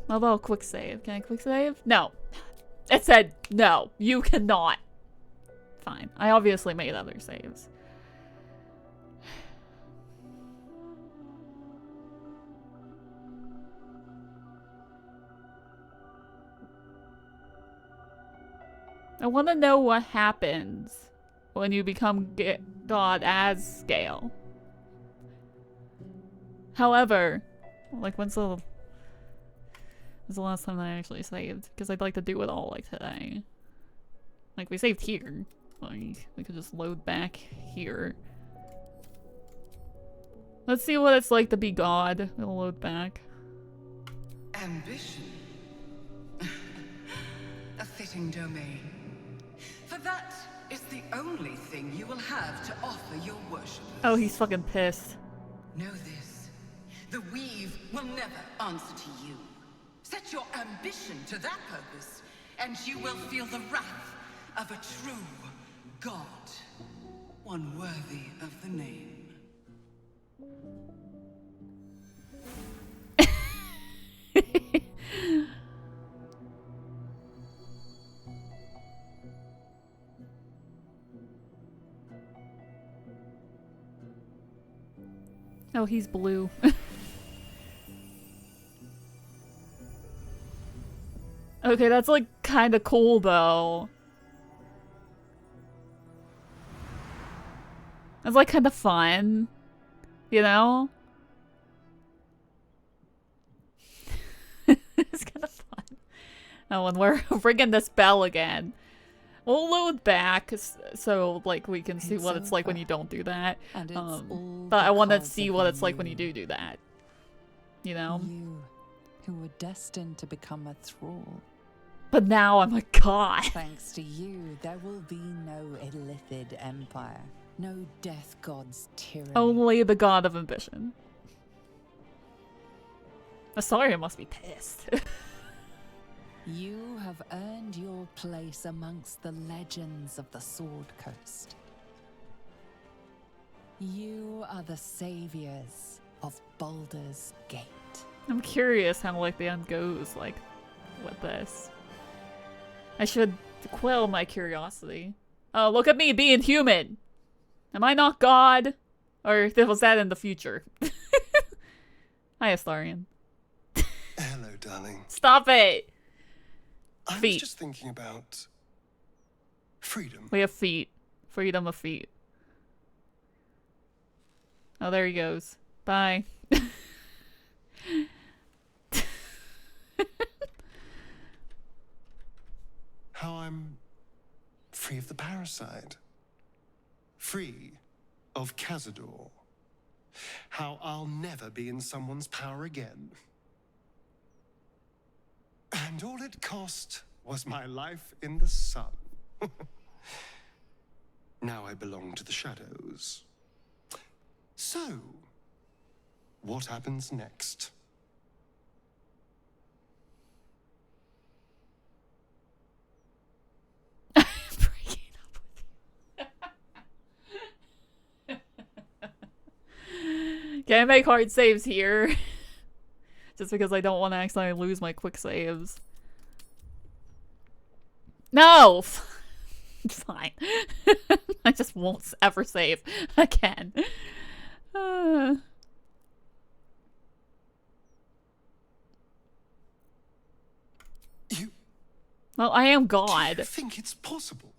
How about quick save? Can I quick save? No. It said no. You cannot. Fine. I obviously made other saves. I want to know what happens when you become God as Gale. However, like when's the last time I actually saved? Because I'd like to do it all like today. Like we saved here. Like we could just load back here. Let's see what it's like to be God. We'll load back. Ambition. A fitting domain. For that is the only thing you will have to offer your worshippers. Oh, he's fucking pissed. Know this. The Weave will never answer to you. Set your ambition to that purpose, and you will feel the wrath of a true god. One worthy of the name. Oh, he's blue. Okay, that's like kind of cool though. That's like kind of fun, you know? It's kind of fun. Oh, and we're ringing this bell again. We'll load back so like we can see what it's like when you don't do that. But I want to see what it's like when you do that. You know? You, who were destined to become a thrall. But now I'm a god. Thanks to you, there will be no Illithid empire. No death god's tyranny. Only the god of ambition. Asaria must be pissed. You have earned your place amongst the legends of the Sword Coast. You are the saviors of Baldur's Gate. I'm curious how like the end goes like with this. I should quell my curiosity. Oh, look at me being human! Am I not God? Or was that in the future? Hi, Astarion. Hello, darling. Stop it! I was just thinking about freedom. We have feet. Freedom of feet. Oh, there he goes. Bye. How I'm free of the parasite. Free of Cazador. How I'll never be in someone's power again. And all it cost was my life in the sun. Now I belong to the shadows. So, what happens next? Can I make hard saves here? Just because I don't want to accidentally lose my quick saves. No! Fine. I just won't ever save again. Well, I am God. Do you think it's possible?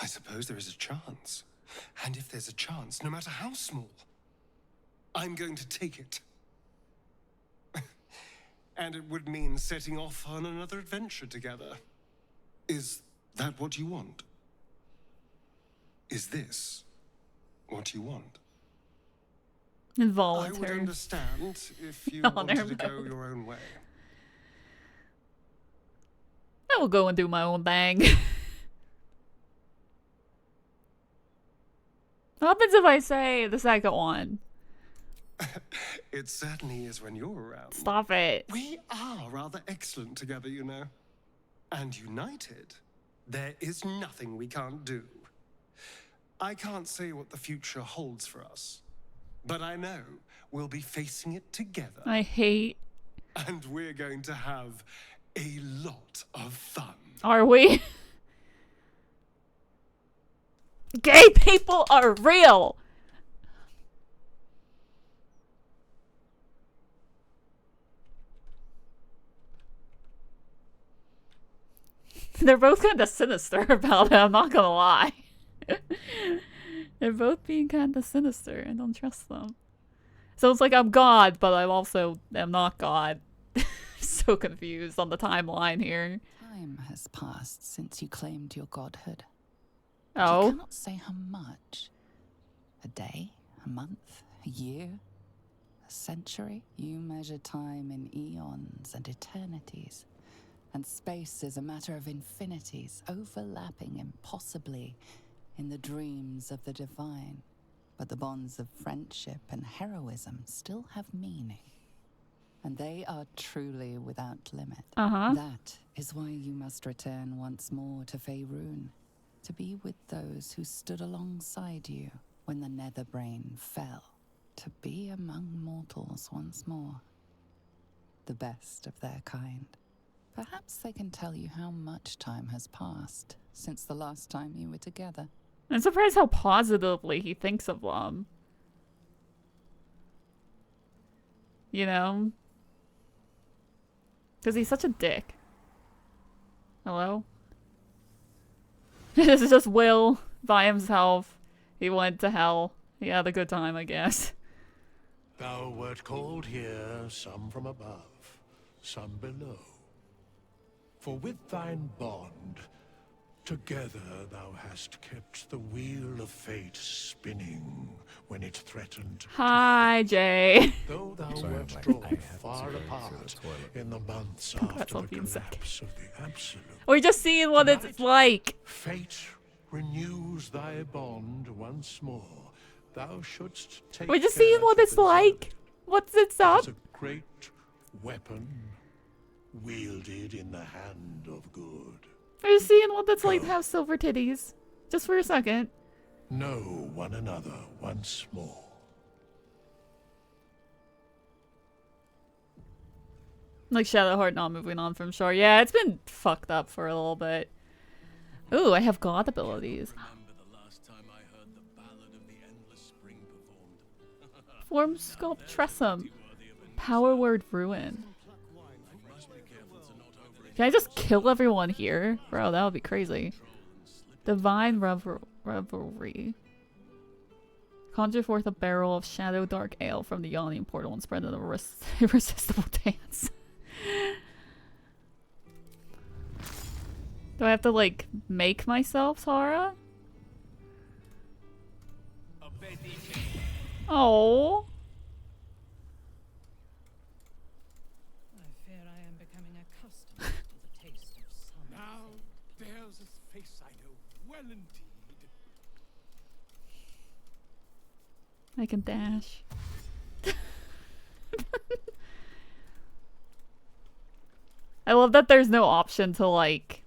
I suppose there is a chance. And if there's a chance, no matter how small, I'm going to take it. And it would mean setting off on another adventure together. Is that what you want? Is this what you want? Involuntary. I would understand if you No, wanted never to go mind. your own way. I will go and do my own thing. What happens if I say the second one? It certainly is when you're around. Stop it. We are rather excellent together, you know. And united, there is nothing we can't do. I can't say what the future holds for us, but I know we'll be facing it together. I hate. And we're going to have a lot of fun. Are we? Gay people are real! They're both kind of sinister about it, I'm not gonna lie. They're both being kind of sinister. I don't trust them. So it's like I'm God, but I'm also am not God. So confused on the timeline here. Time has passed since you claimed your godhood. Oh. You cannot say how much. A day, a month, a year, a century? You measure time in eons and eternities. And space is a matter of infinities, overlapping impossibly in the dreams of the divine. But the bonds of friendship and heroism still have meaning. And they are truly without limit. That is why you must return once more to Faerun, to be with those who stood alongside you when the Netherbrain fell, to be among mortals once more, the best of their kind. Perhaps they can tell you how much time has passed since the last time you were together. I'm surprised how positively he thinks of them. You know? Because he's such a dick. Hello? This is just Will by himself. He went to hell. He had a good time, I guess. Thou wert called here, some from above, some below. For with thine bond, together thou hast kept the wheel of fate spinning when it threatened. Hi, Jay. Though thou wert drawn far apart in the months after the collapse of the Absolute. We're just seeing what it's like. Fate renews thy bond once more. Thou shouldst take We're just seeing what it's like. What's it up? It is a great weapon wielded in the hand of good. We're just seeing what it's like to have silver titties. Just for a second. Know one another once more. Like Shadowheart not moving on from shore. Yeah, it's been fucked up for a little bit. Ooh, I have god abilities. Form Sculpt Tressum. Power Word Ruin. Can I just kill everyone here? Bro, that would be crazy. Divine Revelry. Conjure forth a barrel of Shadow Dark Ale from the Yawning Portal and spread an irresistible dance. Do I have to, like, make myself Tara? Oh. I fear I am becoming accustomed to the taste of sun. Now there's a face I know well indeed. I can dash. I love that there's no option to, like,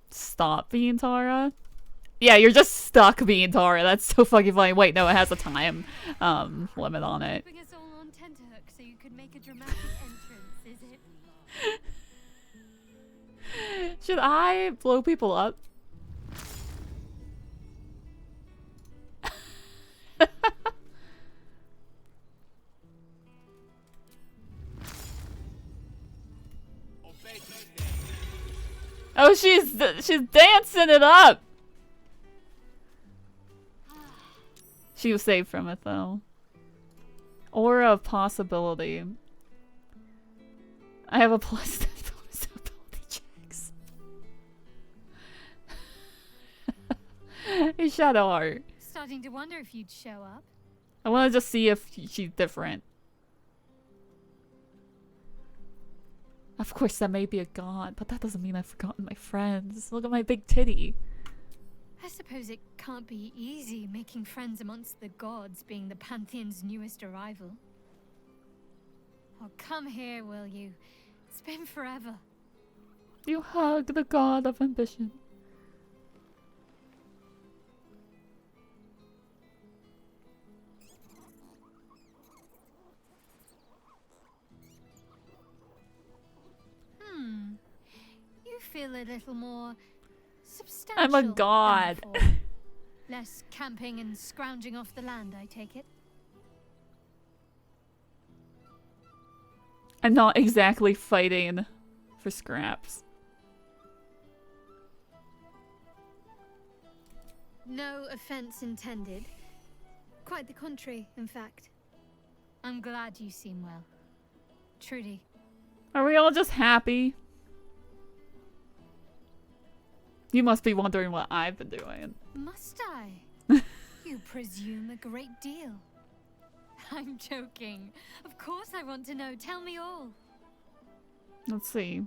stop being Tara. Yeah, you're just stuck being Tara. That's so fucking funny. Wait, no, it has a time limit on it. Keeping us all on tenterhooks so you could make a dramatic entrance, is it? Should I blow people up? Oh, she's dancing it up. She was saved from it though. Aura of possibility. I have a plus to bonus ability checks. Hey, Shadowheart. Starting to wonder if you'd show up. I want to just see if she's different. Of course, that may be a god, but that doesn't mean I've forgotten my friends. Look at my big titty. I suppose it can't be easy making friends amongst the gods, being the Pantheon's newest arrival. Oh, come here, will you? It's been forever. You hug the god of ambition. You feel a little more substantial. I'm a god. Less camping and scrounging off the land, I take it. I'm not exactly fighting for scraps. No offense intended. Quite the contrary, in fact. I'm glad you seem well. Trudy. Are we all just happy? You must be wondering what I've been doing. Must I? You presume a great deal. I'm joking. Of course I want to know. Tell me all. Let's see.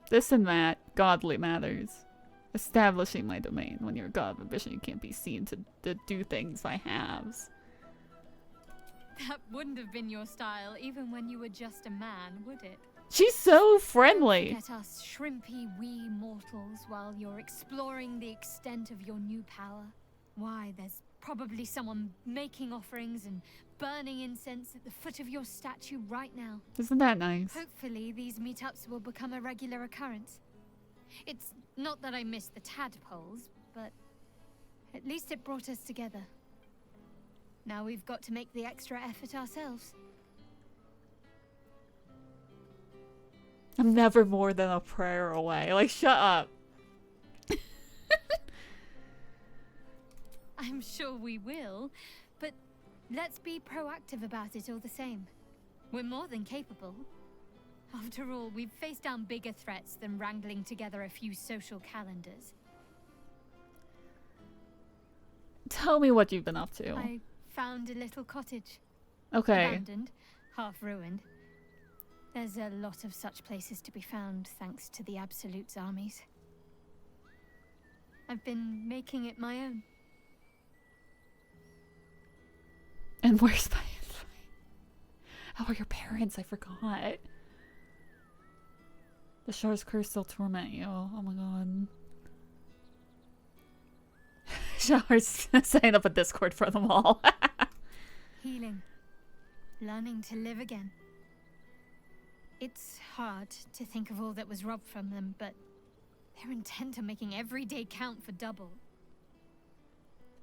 This and that, godly matters. Establishing my domain. When you're a god of ambition, you can't be seen to do things by halves. That wouldn't have been your style, even when you were just a man, would it? She's so friendly. Don't forget us shrimpy wee mortals while you're exploring the extent of your new power. Why, there's probably someone making offerings and burning incense at the foot of your statue right now. Isn't that nice? Hopefully these meetups will become a regular occurrence. It's not that I miss the tadpoles, but at least it brought us together. Now we've got to make the extra effort ourselves. I'm never more than a prayer away. Like, shut up. I'm sure we will, but let's be proactive about it all the same. We're more than capable. After all, we've faced down bigger threats than wrangling together a few social calendars. Tell me what you've been up to. I found a little cottage. Okay. Abandoned, half ruined. There's a lot of such places to be found thanks to the Absolute's armies. I've been making it my own. And where's my invite? How are your parents? I forgot. The Shard's curse still torment you. Oh my god. Shard's setting up a Discord for them all. Healing. Learning to live again. It's hard to think of all that was robbed from them, but they're intent on making every day count for double.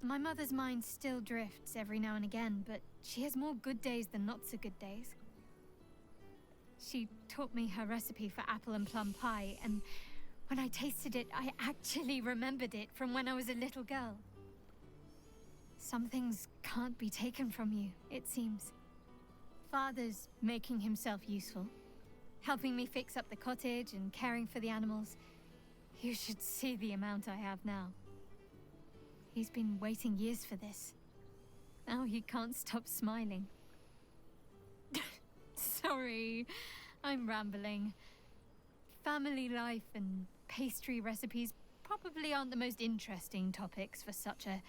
My mother's mind still drifts every now and again, but she has more good days than not so good days. She taught me her recipe for apple and plum pie, and when I tasted it, I actually remembered it from when I was a little girl. Some things can't be taken from you, it seems. Father's making himself useful, helping me fix up the cottage and caring for the animals. You should see the amount I have now. He's been waiting years for this. Now he can't stop smiling. Sorry, I'm rambling. Family life and pastry recipes probably aren't the most interesting topics for such a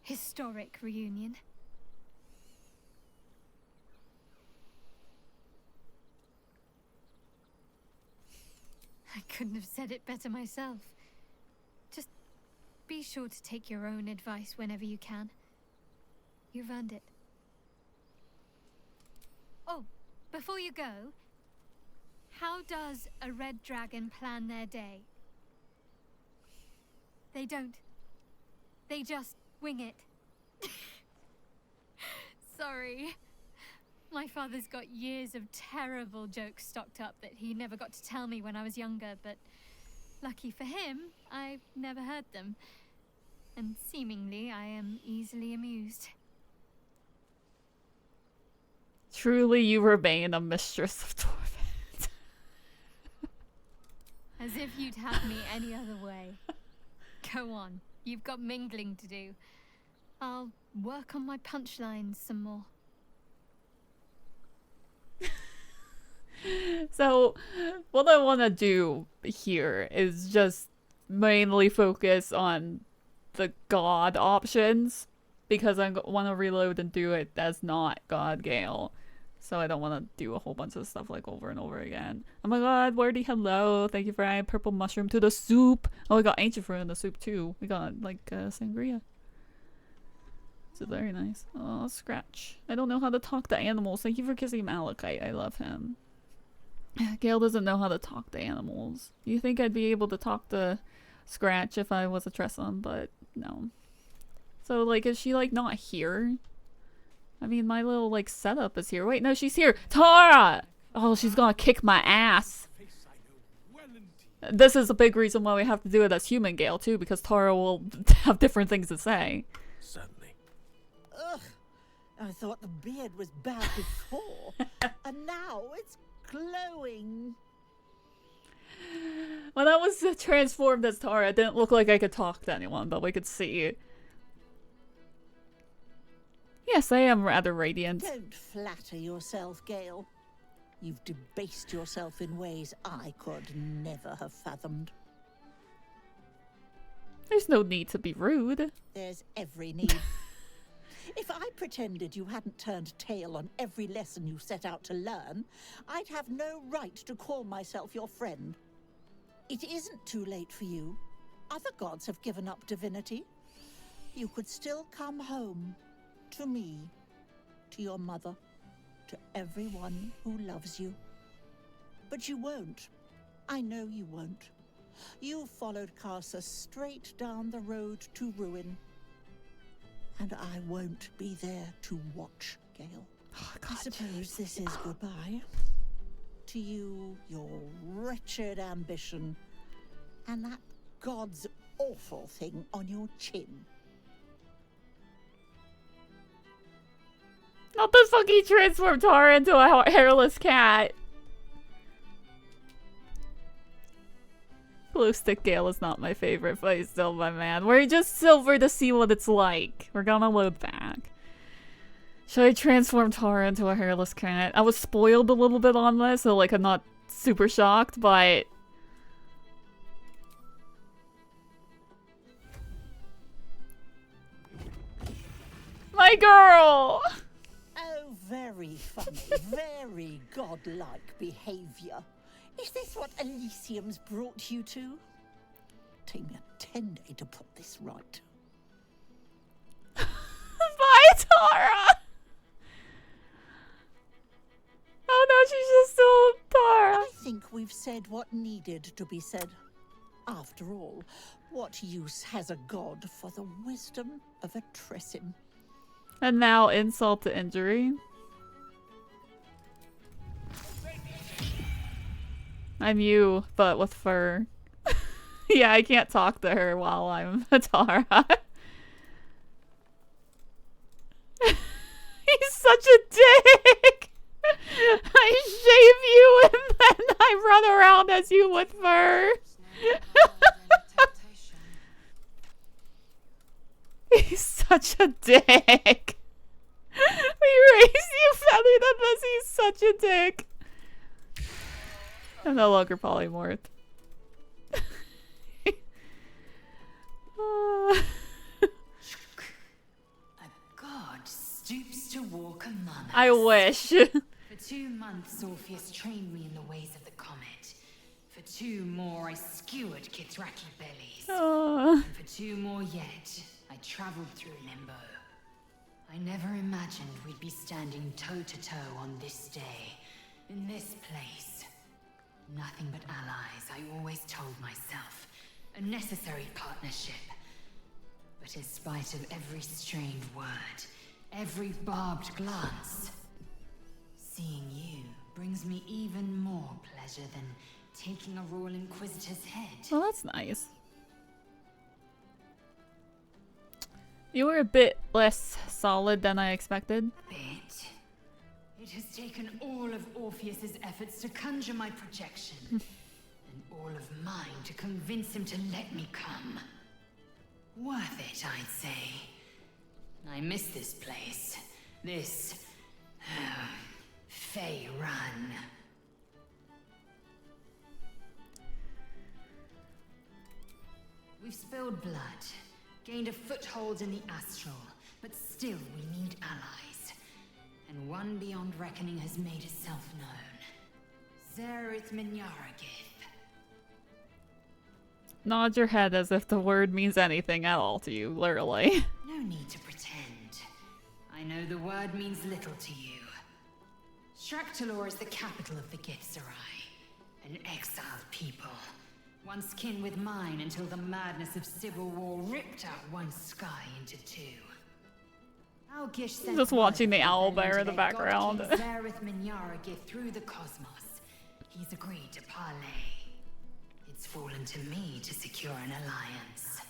historic reunion. I couldn't have said it better myself. Just be sure to take your own advice whenever you can. You've earned it. Oh, before you go, how does a red dragon plan their day? They don't. They just wing it. Sorry. My father's got years of terrible jokes stocked up that he never got to tell me when I was younger, but lucky for him, I've never heard them. And seemingly, I am easily amused. Truly, you remain a mistress of torment. As if you'd have me any other way. Go on, you've got mingling to do. I'll work on my punchlines some more. So, what I want to do here is just mainly focus on the god options, because I want to reload and do it as not God Gale. So I don't want to do a whole bunch of stuff like over and over again. Oh my god, Wordy, hello. Thank you for adding purple mushroom to the soup. Oh, we got ancient fruit in the soup too. We got like sangria. So very nice. Oh, Scratch. I don't know how to talk to animals. Thank you for kissing Malachite. I love him. Gale doesn't know how to talk to animals. You think I'd be able to talk to Scratch if I was a Tressum, but no. So, like, is she, like, not here? I mean, my little, like, setup is here. Wait, no, she's here! Tara! Oh, she's gonna kick my ass. This is a big reason why we have to do it as human Gale too, because Tara will have different things to say. Certainly. Ugh! I thought the beard was bad before, and now it's glowing. When I was transformed as Tara, it didn't look like I could talk to anyone, but we could see. Yes, I am rather radiant. Don't flatter yourself, Gale. You've debased yourself in ways I could never have fathomed. There's no need to be rude. There's every need. If I pretended you hadn't turned tail on every lesson you set out to learn, I'd have no right to call myself your friend. It isn't too late for you. Other gods have given up divinity. You could still come home. To me. To your mother. To everyone who loves you. But you won't. I know you won't. You followed Karsa straight down the road to ruin. And I won't be there to watch, Gale. Oh, I suppose this is goodbye. To you, your wretched ambition, and that god's awful thing on your chin. Not the fucking transform Tara into a hairless cat. Glue stick Gale is not my favorite, but he's still my man. We're just silver to see what it's like. We're gonna load back. Should I transform Tara into a hairless cat? I was spoiled a little bit on this, so like I'm not super shocked, but... My girl! Oh, very funny, very godlike behavior. Is this what Elysium's brought you to? Take me a 10-day to put this right. Bye, Tara! Oh no, she's just still Tara. I think we've said what needed to be said. After all, what use has a god for the wisdom of a Tressim? And now insult to injury. I'm you, but with fur. Yeah, I can't talk to her while I'm a Tara. He's such a dick! I shave you and then I run around as you with fur. He's such a dick. We raised you feathered than this. He's such a dick. I'm no longer polymorph. A god stoops to walk among us. I wish. For 2 months, Orpheus trained me in the ways of the comet. For 2 more, I skewered Kithraki bellies. And for 2 more yet, I traveled through Limbo. I never imagined we'd be standing toe-to-toe on this day, in this place. Nothing but allies, I always told myself. A necessary partnership. But in spite of every strained word, every barbed glance, seeing you brings me even more pleasure than taking a Royal Inquisitor's head. Well, that's nice. You were a bit less solid than I expected. Bit. It has taken all of Orpheus's efforts to conjure my projection, and all of mine to convince him to let me come. Worth it, I'd say. I miss this place. This... Fey Run. We've spilled blood, gained a foothold in the astral, but still we need allies. And one beyond reckoning has made itself known. Zerith Minyaragith. Nod your head as if the word means anything at all to you, literally. No need to pretend. I know the word means little to you. Shraktalor is the capital of the Githzerai, an exiled people. Once kin with mine until the madness of civil war ripped out one sky into 2. Just watching the owlbear in the background. Zerith Minyaragith through the cosmos. He's agreed to parley. It's fallen to me to secure an alliance.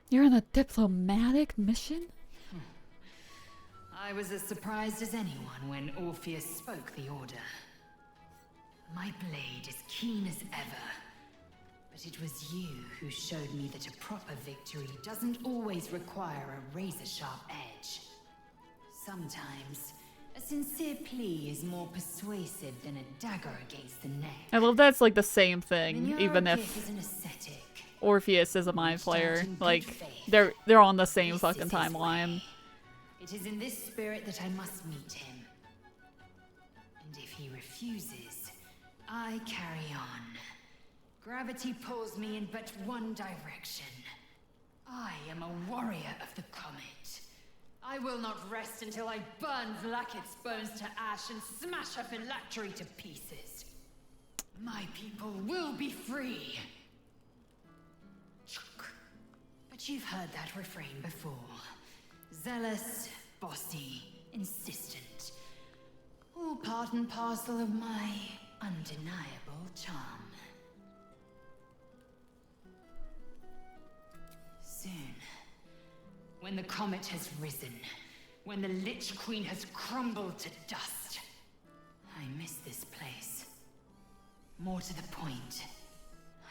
You're on a diplomatic mission? I was as surprised as anyone when Orpheus spoke the order. My blade is keen as ever, but it was you who showed me that a proper victory doesn't always require a razor-sharp edge. Sometimes, a sincere plea is more persuasive than a dagger against the neck. I love that it's like the same thing, even if is an ascetic. Orpheus is a mind flayer. Like, they're on the same fucking timeline. It is in this spirit that I must meet him. And if he refuses, I carry on. Gravity pulls me in but one direction. I am a warrior of the comet. I will not rest until I burn Vlaakith's bones to ash and smash her phylactery to pieces. My people will be free. But you've heard that refrain before. Zealous, bossy, insistent. All part and parcel of my undeniable charm. Soon, when the comet has risen, when the Lich Queen has crumbled to dust, I miss this place. More to the point,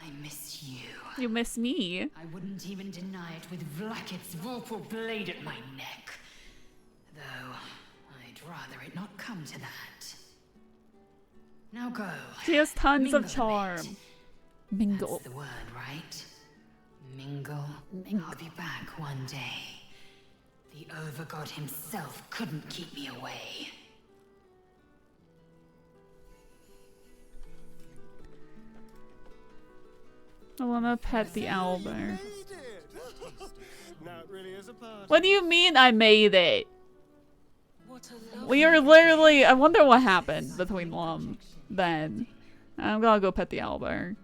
I miss you. You miss me. I wouldn't even deny it with Vlaakith's vorpal blade at my neck. Though, I'd rather it not come to that. Now go. She has tons of charm. Mingle. That's the word, right? Mingle. I'll be back one day. The Overgod himself couldn't keep me away. I wanna pet the owlbear. Now it really is a party. What do you mean I made it? We are literally... I wonder what happened between them then. I'm gonna go pet the owlbear.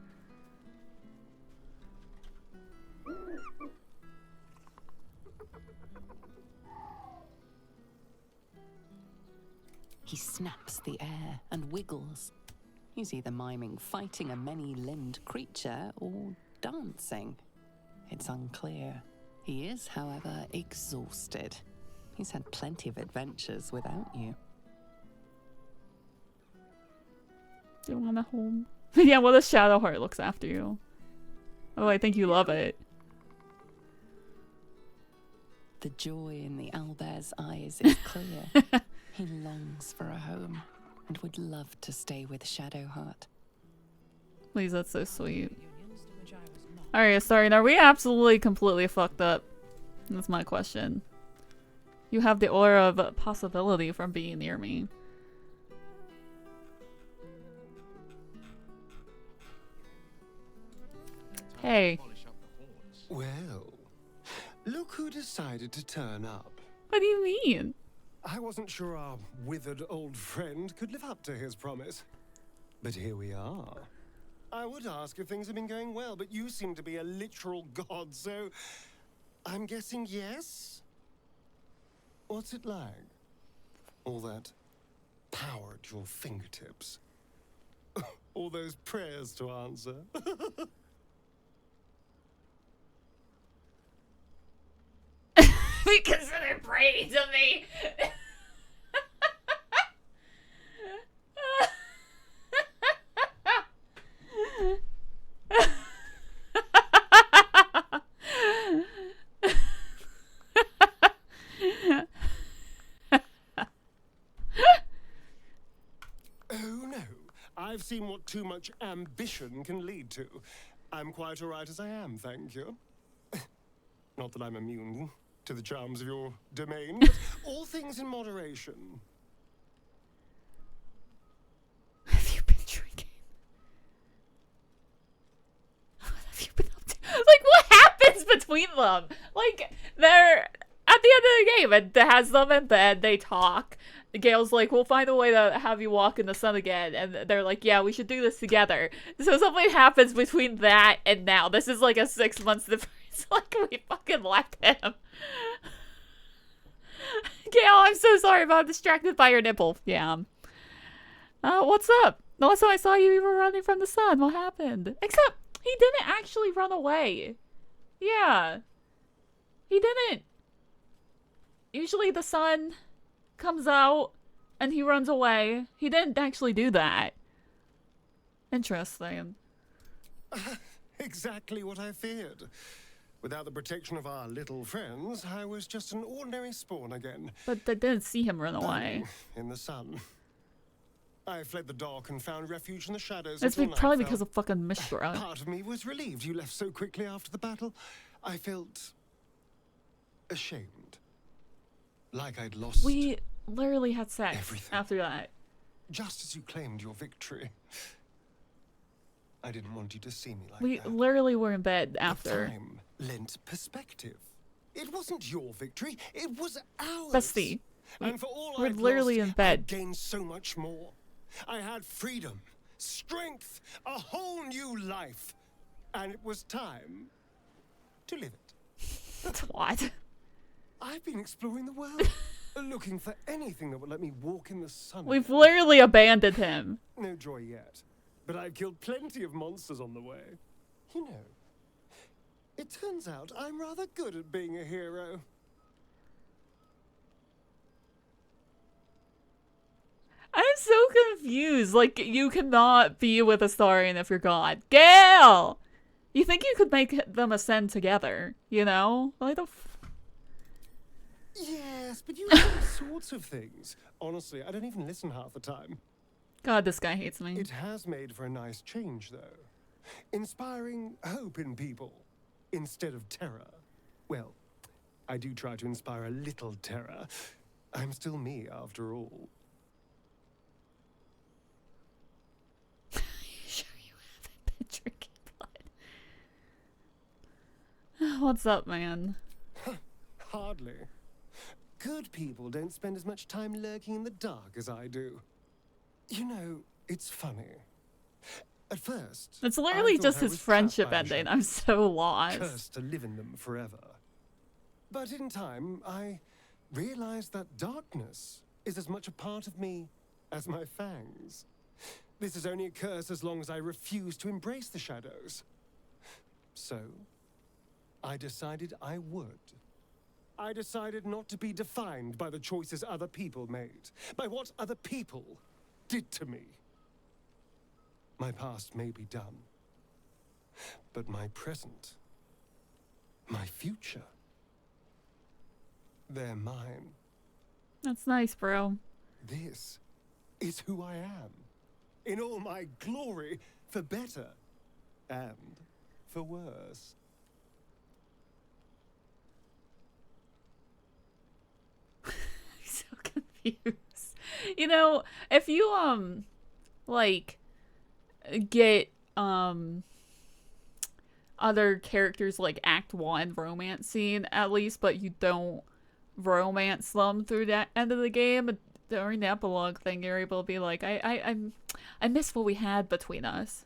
He snaps the air and wiggles. He's either miming fighting a many-limbed creature or dancing. It's unclear. He is, however, exhausted. He's had plenty of adventures without you. Do you want a home? Yeah, well, the Shadowheart looks after you. Oh, I think you love it. The joy in the owlbear's eyes is clear. He longs for a home and would love to stay with Shadowheart. Please, that's so sweet. Alright, sorry, are we absolutely completely fucked up? That's my question. You have the aura of possibility from being near me. Hey. Well, look who decided to turn up. What do you mean? I wasn't sure our withered old friend could live up to his promise. But here we are. I would ask if things have been going well, but you seem to be a literal god, so I'm guessing yes? What's it like? All that power at your fingertips. All those prayers to answer. We consider praying to me. Oh no, I've seen what too much ambition can lead to. I'm quite alright as I am, thank you. Not that I'm immune to the charms of your domain, but all things in moderation. Have you been drinking? What have you been up to? Like, what happens between them? Like, they're at the end of the game, and it has them in bed, they talk. Gale's like, we'll find a way to have you walk in the sun again. And they're like, yeah, we should do this together. So something happens between that and now. This is like a 6 months difference. Like, we fucking left him. Gale, I'm so sorry about distracted by your nipple. Yeah. What's up? The last time I saw you, you were running from the sun. What happened? Except, he didn't actually run away. Yeah. He didn't. Usually the sun comes out and he runs away. He didn't actually do that. Interesting. Exactly what I feared. Without the protection of our little friends, I was just an ordinary spawn again. But they didn't see him run away. In the sun. I fled the dock and found refuge in the shadows. It's probably because of fucking Mishra. Part of me was relieved you left so quickly after the battle. I felt ashamed. Like I'd lost. We literally had sex after that. Just as you claimed your victory. I didn't want you to see me like We that. literally were in bed after. Time lent perspective. It wasn't your victory, it was ours. Bestie. And for all We're I'd literally lost, in bed. I gained so much more. I had freedom, strength, a whole new life. And it was time to live it. What? I've been exploring the world, looking for anything that would let me walk in the sun. We've literally abandoned him. No joy yet, but I've killed plenty of monsters on the way. You know, it turns out I'm rather good at being a hero. I'm so confused. Like, you cannot be with Astarion if you're God. Gale! You think you could make them ascend together, you know? Like the Yes, but you do all sorts of things. Honestly, I don't even listen half the time. God, this guy hates me. It has made for a nice change, though. Inspiring hope in people instead of terror. Well, I do try to inspire a little terror. I'm still me, after all. Sure you haven't been drinking blood. What's up, man? Hardly. Good people don't spend as much time lurking in the dark as I do. You know, it's funny. At first, It's literally just his friendship ending. I'm so lost. Cursed to live in them forever. But in time, I realized that darkness is as much a part of me as my fangs. This is only a curse as long as I refuse to embrace the shadows. So, I decided I would. I decided not to be defined by the choices other people made, by what other people did to me. My past may be done, but my present, my future, they're mine. That's nice, bro. This is who I am, in all my glory, for better and for worse. So confused. You know, if you like get other characters like Act 1 romance scene at least, but you don't romance them through that end of the game, during the epilogue thing you're able to be like, I miss what we had between us.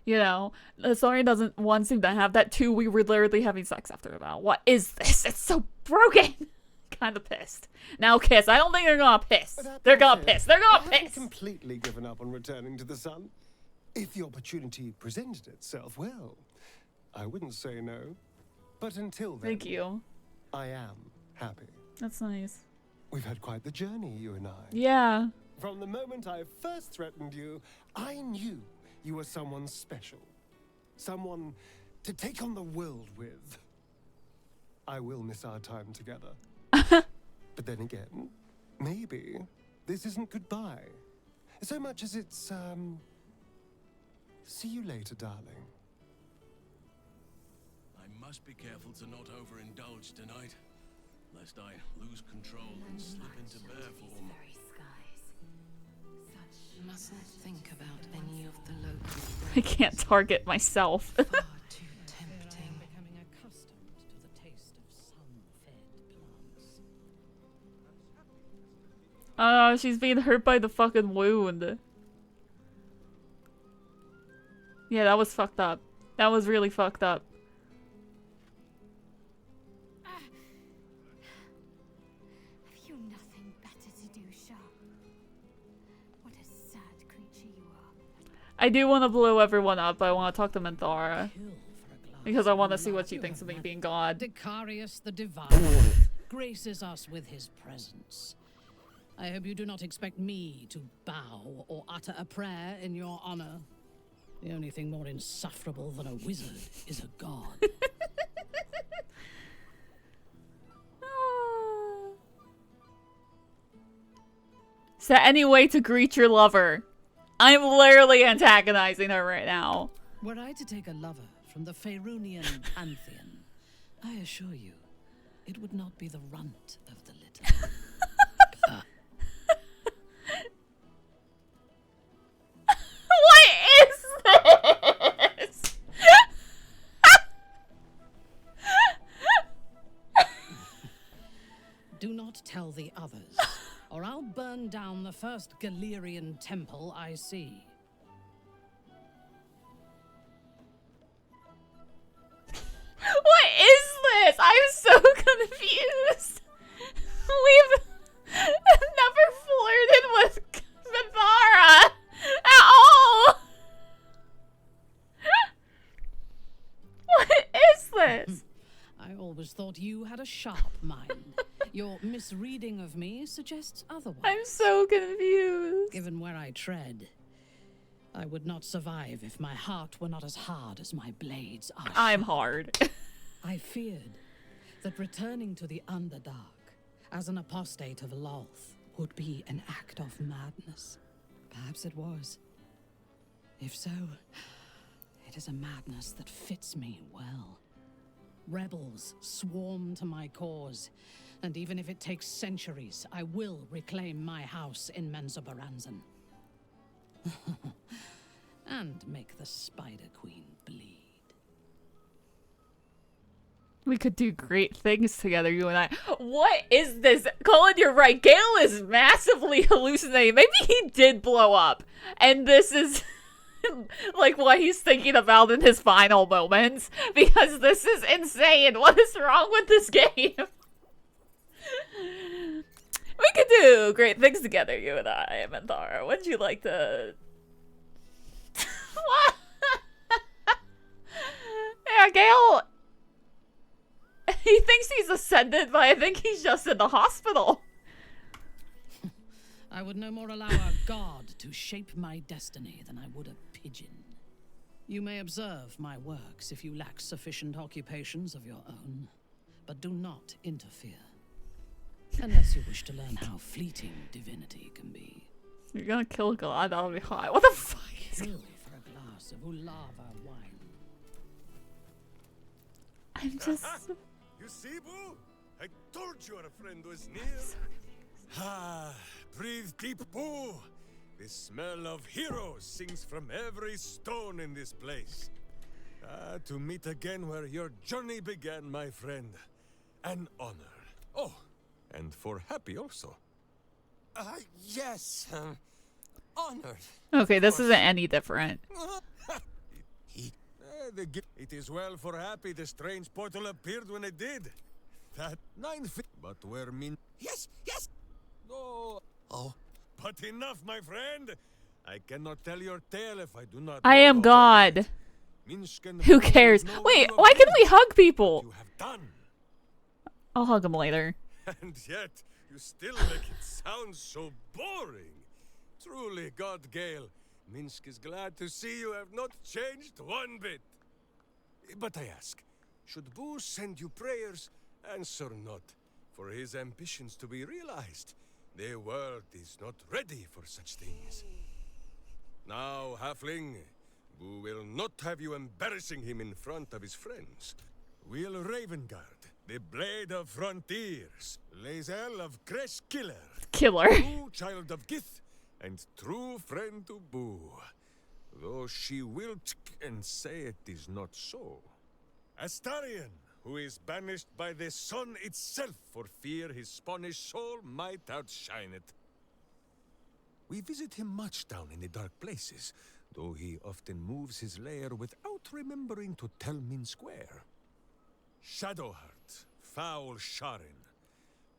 You know, the story doesn't, one, seem to have that. Two, we were literally having sex after about. What is this? It's so broken. Kind of pissed. Now kiss. I don't think they're gonna piss. They're gonna piss. They're gonna I haven't piss. completely given up on returning to the sun. If the opportunity presented itself, well, I wouldn't say no. But until then, Thank you. I am happy. That's nice. We've had quite the journey, you and I. Yeah. From the moment I first threatened you, I knew you were someone special. Someone to take on the world with. I will miss our time together. But then again, maybe this isn't goodbye. So much as it's, see you later, darling. I must be careful to not overindulge tonight, lest I lose control and slip into bear form. Mustn't think about any of the local. I can't target myself. Becoming accustomed to the taste of sun-fed plants. Oh, she's being hurt by the fucking wound. Yeah, that was fucked up. That was really fucked up. Have you nothing better to do, Shah? What a sad creature I do want to blow everyone up. I want to talk to Minthara. Because I want to see what she thinks of me being God. Dicarius the Divine graces us with his presence. I hope you do not expect me to bow or utter a prayer in your honor. The only thing more insufferable than a wizard is a god. Is there any way to greet your lover? I'm literally antagonizing her right now. Were I to take a lover from the Faerunian pantheon, I assure you, it would not be the runt of the litter. What is this? Do not tell the others, or I'll burn down the first Galerian temple I see. What is this? I'm so confused. We've never flirted with Minthara at all. What is this? I always thought you had a sharp mind. Your misreading of me suggests otherwise. I'm so confused. Given where I tread, I would not survive if my heart were not as hard as my blades are. I'm hard. I feared that returning to the Underdark as an apostate of Lolth would be an act of madness. Perhaps it was. If so, it is a madness that fits me well. Rebels swarm to my cause, and even if it takes centuries, I will reclaim my house in Menzoberranzan. And make the Spider Queen bleed. We could do great things together, you and I. What is this? Colin, you're right. Gale is massively hallucinating. Maybe he did blow up, and this is like what he's thinking about in his final moments, because this is insane. What is wrong with this game? We could do great things together, you and I, Minthara. Would you like to... What? Yeah, Gale... He thinks he's ascended, but I think he's just in the hospital. I would no more allow a god to shape my destiny than I would a pigeon. You may observe my works if you lack sufficient occupations of your own, but do not interfere. Unless you wish to learn how fleeting divinity can be. You're gonna kill God, that'll be hot. What the fuck is Kill for a glass of Ulava wine. I'm just... You see, Boo? I told you our friend was near. Ah, breathe deep, Boo. The smell of heroes sings from every stone in this place. Ah, to meet again where your journey began, my friend. An honor. Oh, and for happy also. Yes, honored. Okay, this isn't any different. It is well for Happy the strange portal appeared when it did. That 9 feet, but where mean... Yes, yes! No. Oh. But enough, my friend. I cannot tell your tale if I do not... I am God. Who cares? Wait, why can we hug people? You have done. I'll hug him later. And yet, you still make it sound so boring. Truly, God Gale, Minsk is glad to see you have not changed one bit. But I ask, should Boo send you prayers? Answer not, for his ambitions to be realized. The world is not ready for such things. Now, Halfling, Boo will not have you embarrassing him in front of his friends. Will Ravengard, the Blade of Frontiers, Lae'zel of Kresh Killer. True child of Gith, and true friend to Boo. Though she will and say it is not so. Astarion, who is banished by the sun itself for fear his Spanish soul might outshine it. We visit him much down in the dark places, though he often moves his lair without remembering to tell Minsk where. Shadowheart, foul Sharin.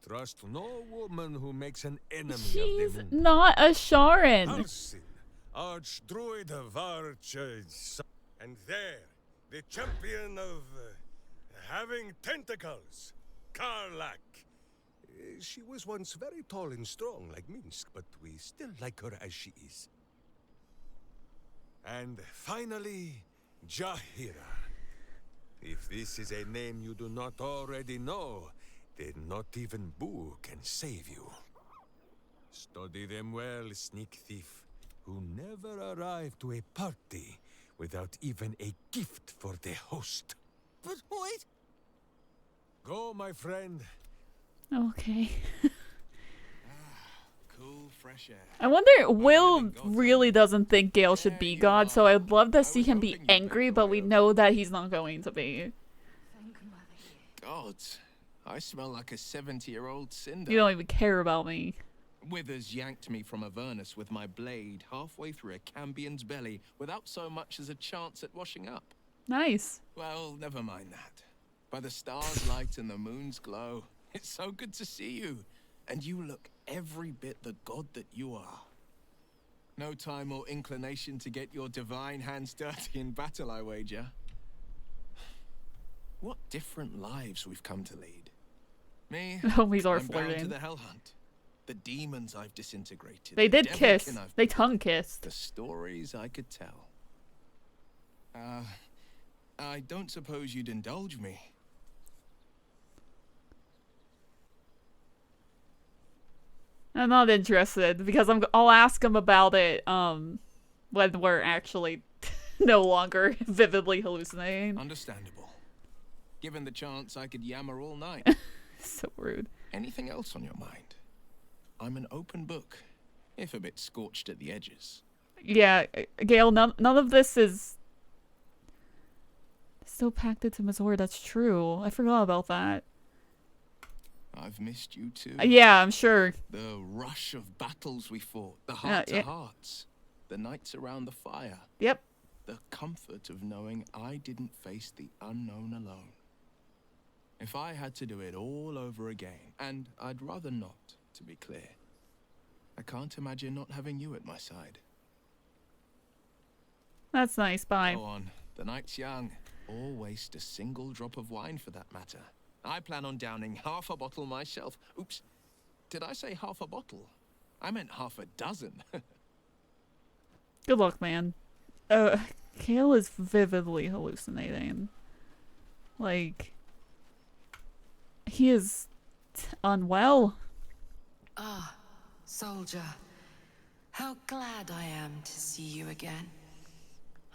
Trust no woman who makes an enemy She's of the moon. not a Sharin. Halsin, Archdruid of Arch... and there, the champion of... having tentacles, Karlak. She was once very tall and strong like Minsk, but we still like her as she is. And finally, Jahira. If this is a name you do not already know, then not even Boo can save you. Study them well, sneak thief, who never arrived to a party without even a gift for the host. But wait! Go, my friend. Okay. Cool, fresh air. I wonder, Will really doesn't think Gale should be God, so I'd love to see him be angry, but we know that he's not going to be. Gods, I smell like a 70-year-old cinder. You don't even care about me. Withers yanked me from Avernus with my blade halfway through a Cambion's belly without so much as a chance at washing up. Nice. Well, never mind that. By the stars' light and the moon's glow, it's so good to see you. And you look every bit the god that you are. No time or inclination to get your divine hands dirty in battle, I wager. What different lives we've come to lead. Me, Homies are I'm bound to flirting. the Hell Hunt. The demons I've disintegrated. They the did kiss. devilkin I've They become, tongue kissed. The stories I could tell. I don't suppose you'd indulge me. I'm not interested because I'll ask him about it when we're actually no longer vividly hallucinating. Understandable. Given the chance, I could yammer all night. So rude. Anything else on your mind? I'm an open book, if a bit scorched at the edges. Yeah, Gale, none of this is still packed into Mazor. That's true. I forgot about that. I've missed you too. Yeah, I'm sure. The rush of battles we fought, the heart-to-hearts, the nights around the fire. Yep. The comfort of knowing I didn't face the unknown alone. If I had to do it all over again, and I'd rather not, to be clear, I can't imagine not having you at my side. That's nice, bye. Go on, the night's young. Or waste a single drop of wine for that matter. I plan on downing half a bottle myself. Oops, did I say half a bottle? I meant half a dozen. Good luck, man. Gale is vividly hallucinating. Like, he is unwell. Ah, soldier. How glad I am to see you again.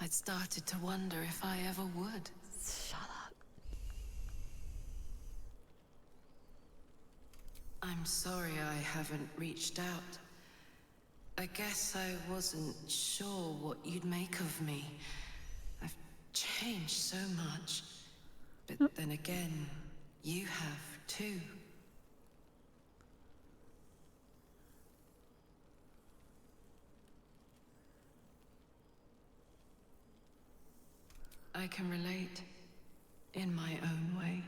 I'd started to wonder if I ever would. Shut up. I'm sorry I haven't reached out. I guess I wasn't sure what you'd make of me. I've changed so much. But then again, you have too. I can relate in my own way.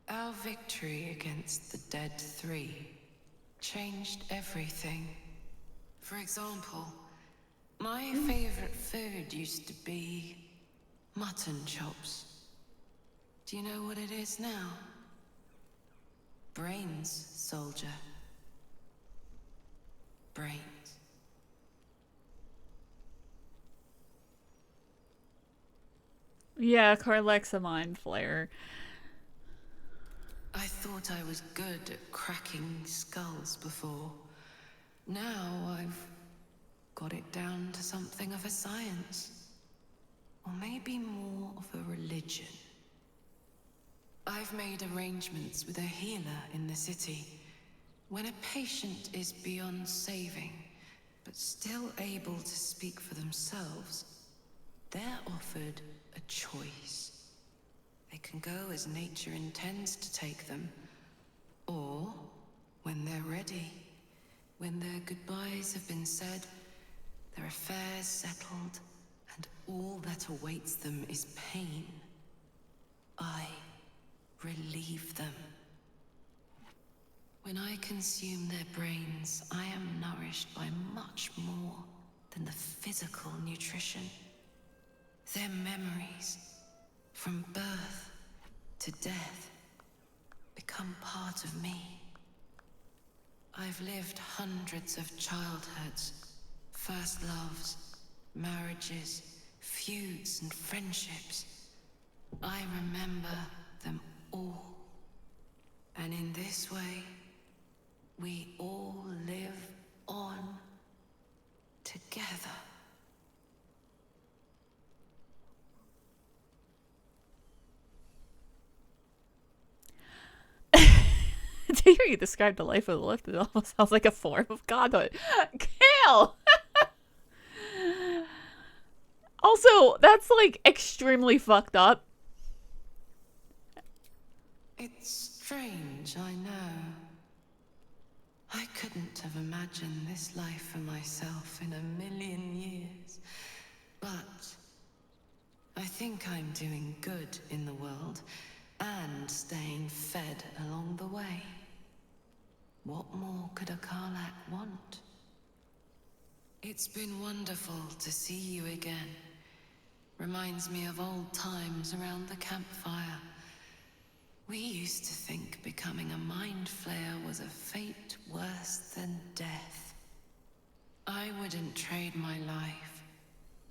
Our victory against the Dead Three changed everything. For example, my favorite food used to be mutton chops. Do you know what it is now? Brains, soldier. Brains. Yeah, Karlak's a mind flayer. I thought I was good at cracking skulls before. Now I've got it down to something of a science. Or maybe more of a religion. I've made arrangements with a healer in the city. When a patient is beyond saving, but still able to speak for themselves, they're offered a choice. They can go as nature intends to take them, or when they're ready, when their goodbyes have been said, their affairs settled, and all that awaits them is pain, I relieve them. When I consume their brains, I am nourished by much more than the physical nutrition. Their memories, from birth to death, become part of me. I've lived hundreds of childhoods, first loves, marriages, feuds and friendships. I remember them all. And in this way, we all live on together. To hear you describe the life of the lift, it almost sounds like a form of godhood. Kale! Also, that's like extremely fucked up. It's strange, I know. I couldn't have imagined this life for myself in a million years. But I think I'm doing good in the world and staying fed along the way. What more could a Karlak want? It's been wonderful to see you again. Reminds me of old times around the campfire. We used to think becoming a mind flayer was a fate worse than death. I wouldn't trade my life,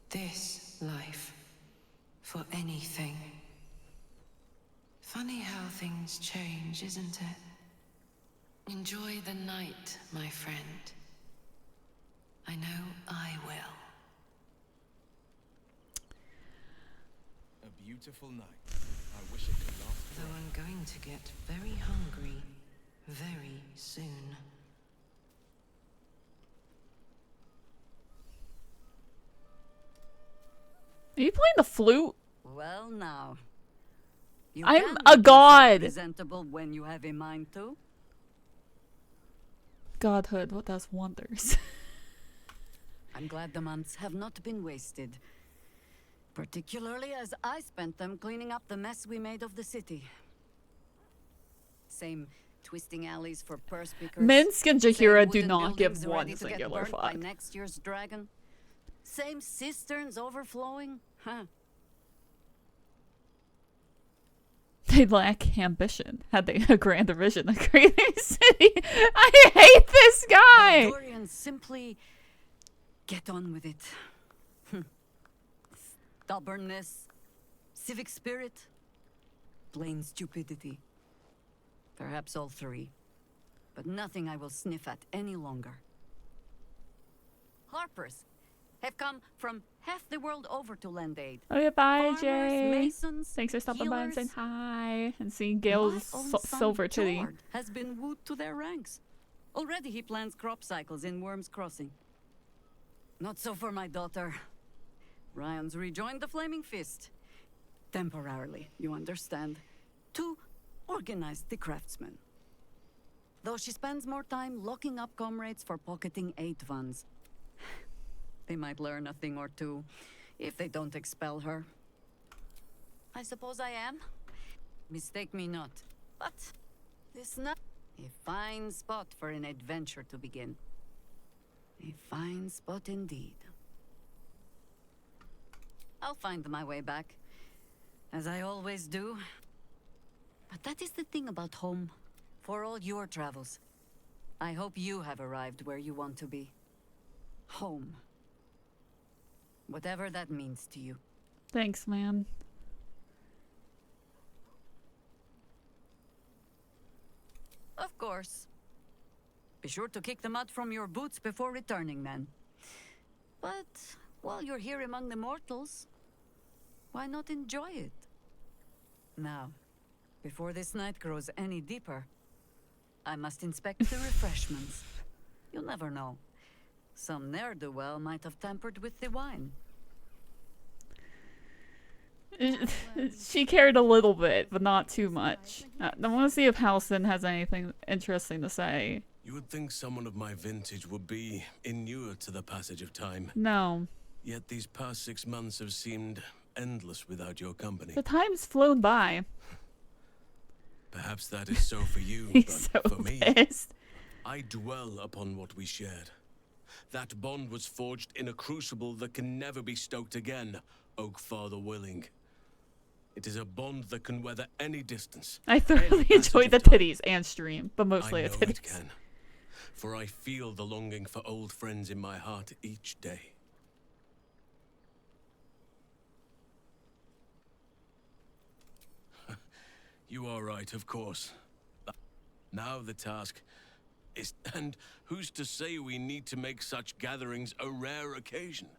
this life, for anything. Funny how things change, isn't it? Enjoy the night, my friend. I know I will. A beautiful night. I wish it could last. Though I'm going to get very hungry very soon. Are you playing the flute? Well, now. You I'm can a make god. yourself presentable when you have a mind to. Godhood, what does wonders? I'm glad the months have not been wasted. Particularly as I spent them cleaning up the mess we made of the city. Same twisting alleys for purse pickers. Minsk and same Jahira do wooden not give buildings one ready to get singular burnt by fuck. next year's dragon. Same cisterns overflowing. Huh. They lack ambition. Had they a grander vision of creating a city? I hate this guy! Dorians simply get on with it. Stubbornness, civic spirit, plain stupidity. Perhaps all three. But nothing I will sniff at any longer. Harpers have come from half the world over to lend aid. Oh yeah, bye Farmers, Jay. masons, Thanks for stopping by and saying healers. hi and seeing Gail's My own son, silver titty. Jord, has been wooed to their ranks. Already he plans crop cycles in Worm's Crossing. Not so for my daughter. Ryan's rejoined the Flaming Fist. Temporarily, you understand. To organize the craftsmen. Though she spends more time locking up comrades for pocketing aid funds. They might learn a thing or two, if they don't expel her. I suppose I am. Mistake me not. But this not a fine spot for an adventure to begin. A fine spot indeed. I'll find my way back, as I always do. But that is the thing about home. For all your travels, I hope you have arrived where you want to be. Home. Whatever that means to you. Thanks, man. Of course. Be sure to kick the mud from your boots before returning, then. But while you're here among the mortals, why not enjoy it? Now, before this night grows any deeper, I must inspect the refreshments. You'll never know. Some ne'er-do-well might have tampered with the wine. She cared a little bit, but not too much. I want to see if Halson has anything interesting to say. You would think someone of my vintage would be inured to the passage of time. No. Yet these past 6 months have seemed endless without your company. The time's flown by. Perhaps that is so for you, He's but so for me, pissed. I dwell upon what we shared. That bond was forged in a crucible that can never be stoked again, Oak Father willing. It is a bond that can weather any distance. I thoroughly enjoy the titties and stream, but mostly the I know titties. it can, for I feel the longing for old friends in my heart each day. You are right, of course. Now the task is... And who's to say we need to make such gatherings a rare occasion?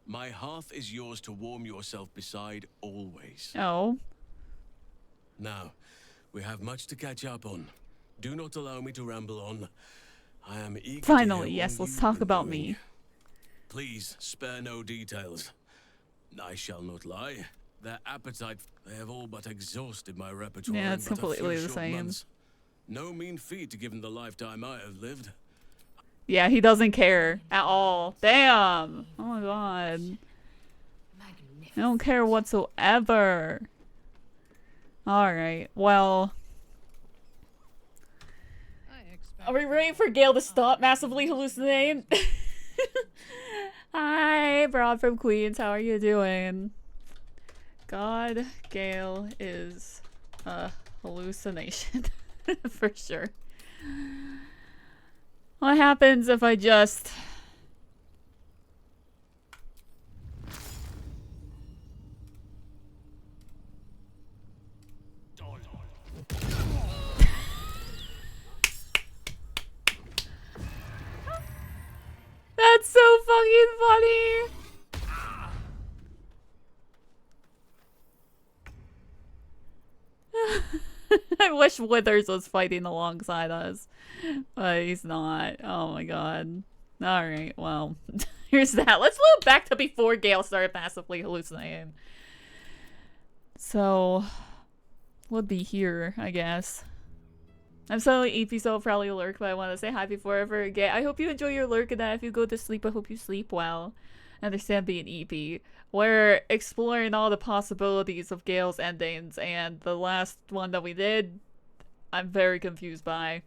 My hearth is yours to warm yourself beside always. Oh. Now, we have much to catch up on. Do not allow me to ramble on. I am eager Finally, to hear yes, all let's you talk are about doing. me. Please, spare no details. I shall not lie. Their appetite, they have all but exhausted my repertoire Yeah, in it's but a few completely the short same. months. No mean feat given the lifetime I have lived. Yeah, he doesn't care at all. Damn! Oh my god. I don't care whatsoever. Alright, well... Are we ready for Gale to stop massively hallucinating? Hi, Broad from Queens. How are you doing? God, Gale is a hallucination. For sure. What happens if I just... That's so fucking funny! I wish Withers was fighting alongside us, but he's not. Oh my god. Alright, well, here's that. Let's loop back to before Gale started massively hallucinating. So, would be here, I guess. I'm suddenly EP, so I'll probably lurk, but I want to say hi before I forget. I hope you enjoy your lurk, and that if you go to sleep, I hope you sleep well. I understand being EP. We're exploring all the possibilities of Gale's endings, and the last one that we did, I'm very confused by.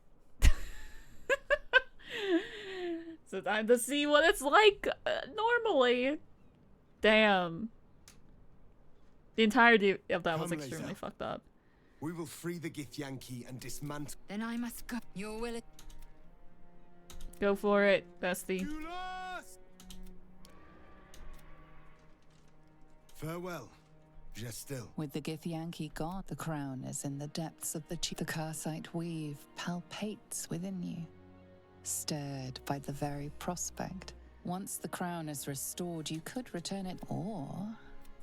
So time to see what it's like normally. Damn. The entirety of that was Come, extremely Laser. fucked up. We will free the Githyanki and dismantle. Then I must go. Your will. Go for it, bestie. Farewell, Gestil. With the Githyanki gone, the crown is in the depths of the The Karsite weave palpates within you, stirred by the very prospect. Once the crown is restored, you could return it, or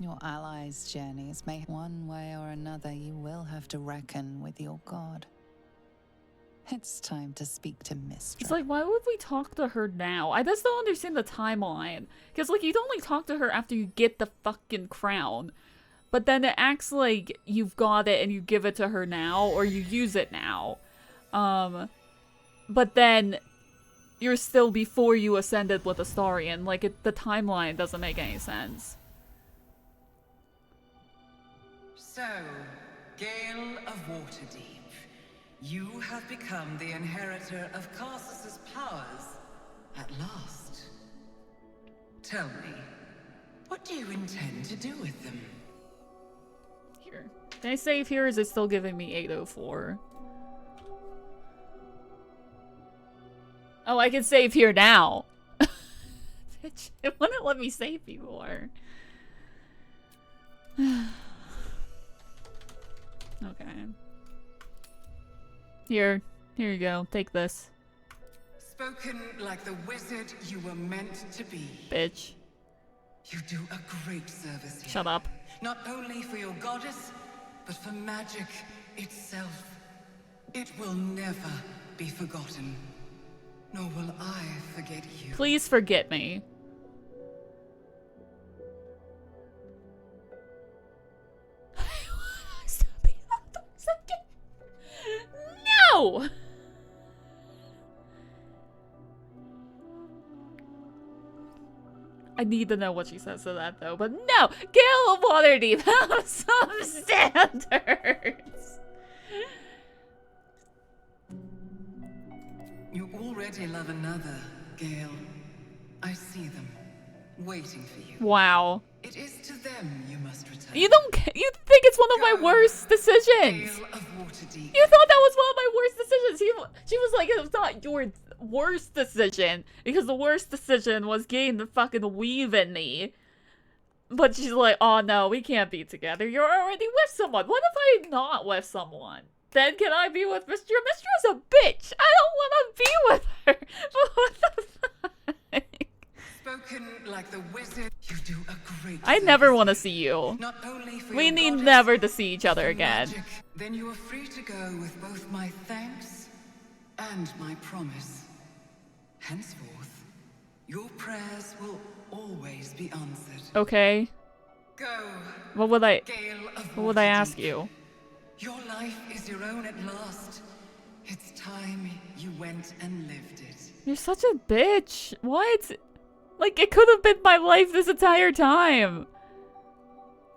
your allies' journeys may... One way or another, you will have to reckon with your god. It's time to speak to Mistress. It's like, why would we talk to her now? I just don't understand the timeline. Because, like, you'd only talk to her after you get the fucking crown. But then it acts like you've got it and you give it to her now, or you use it now. But then you're still before you ascended with Astarion. Like, the timeline doesn't make any sense. So, Gale of Waterdeep, you have become the inheritor of Karsus's powers at last. Tell me, what do you intend to do with them? Here. Can I save here, or is it still giving me 804? Oh, I can save here now. Bitch, it wouldn't let me save before. Okay. Here you go. Take this. Spoken like the wizard you were meant to be. Bitch. You do a great service here. Shut up. Not only for your goddess, but for magic itself. It will never be forgotten. Nor will I forget you. Please forget me. No! I need to know what she says to that, though. But no! Gale of Waterdeep, have some standards! You already love another, Gale. I see them, waiting for you. Wow. It is to them you must return. You think it's one of my worst decisions. You thought that was one of my worst decisions. She was like, it's not your worst decision, because the worst decision was getting the fucking weave in me. But she's like, oh no, we can't be together. You're already with someone. What if I'm not with someone? Then can I be with Mistra? Mistra's a bitch. I don't want to be with her. But what the fuck? Spoken like the wizard, you do a great I never want to see you. Not only for We your need goddess, never to see each other for again. magic. Then you are free to go with both my thanks and my promise. Henceforth, your prayers will always be answered. Okay. Go. What would I Gale of ask you? Your life is your own at last. It's time you went and lived it. You're such a bitch. What? Like, it could have been my life this entire time.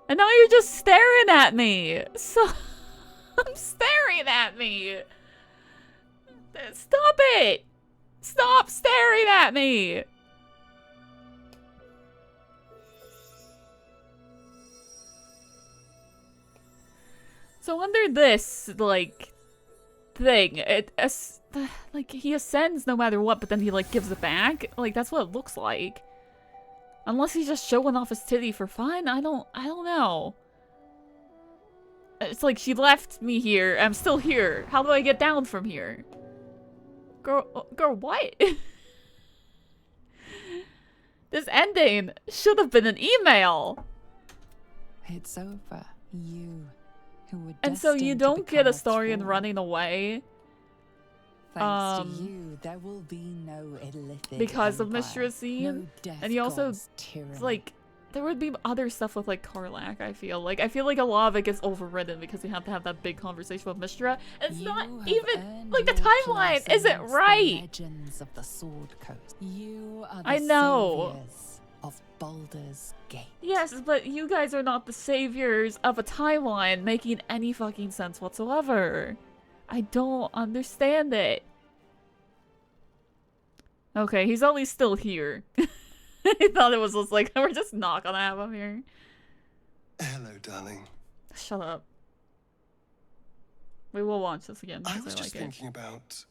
And now you're just staring at me. So, I'm staring at me. Stop it. Stop staring at me. So under this, like, thing, like, he ascends no matter what, but then he, like, gives it back. Like, that's what it looks like. Unless he's just showing off his titty for fun. I don't know. It's like, she left me here. I'm still here. How do I get down from here? Girl, what? This ending should have been an email. It's over. You, who were And so you destined to don't get become a story in thrall. running away. Thanks to you, there will be no illithid Because of empire, Mistra's scene. no death And you also, god's tyranny. it's like, there would be other stuff with, like, Karlach, I feel. Like, I feel like a lot of it gets overridden because we have to have that big conversation with Mistra. And it's not even, like, the timeline isn't right. Legends of the Sword Coast. You are the I know. saviors of Baldur's Gate. Yes, but you guys are not the saviors of a timeline making any fucking sense whatsoever. I don't understand it. Okay, he's at least still here. I thought it was just like, we're just not gonna have him here. Hello, darling. Shut up. We will watch this again I because was I just like it. thinking about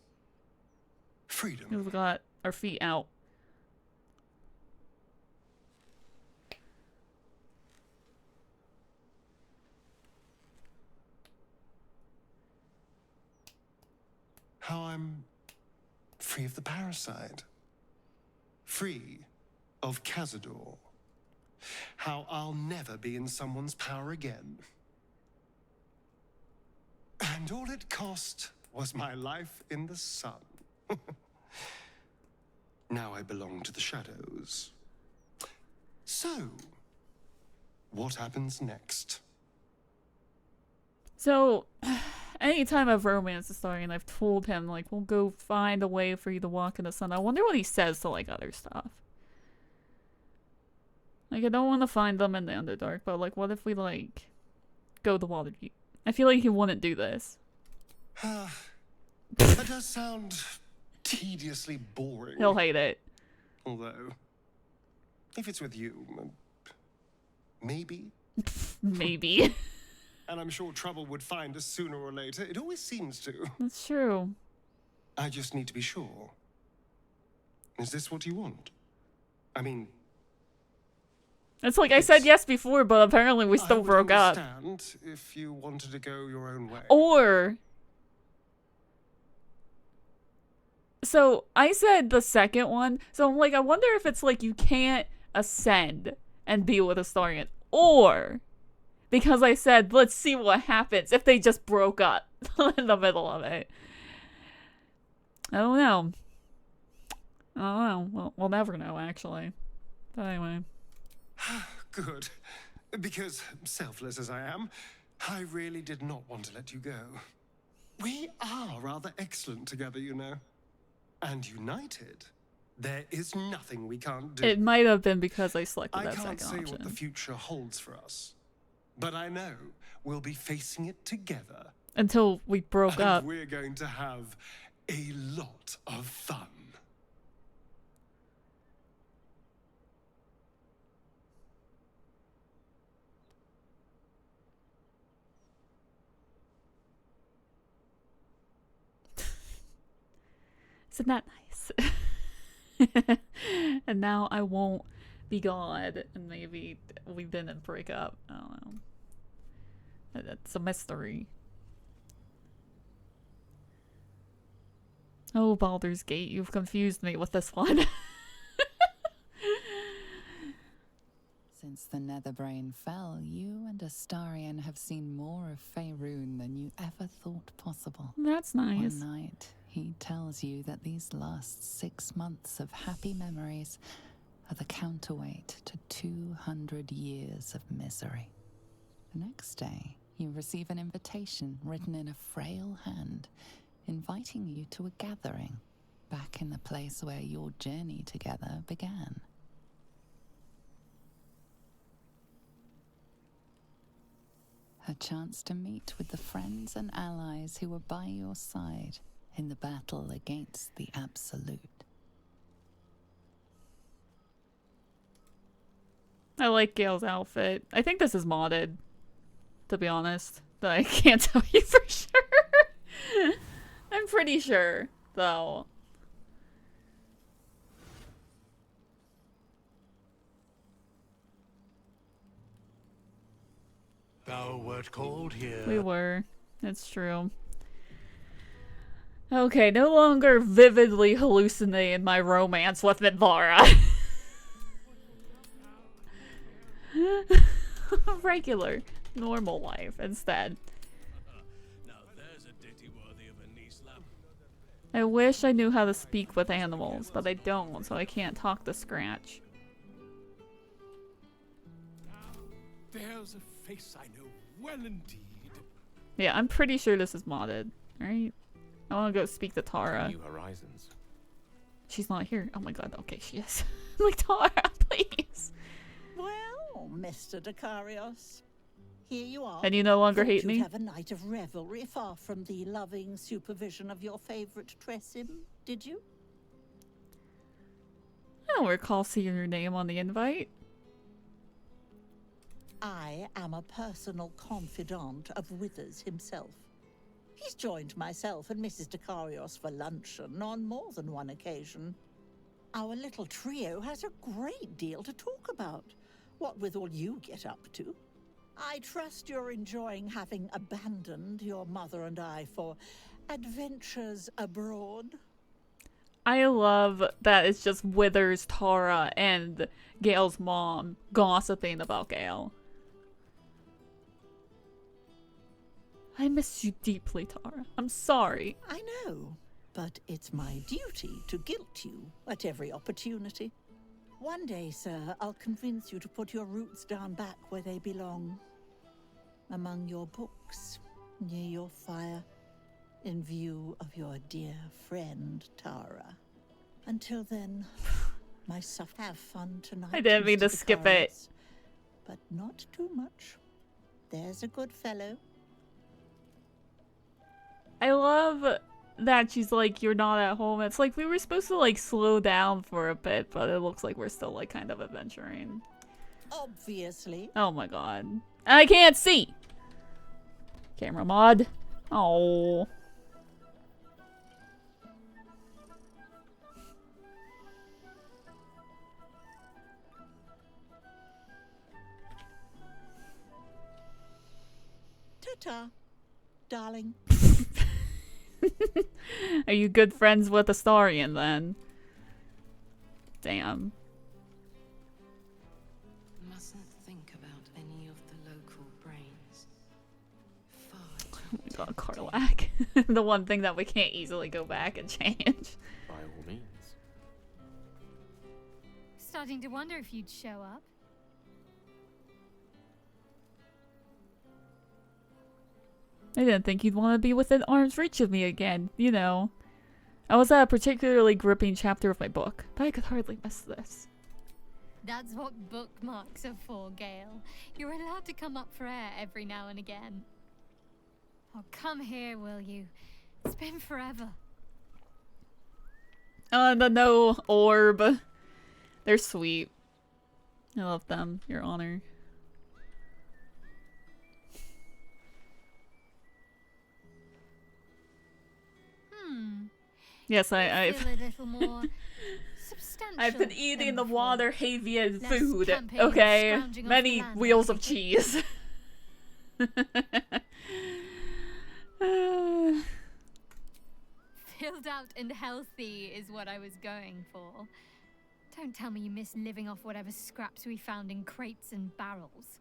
freedom. We've got our feet out. How I'm free of the parasite. Free of Cazador. How I'll never be in someone's power again. And all it cost was my life in the sun. Now I belong to the shadows. So, what happens next? So, anytime I've romanced a story and I've told him, like, we'll go find a way for you to walk in the sun, I wonder what he says to, like, other stuff. Like, I don't want to find them in the Underdark, but, like, what if we, like, go to Waterdeep? I feel like he wouldn't do this. That does sound tediously boring. He'll hate it. Although, if it's with you, maybe? Maybe. And I'm sure trouble would find us sooner or later. It always seems to. That's true. I just need to be sure. Is this what you want? I mean... It's like I said yes before, but apparently we still broke up. I would understand if you wanted to go your own way. Or... So, I said the second one, so I'm like, I wonder if it's like you can't ascend and be with Astarion. Or... Because I said, let's see what happens if they just broke up in the middle of it. I don't know. I don't know. We'll never know, actually. But anyway. Good. Because, selfless as I am, I really did not want to let you go. We are rather excellent together, you know. And united, there is nothing we can't do. It might have been because I selected that I can't second say option. what the future holds for us. But I know we'll be facing it together. Until we broke and up. We're going to have a lot of fun. Isn't that nice? And now I won't be God, and maybe we didn't break up. I don't know. That's a mystery. Oh, Baldur's Gate, you've confused me with this one. Since the Netherbrain fell, you and Astarion have seen more of Faerun than you ever thought possible. That's nice. One night, he tells you that these last 6 months of happy memories are the counterweight to 200 years of misery. The next day, you receive an invitation written in a frail hand, inviting you to a gathering back in the place where your journey together began. A chance to meet with the friends and allies who were by your side in the battle against the Absolute. I like Gale's outfit. I think this is modded, to be honest. But I can't tell you for sure. I'm pretty sure, though. Thou wert called here. We were. It's true. Okay, no longer vividly hallucinating my romance with Minvara. Regular, normal life instead. I wish I knew how to speak with animals, but I don't, so I can't talk to Scratch. There's a face I know well indeed. Yeah, I'm pretty sure this is modded, right? I want to go speak to Tara. New horizons. She's not here. Oh my god, okay, she is. I'm like, Tara, please. Well, Mr. Dakarios, here you are. And you no longer Thought hate you'd me? have a night of revelry far from the loving supervision of your favorite Tressim, did you? I don't recall seeing your name on the invite. I am a personal confidant of Withers himself. He's joined myself and Mrs. Dakarios for luncheon on more than one occasion. Our little trio has a great deal to talk about, what with all you get up to. I trust you're enjoying having abandoned your mother and I for adventures abroad. I love that it's just Withers, Tara, and Gale's mom gossiping about Gale. I miss you deeply, Tara. I'm sorry. I know, but it's my duty to guilt you at every opportunity. One day, sir, I'll convince you to put your roots down back where they belong. Among your books, near your fire, in view of your dear friend, Tara. Until then, myself, have fun tonight. I didn't mean to Mr. skip it. Dakarios, but not too much. There's a good fellow. I love that she's like, you're not at home. It's like we were supposed to like slow down for a bit, but it looks like we're still like kind of adventuring. Obviously. Oh my god. I can't see! Camera mod. Oh. Ta-ta, darling. Are you good friends with Astarion then? Damn. Mustn't think about any of the local brains. Far Oh my god, Karlak. The one thing that we can't easily go back and change. By all means. Starting to wonder if you'd show up. I didn't think you'd want to be within arm's reach of me again, you know. I was at a particularly gripping chapter of my book, but I could hardly miss this. That's what bookmarks are for, Gale. You're allowed to come up for air every now and again. Oh, come here, will you? It's been forever. No orb. They're sweet. I love them, Your Honor. Yes, Feel I've a little more substantial. I've been eating the water Havian Less food. camping and Okay, scrounging off many the land, wheels I of take it. cheese. Filled out and healthy is what I was going for. Don't tell me you miss living off whatever scraps we found in crates and barrels.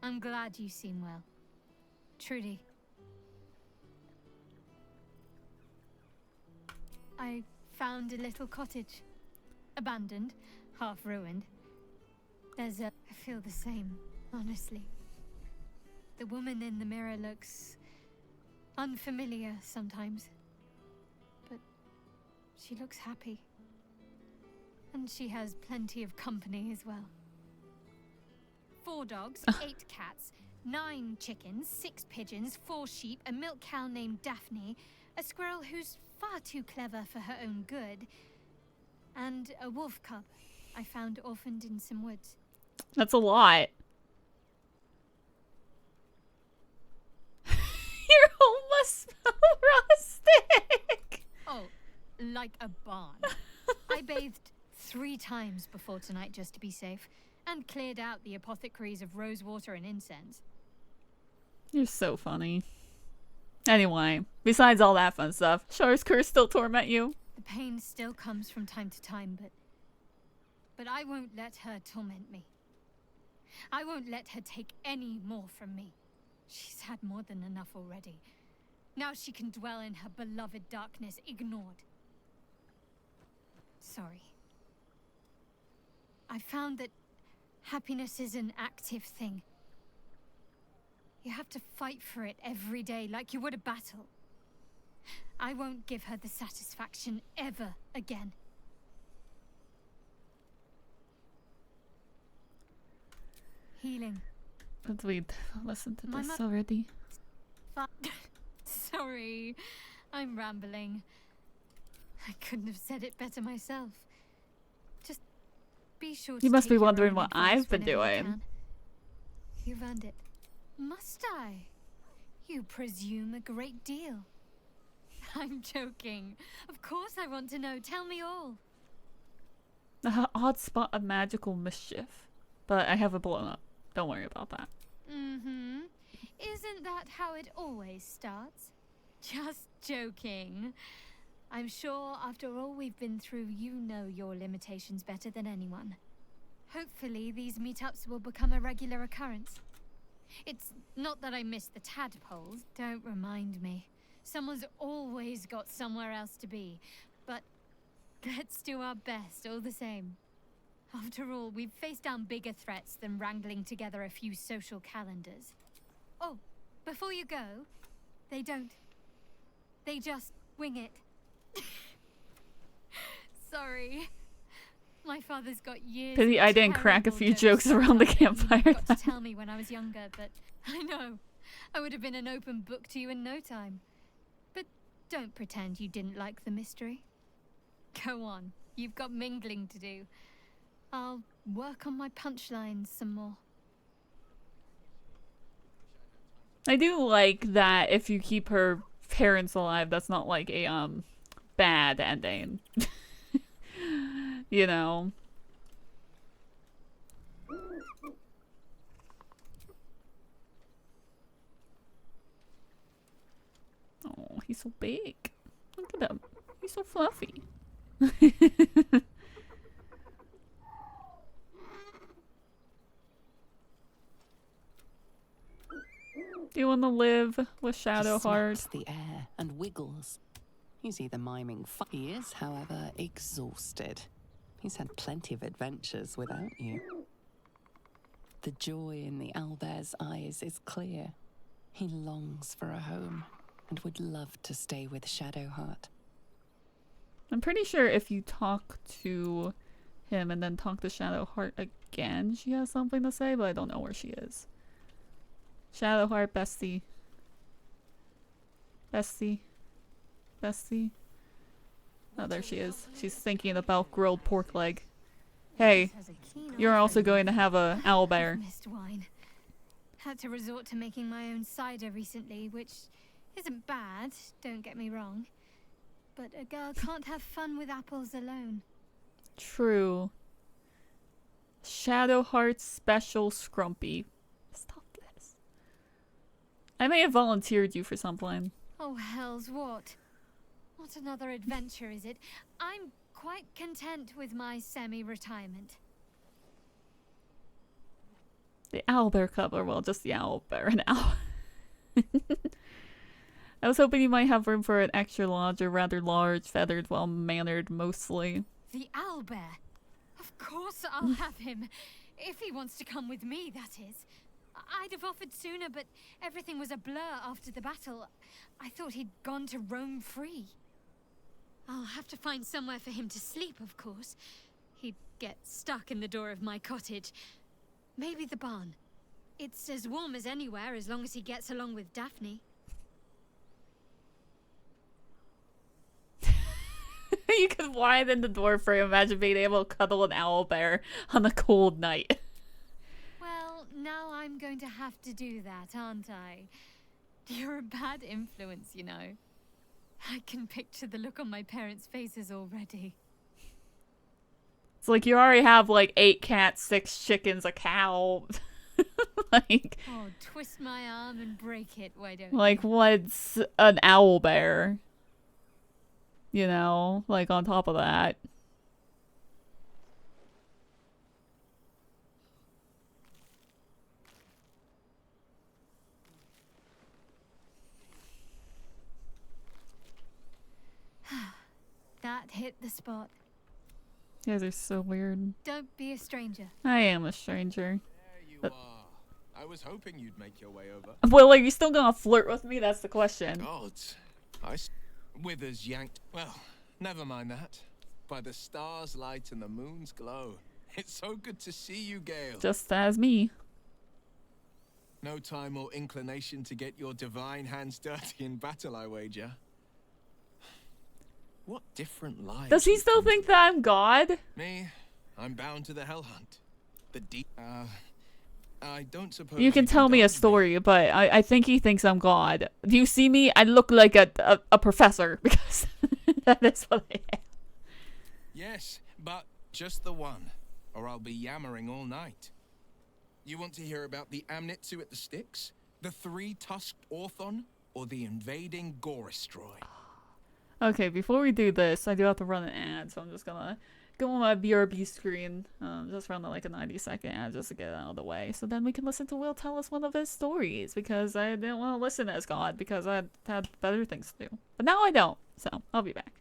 I'm glad you seem well. Trudy. I found a little cottage. Abandoned, half ruined. I feel the same, honestly. The woman in the mirror looks unfamiliar sometimes. But she looks happy. And she has plenty of company as well. 4 dogs, 8 cats, 9 chickens, 6 pigeons, 4 sheep, a milk cow named Daphne, a squirrel who's far too clever for her own good, and a wolf cub I found orphaned in some woods. That's a lot. Your home must smell rustic. Oh, like a barn. I bathed 3 times before tonight just to be safe, and cleared out the apothecaries of rosewater and incense. You're so funny. Anyway, besides all that fun stuff, Char's curse still torment you? The pain still comes from time to time, but I won't let her torment me. I won't let her take any more from me. She's had more than enough already. Now she can dwell in her beloved darkness, ignored. Sorry. I found that happiness is an active thing. You have to fight for it every day like you would a battle. I won't give her the satisfaction ever again. Healing. But we listened to My this already. Sorry, I'm rambling. I couldn't have said it better myself. Just be sure to You must take be your wondering own what advice I've been whenever you doing. can. You've earned it. Must I? You presume a great deal. I'm joking. Of course I want to know. Tell me all. The odd spot of magical mischief. But I have it blown up. Don't worry about that. Mm-hmm. Isn't that how it always starts? Just joking. I'm sure after all we've been through, you know your limitations better than anyone. Hopefully these meetups will become a regular occurrence. It's not that I miss the tadpoles. Don't remind me. Someone's always got somewhere else to be. But let's do our best all the same. After all, we've faced down bigger threats than wrangling together a few social calendars. Oh, before you go, they just wing it. Sorry. My father's got years Pity of I didn't crack a terrible few jokes stuck around the up that you campfire. got to tell me when I was younger, but I know. I would have been an open book to you in no time. But don't pretend you didn't like the mystery. Go on. You've got mingling to do. I'll work on my punchlines some more. I do like that if you keep her parents alive, that's not like a bad ending. You know. Oh, he's so big. Look at him. He's so fluffy. Do you want to live with Shadowheart? He smacks the air and wiggles. You see the miming. He is, however, exhausted. He's had plenty of adventures without you. The joy in the owlbear's eyes is clear. He longs for a home and would love to stay with Shadowheart. I'm pretty sure if you talk to him and then talk to Shadowheart again, she has something to say, but I don't know where she is. Shadowheart, bestie. Bestie. Bestie. Oh, there she is. She's thinking about grilled pork leg. Hey, you're also going to have a owlbear. Missed wine. Had to resort to making my own cider recently, which isn't bad, don't get me wrong. But a girl can't have fun with apples alone. True. Shadowheart Special Scrumpy. Stop this. I may have volunteered you for something. Oh, hells, what? Not another adventure, is it? I'm quite content with my semi-retirement. The owlbear cover, well, just the owlbear and owl. I was hoping you might have room for an extra lodger, rather large, feathered, well-mannered, mostly. The owlbear? Of course I'll have him. If he wants to come with me, that is. I'd have offered sooner, but everything was a blur after the battle. I thought he'd gone to roam free. I'll have to find somewhere for him to sleep, of course. He'd get stuck in the door of my cottage. Maybe the barn. It's as warm as anywhere, as long as he gets along with Daphne. You could widen the door for him. Imagine being able to cuddle an owlbear on a cold night. Well, now I'm going to have to do that, aren't I? You're a bad influence, you know. I can picture the look on my parents' faces already. It's like you already have like 8 cats, 6 chickens, a cow. Like, oh, twist my arm and break it, why don't you? Like, what's an owlbear? You know, like on top of that. That hit the spot. You guys are so weird. Don't be a stranger. I am a stranger. There you are. I was hoping you'd make your way over. Well, are you still gonna flirt with me? That's the question. Gods. Withers yanked. Well, never mind that. By the stars' light and the moon's glow. It's so good to see you, Gale. Just as me. No time or inclination to get your divine hands dirty in battle, I wager. What different lives. Does he still think that I'm God? Me, I'm bound to the Hell Hunt. The deep. I don't suppose You can tell me a story, but I think he thinks I'm God. Do you see me? I look like a professor because that is what I am. Yes, but just the one, or I'll be yammering all night. You want to hear about the Amnitsu at the Styx, the 3-tusked Orthon, or the invading Gorestroy? Okay, before we do this, I do have to run an ad, so I'm just gonna go on my BRB screen, just run like a 90-second ad just to get it out of the way, so then we can listen to Will tell us one of his stories, because I didn't want to listen as God, because I had better things to do. But now I don't, so I'll be back.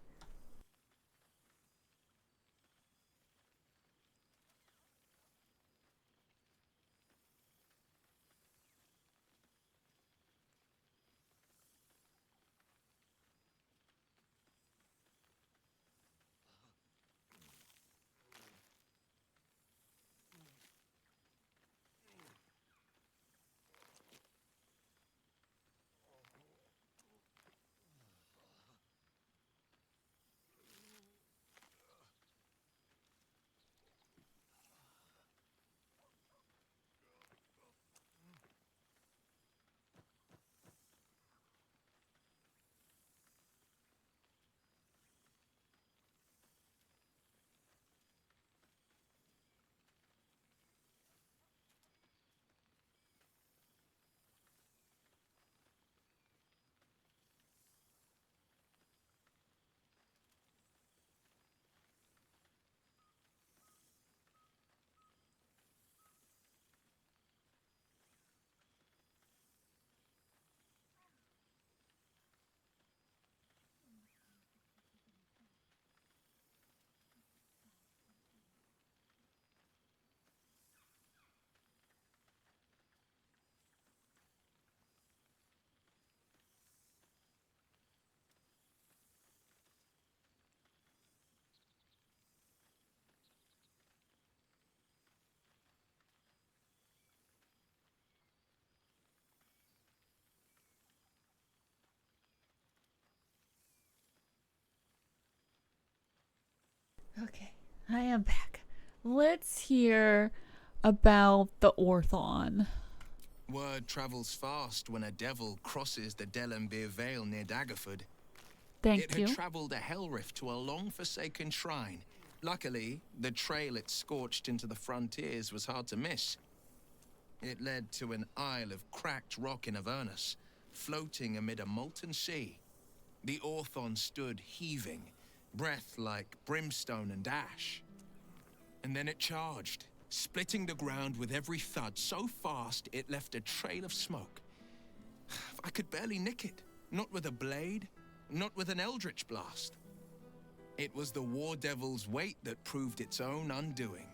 Okay, I am back. Let's hear about the Orthon. Word travels fast when a devil crosses the Delembir Vale near Daggerford. Thank you. It had traveled a hell rift to a long-forsaken shrine. Luckily, the trail it scorched into the frontiers was hard to miss. It led to an isle of cracked rock in Avernus, floating amid a molten sea. The Orthon stood heaving, breath like brimstone and ash. And then it charged, splitting the ground with every thud so fast it left a trail of smoke. I could barely nick it, not with a blade, not with an eldritch blast. It was the War Devil's weight that proved its own undoing.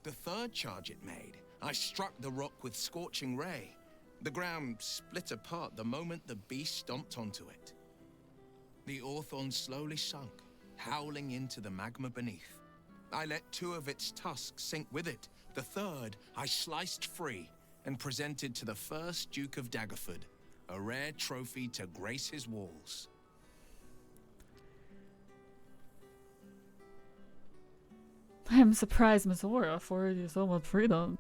The third charge it made, I struck the rock with scorching ray. The ground split apart the moment the beast stomped onto it. The Orthon slowly sunk, howling into the magma beneath. I let 2 of its tusks sink with it. The third I sliced free and presented to the first Duke of Daggerford, a rare trophy to grace his walls. I am surprised Miss Aura afforded you so much freedom.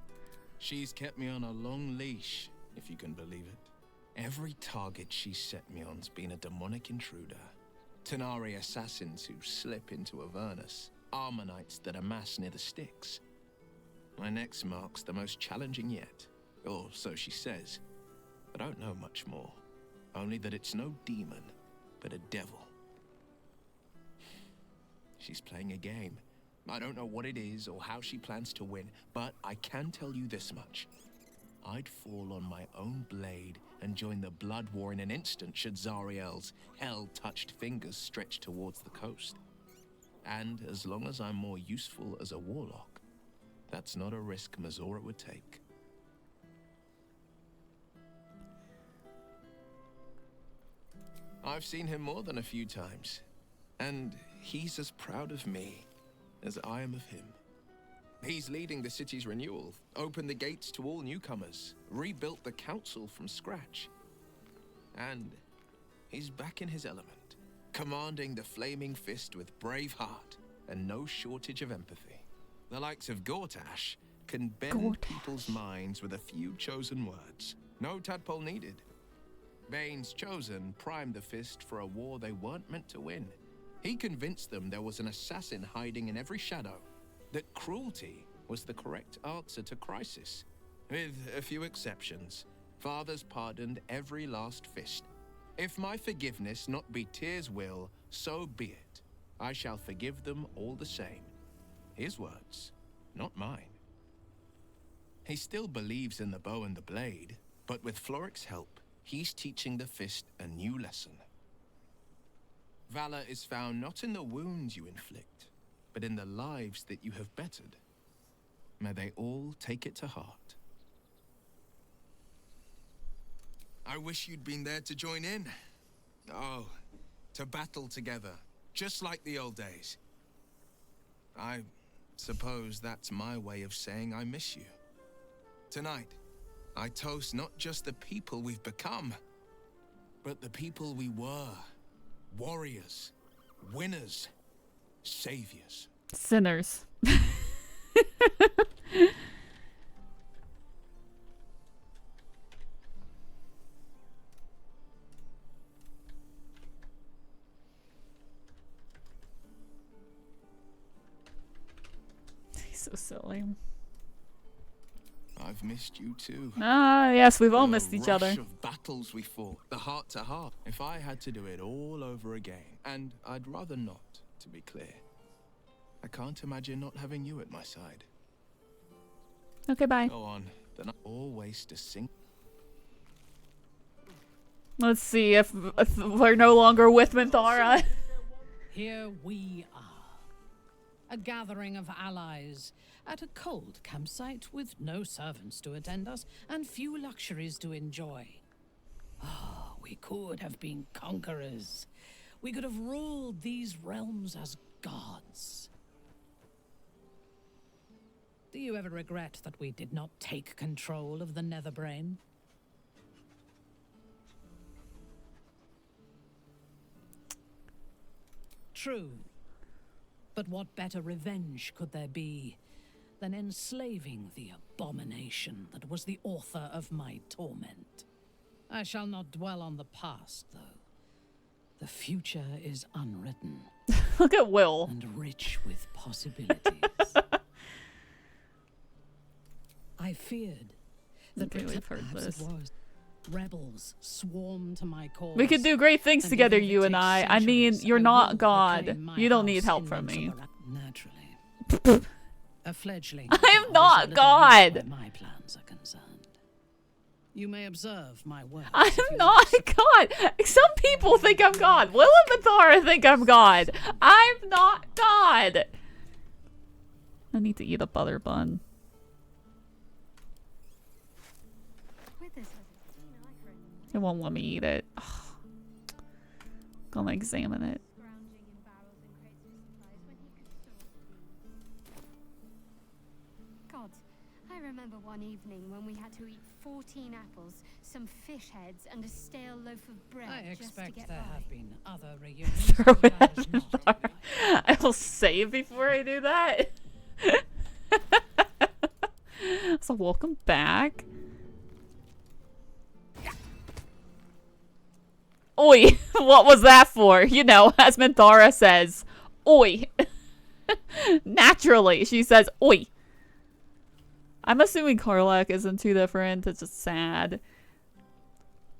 She's kept me on a long leash, if you can believe it. Every target she's set me on's been a demonic intruder. Tenari assassins who slip into Avernus. Armonites that amass near the Styx. My next mark's the most challenging yet. Or so she says. I don't know much more. Only that it's no demon, but a devil. She's playing a game. I don't know what it is or how she plans to win, but I can tell you this much. I'd fall on my own blade and join the blood war in an instant should Zariel's hell-touched fingers stretch towards the coast. And as long as I'm more useful as a warlock, that's not a risk Mazora would take. I've seen him more than a few times, and he's as proud of me as I am of him. He's leading the city's renewal, opened the gates to all newcomers, rebuilt the council from scratch. And he's back in his element, commanding the Flaming Fist with brave heart and no shortage of empathy. The likes of Gortash can bend people's minds with a few chosen words. No tadpole needed. Bane's Chosen primed the Fist for a war they weren't meant to win. He convinced them there was an assassin hiding in every shadow, that cruelty was the correct answer to crisis. With a few exceptions, fathers pardoned every last fist. If my forgiveness not be Tyr's will, so be it. I shall forgive them all the same. His words, not mine. He still believes in the bow and the blade, but with Floric's help, he's teaching the Fist a new lesson. Valor is found not in the wounds you inflict, but in the lives that you have bettered. May they all take it to heart. I wish you'd been there to join in. Oh, to battle together, just like the old days. I suppose that's my way of saying I miss you. Tonight, I toast not just the people we've become, but the people we were. Warriors, winners, saviors. Sinners. He's so silly. I've missed you too. Ah, yes, we've all missed each other. The rush of battles we fought, the heart to heart. If I had to do it all over again, and I'd rather not, to be clear. I can't imagine not having you at my side. Okay, bye. Go on, then I always to sing. Let's see if we're no longer with Minthara. Here we are. A gathering of allies at a cold campsite with no servants to attend us and few luxuries to enjoy. Oh, we could have been conquerors. We could have ruled these realms as gods. Do you ever regret that we did not take control of the Netherbrain? True. But what better revenge could there be than enslaving the abomination that was the author of my torment? I shall not dwell on the past, though. The future is unwritten. Look at Will. And rich with possibilities. I feared that Okay, we've heard perhaps this. it was. Rebels swarm to my cause. We could do great things and together, even if it you and takes I. I mean, centuries, you're I not will God. reclaim my You don't need house help in from me. Naturally. A fledgling. I am was not a little God. used where my plans are concerned. You may observe my work. I'm not God. Some people think I'm God. Will and Mathara think I'm God. I'm not God. I need to eat a butter bun. It won't let me eat it. Ugh. Gonna examine it. God, I remember one evening when we had to eat 14 apples, some fish heads, and a stale loaf of bread. I just to expect get there by. have been other reunions. Throw it at the fire. I will save before I do that. So welcome back. Oi, what was that for? You know, as Minthara says, oi. Naturally, she says, oi. I'm assuming Karlak isn't too different. It's just sad.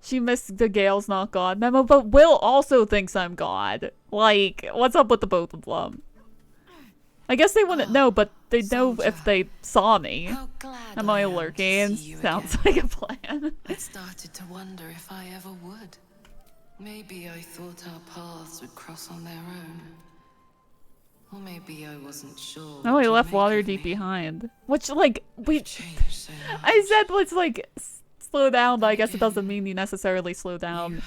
She missed the Gale's not God memo, but Will also thinks I'm God. Like, what's up with the both of them? I guess they wouldn't know, but they know if they saw me. Am I lurking? Sounds like a plan. I started to wonder if I ever would. Maybe I thought our paths would cross on their own. Or maybe I wasn't sure. Oh, he left Waterdeep behind. Which, like, I said let's, like, slow down, but I guess it doesn't mean you necessarily slow down.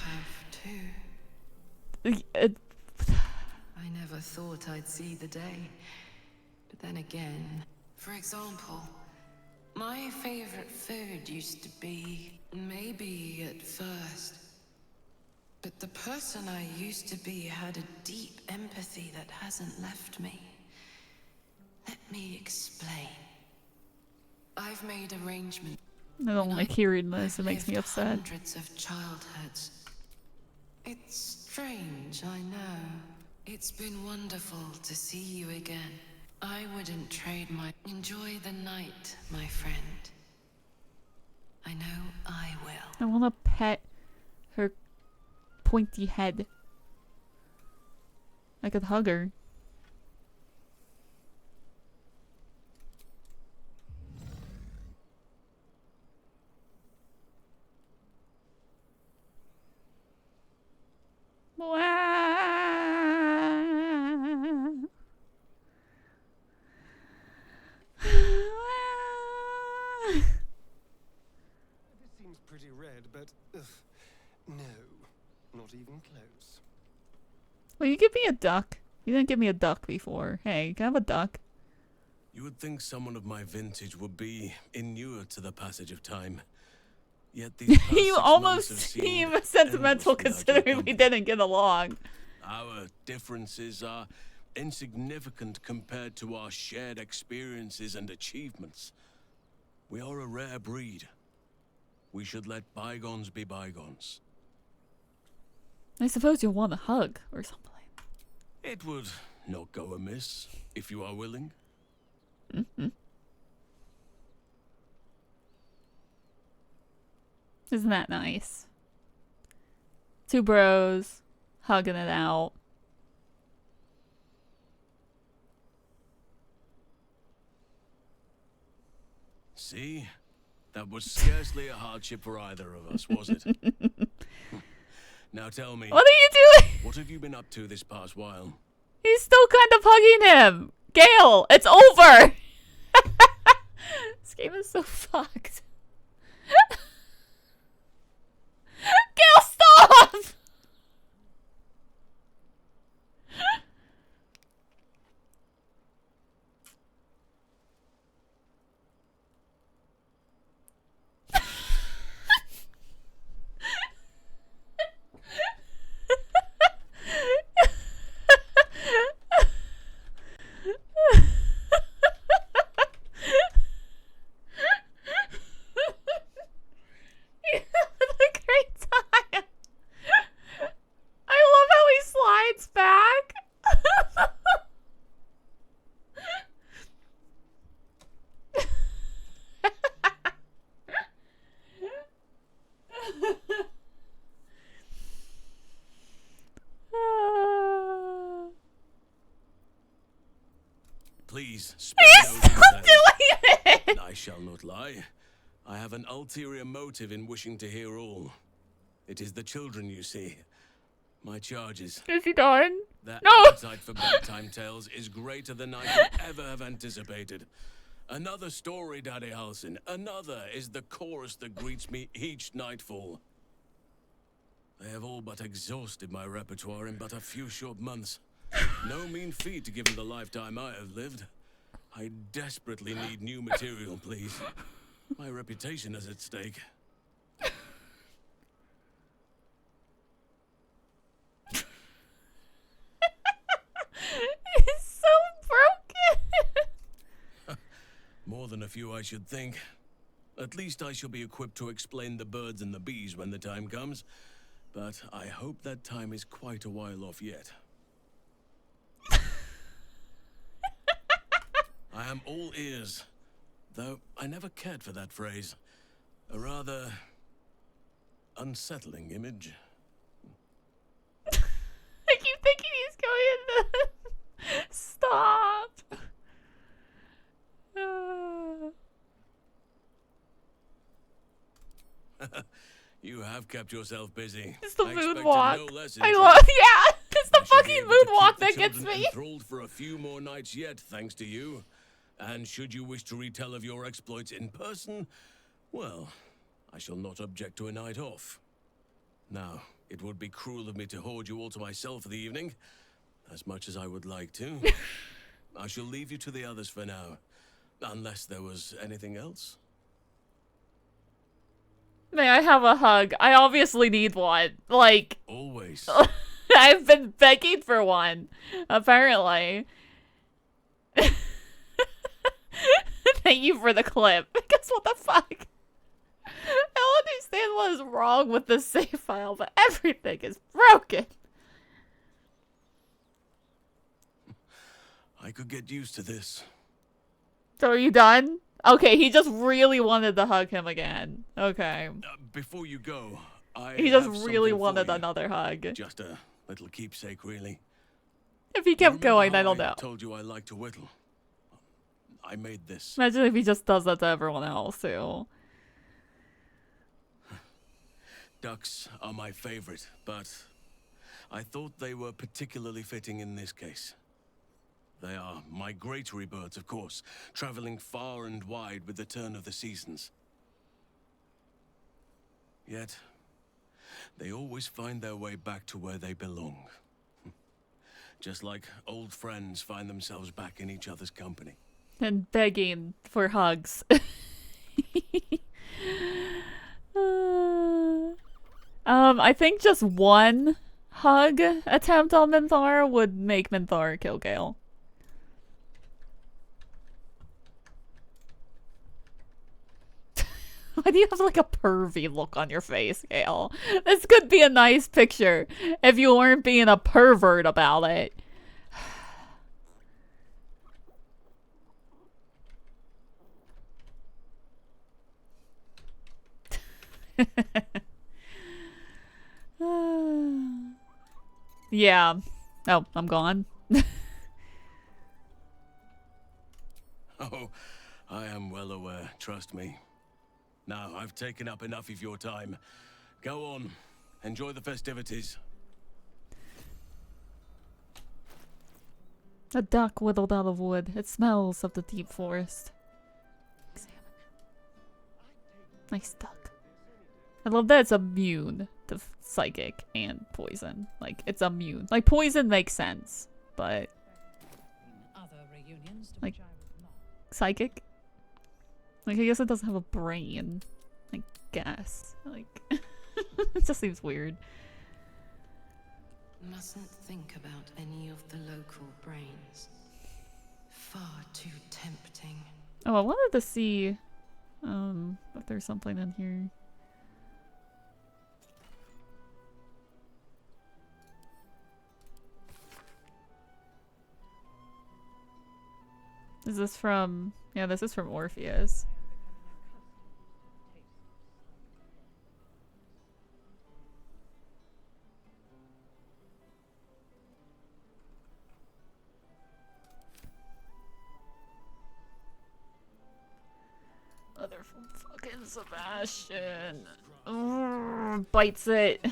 I never thought I'd see the day. But then again, for example, my favorite food used to be, maybe at first, but the person I used to be had a deep empathy that hasn't left me. Let me explain. I've made arrangements. I don't like hearing this. It makes me upset. Hundreds of childhoods. It's strange, I know. It's been wonderful to see you again. I wouldn't trade my... Enjoy the night, my friend. I know I will. I want to pet her pointy head. I could hug her. This seems pretty red, but no, not even close. Well, you give me a duck. You didn't give me a duck before. Hey, can I have a duck? You would think someone of my vintage would be inured to the passage of time. Yet these past You 6 almost months have seem seemed sentimental endless without your considering we company. didn't get along. Our differences are insignificant compared to our shared experiences and achievements. We are a rare breed. We should let bygones be bygones. I suppose you'll want a hug or something. It would not go amiss, if you are willing. Mm-hmm. Isn't that nice? Two bros hugging it out. See? That was scarcely a hardship for either of us, was it? Now tell me. What are you doing? What have you been up to this past while? He's still kind of hugging him. Gale, it's over. This game is so fucked. Gale, stop! bees. He's still doing it! I shall not lie. I have an ulterior motive in wishing to hear all. It is the children, you see. My charges. Is he done? That No! appetite for bedtime tales is greater than I could ever have anticipated. Another story, Daddy Halsin. Another is the chorus that greets me each nightfall. They have all but exhausted my repertoire in but a few short months. No mean feat given the lifetime I have lived. I desperately need new material, please. My reputation is at stake. He's so broken! More than a few, I should think. At least I shall be equipped to explain the birds and the bees when the time comes. But I hope that time is quite a while off yet. I am all ears, though I never cared for that phrase. A rather unsettling image. I keep thinking he's going in the... Stop! You have kept yourself busy. It's the I expected moonwalk. no less, I in love... truth. Yeah! It's the I shall be fucking able to keep moonwalk the that gets children me! enthralled for a few more nights yet, thanks to you. And should you wish to retell of your exploits in person, well, I shall not object to a night off. Now, it would be cruel of me to hoard you all to myself for the evening, as much as I would like to. I shall leave you to the others for now, unless there was anything else. May I have a hug? I obviously need one. Like... Always. I've been begging for one, apparently. Thank you for the clip. Because what the fuck? I don't understand what is wrong with the save file, but everything is broken. I could get used to this. So are you done? Okay, he just really wanted to hug him again. Okay. Before you go, He just have really something for wanted you. another hug. Just a little keepsake, really. If he kept going, How I don't know. Told you I like to whittle. I made this. Imagine if he just does that to everyone else, too. Ducks are my favorite, but I thought they were particularly fitting in this case. They are migratory birds, of course, traveling far and wide with the turn of the seasons. Yet, they always find their way back to where they belong. Just like old friends find themselves back in each other's company. And begging for hugs. I think just one hug attempt on Minthar would make Minthar kill Gale. Why do you have like a pervy look on your face, Gale? This could be a nice picture if you weren't being a pervert about it. Yeah. Oh, I'm gone. Oh, I am well aware, trust me. Now, I've taken up enough of your time. Go on, enjoy the festivities. A duck whittled out of wood. It smells of the deep forest. Examine. Nice duck. I love that it's immune to psychic and poison. Like, it's immune. Like, poison makes sense, but... like, psychic? Like, I guess it doesn't have a brain. I guess. Like, it just seems weird. Mustn't think about any of the local brains. Far too tempting. Oh, I wanted to see, if there's something in here. Is this from... yeah, this is from Orpheus. from fucking Sebastian. Bites it.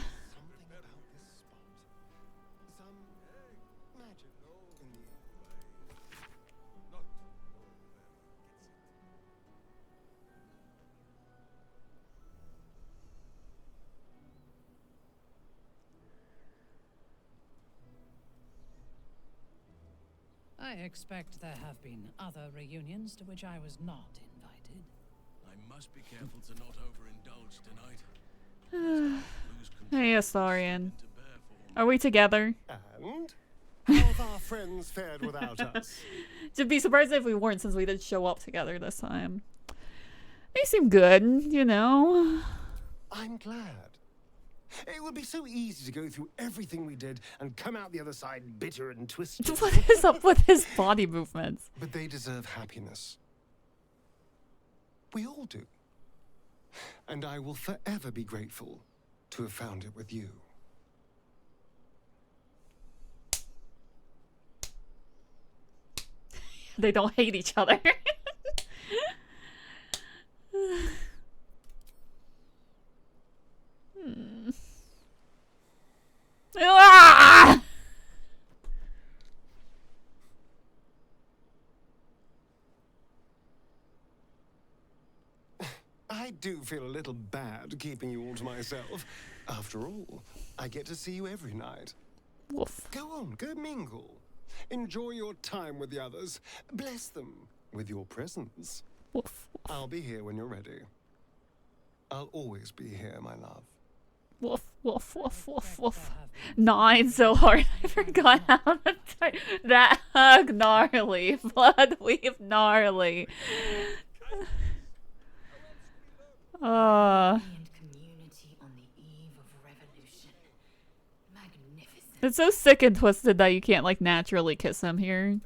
I expect there have been other reunions to which I was not invited. I must be careful to not overindulge tonight. Hey, Astarion. Are we together? And how have our friends fared without us? To be surprised if we weren't, since we did show up together this time. They seem good, you know. I'm glad. It would be so easy to go through everything we did and come out the other side bitter and twisted. What is up with his body movements? But they deserve happiness. We all do. And I will forever be grateful to have found it with you. They don't hate each other. Ah! I do feel a little bad keeping you all to myself. After all, I get to see you every night. Woof. Go on, go mingle. Enjoy your time with the others. Bless them with your presence. Woof. I'll be here when you're ready. I'll always be here, my love. Woof, woof, woof, woof, woof. Gnawing so hard, I forgot how to type. That hug gnarly. Bloodweave gnarly. It's so sick and twisted that you can't like naturally kiss him here.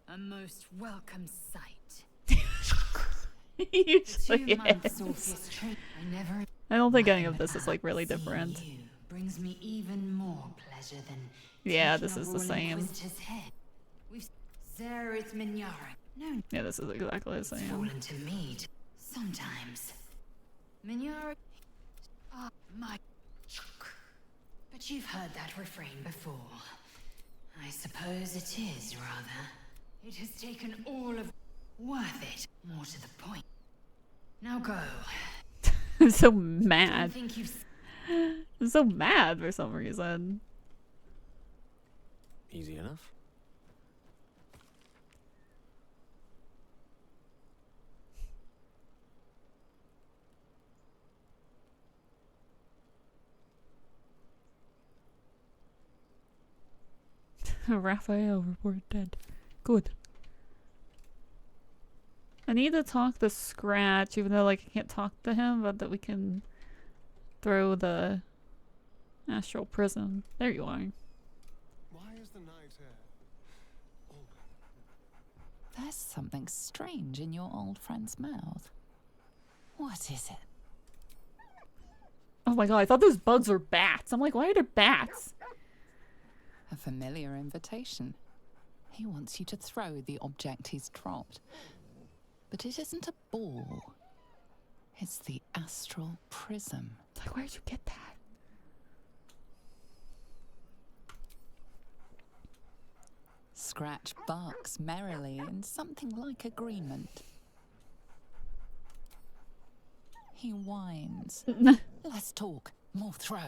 A most welcome sight. Usually is. I don't think any of this is like really different. Brings me even more pleasure than Yeah, this is the same. Yeah, this is exactly the same. Fallen to meet sometimes. Minyara. Oh, my. But you've heard that refrain before. I suppose it is, rather. It has taken all of worth it. More to the point. Now go. I'm so mad. Think you've... I'm so mad for some reason. Easy enough. Raphael reported dead. Good. I need to talk to Scratch, even though like I can't talk to him, but that we can throw the astral prism. There you are. Why is the night air? There's something strange in your old friend's mouth. What is it? Oh my god, I thought those bugs were bats. I'm like, why are there bats? A familiar invitation. He wants you to throw the object he's dropped. But it isn't a ball. It's the astral prism. Like, where did you get that? Scratch barks merrily in something like agreement. He whines. Less talk, more throw.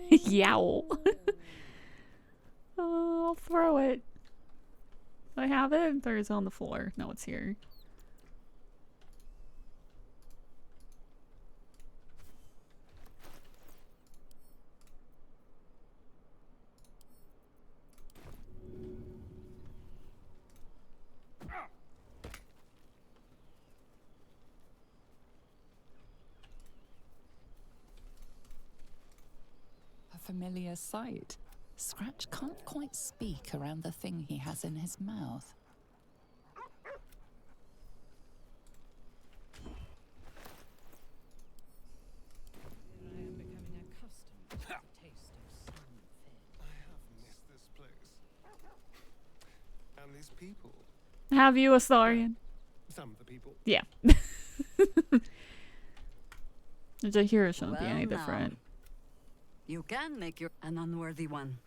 Yowl. Oh, I'll throw it. Do I have it? Or is it on the floor? No, it's here. familiar sight. Scratch can't quite speak around the thing he has in his mouth. And these people. Have you, Astarion? Some of the people. Yeah. Which I hear it shouldn't be any Well, different. now, you can make your an unworthy one.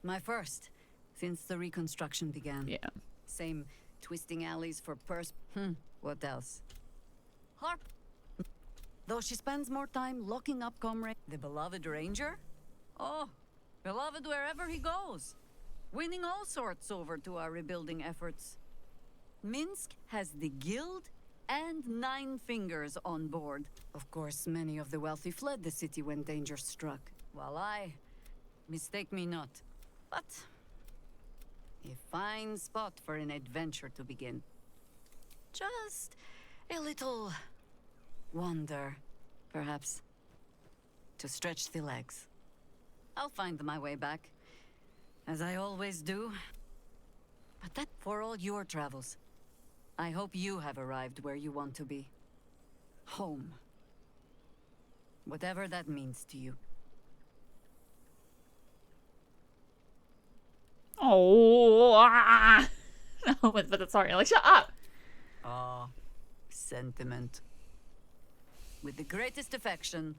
My first, since the reconstruction began. Yeah. Same twisting alleys for what else? Harp. Though she spends more time locking up comrade, the beloved ranger? Oh, beloved wherever he goes. Winning all sorts over to our rebuilding efforts. Minsk has the guild and 9 fingers on board. Of course, many of the wealthy fled the city when danger struck, while I, mistake me not, but a fine spot for an adventure to begin. Just a little wander, perhaps, to stretch the legs. I'll find my way back, as I always do. But that for all your travels, I hope you have arrived where you want to be. Home. Whatever that means to you. Oh, ah. No, but sorry, like, shut up. Ah, sentiment. With the greatest affection,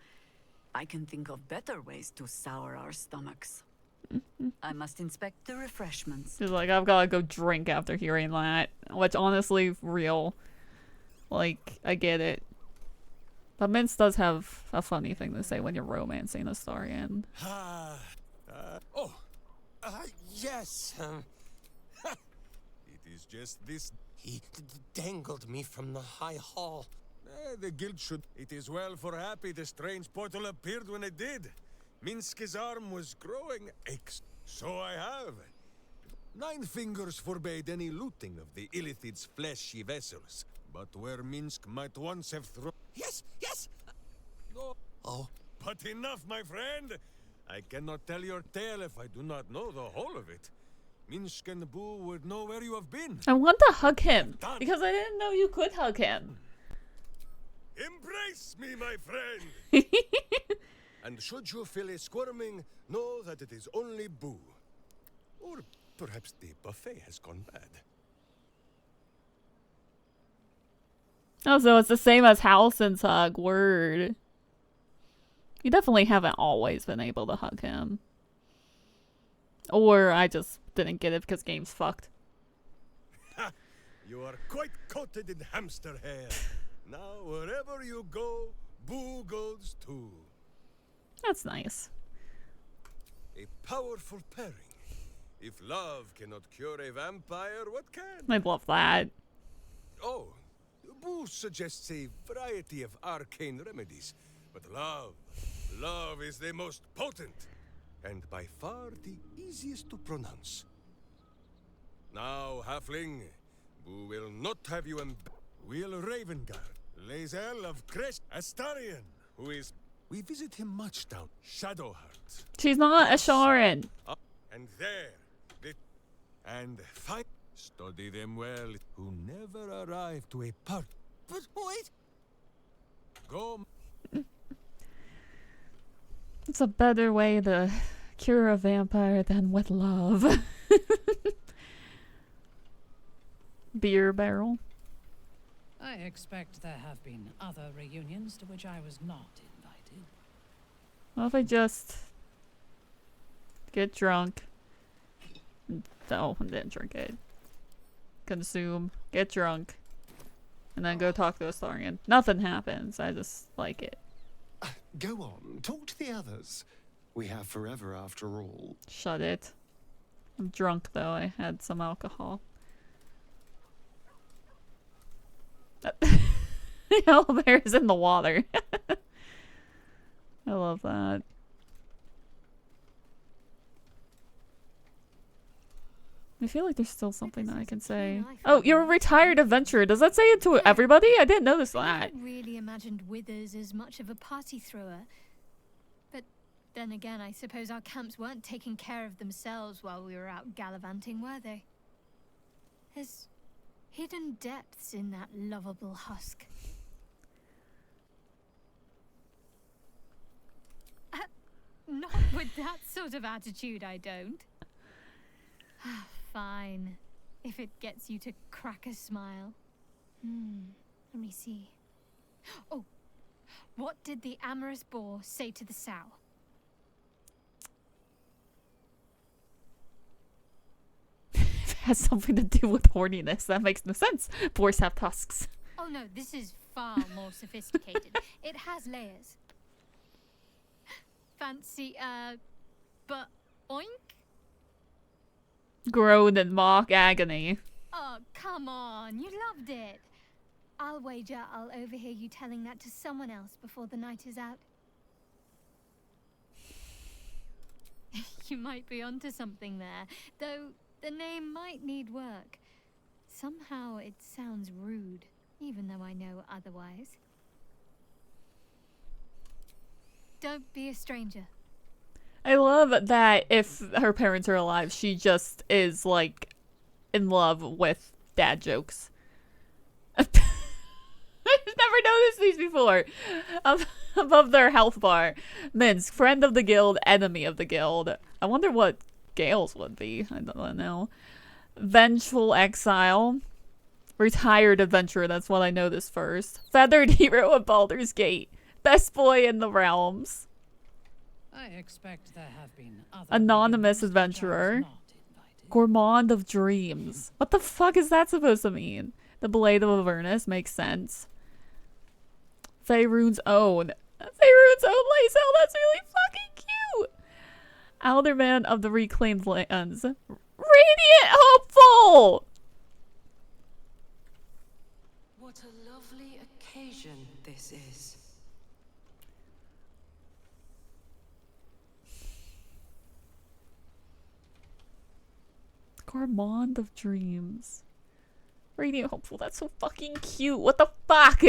I can think of better ways to sour our stomachs. I must inspect the refreshments. She's like, I've gotta go drink after hearing that. Which, honestly, real. Like, I get it. But Mince does have a funny thing to say when you're romancing Astarion. Yes. It is just this. He dangled me from the high hall. The guild should. It is well for happy the strange portal appeared when it did. Minsk's arm was growing. So I have. 9 fingers forbade any looting of the Illithid's fleshy vessels. But where Minsk might once have thrown. Yes, yes! Oh. But enough, my friend! I cannot tell your tale if I do not know the whole of it. Minsk and Boo would know where you have been. I want to hug him, because I didn't know you could hug him. Embrace me, my friend! And should you feel a squirming, know that it is only Boo. Or perhaps the buffet has gone bad. Oh, so it's the same as Halsin's hug. Word. You definitely haven't always been able to hug him. Or I just didn't get it because game's fucked. You are quite coated in hamster hair. Now, wherever you go, Boo goes too. That's nice. A powerful pairing. If love cannot cure a vampire, what can? I love that. Oh, Boo suggests a variety of arcane remedies, but love is the most potent, and by far the easiest to pronounce. Now, Halfling, Boo will not have you Will Ravengard, Lae'zel of Kresh, Astarion, who is... We visit him much down Shadowheart. She's not Asharin. And there, and fight. Study them well, who never arrive to a part. But wait! Go. It's a better way to cure a vampire than with love. Beer barrel. I expect there have been other reunions to which I was not invited. What if I just get drunk? Oh, and then drink it. Consume, get drunk, and then go talk to Astarion. Nothing happens. I just like it. Go on, talk to the others. We have forever after all. Shut it. I'm drunk though. I had some alcohol. The owlbear's in the water. I love that. I feel like there's still something that I can say. Oh, you're a retired adventurer. Does that say it to everybody? I didn't notice that. I hadn't really imagined Withers as much of a party thrower. But Then again, I suppose our camps weren't taking care of themselves while we were out gallivanting, were they? There's hidden depths in that lovable husk. Not with that sort of attitude, I don't. Fine. If it gets you to crack a smile. Let me see. Oh, what did the amorous boar say to the sow? Has something to do with horniness. That makes no sense. Boars have tusks. Oh no, this is far more sophisticated. It has layers. Fancy, but oink? Groan and mock agony. Oh, come on. You loved it. I'll wager I'll overhear you telling that to someone else before the night is out. You might be onto something there, though the name might need work. Somehow it sounds rude, even though I know otherwise. Don't be a stranger. I love that if her parents are alive, she just is, like, in love with dad jokes. I've never noticed these before. Above their health bar. Minsk, friend of the guild, enemy of the guild. I wonder what Gale's would be. I don't know. Vengeful exile. Retired adventurer, that's what I noticed first. Feathered hero of Baldur's Gate. Best boy in the realms. I expect there have been other Anonymous adventurer. Gourmand of dreams. What the fuck is that supposed to mean? The Blade of Avernus makes sense. Faerun's own. Faerun's own Lae'zel, that's really fucking cute! Alderman of the Reclaimed Lands. Radiant Hopeful! What a lovely occasion this is. Gourmand of dreams. Radiant Hopeful, that's so fucking cute. What the fuck?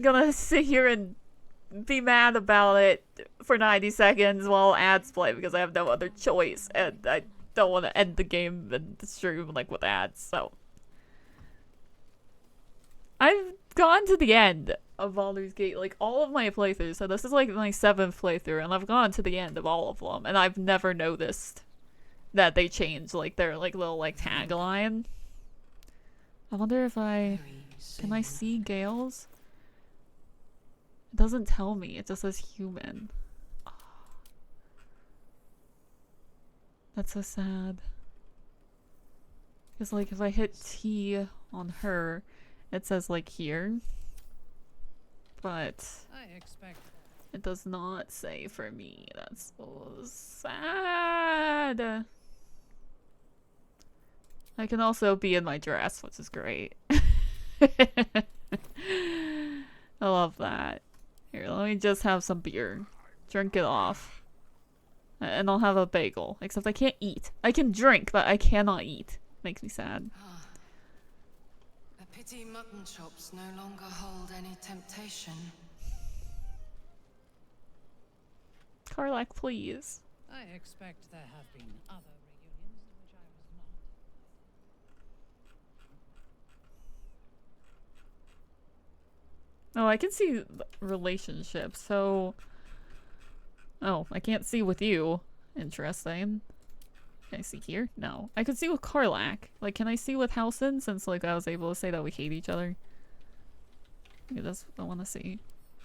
Gonna sit here and be mad about it for 90 seconds while ads play because I have no other choice and I don't want to end the game and the stream like with ads, so. I've gone to the end of Baldur's Gate, like all of my playthroughs, so this is like my 7th playthrough and I've gone to the end of all of them and I've never noticed that they changed like their like little like tagline. I wonder if can I see Gale's? It doesn't tell me, it just says human. Oh. That's so sad. Because like if I hit T on her, it says like here. But it does not say for me. That's so sad. I can also be in my dress, which is great. I love that. Here, let me just have some beer. Drink it off. And I'll have a bagel. Except I can't eat. I can drink, but I cannot eat. Makes me sad. A pity mutton chops no longer hold any temptation. Karlak, please. I expect there have been other reunions in which I was not. Oh, I can see relationships, so... Oh, I can't see with you. Interesting. Can I see here? No. I could see with Karlak. Like, can I see with Halsin since, like, I was able to say that we hate each other? Okay, that's what I want to see.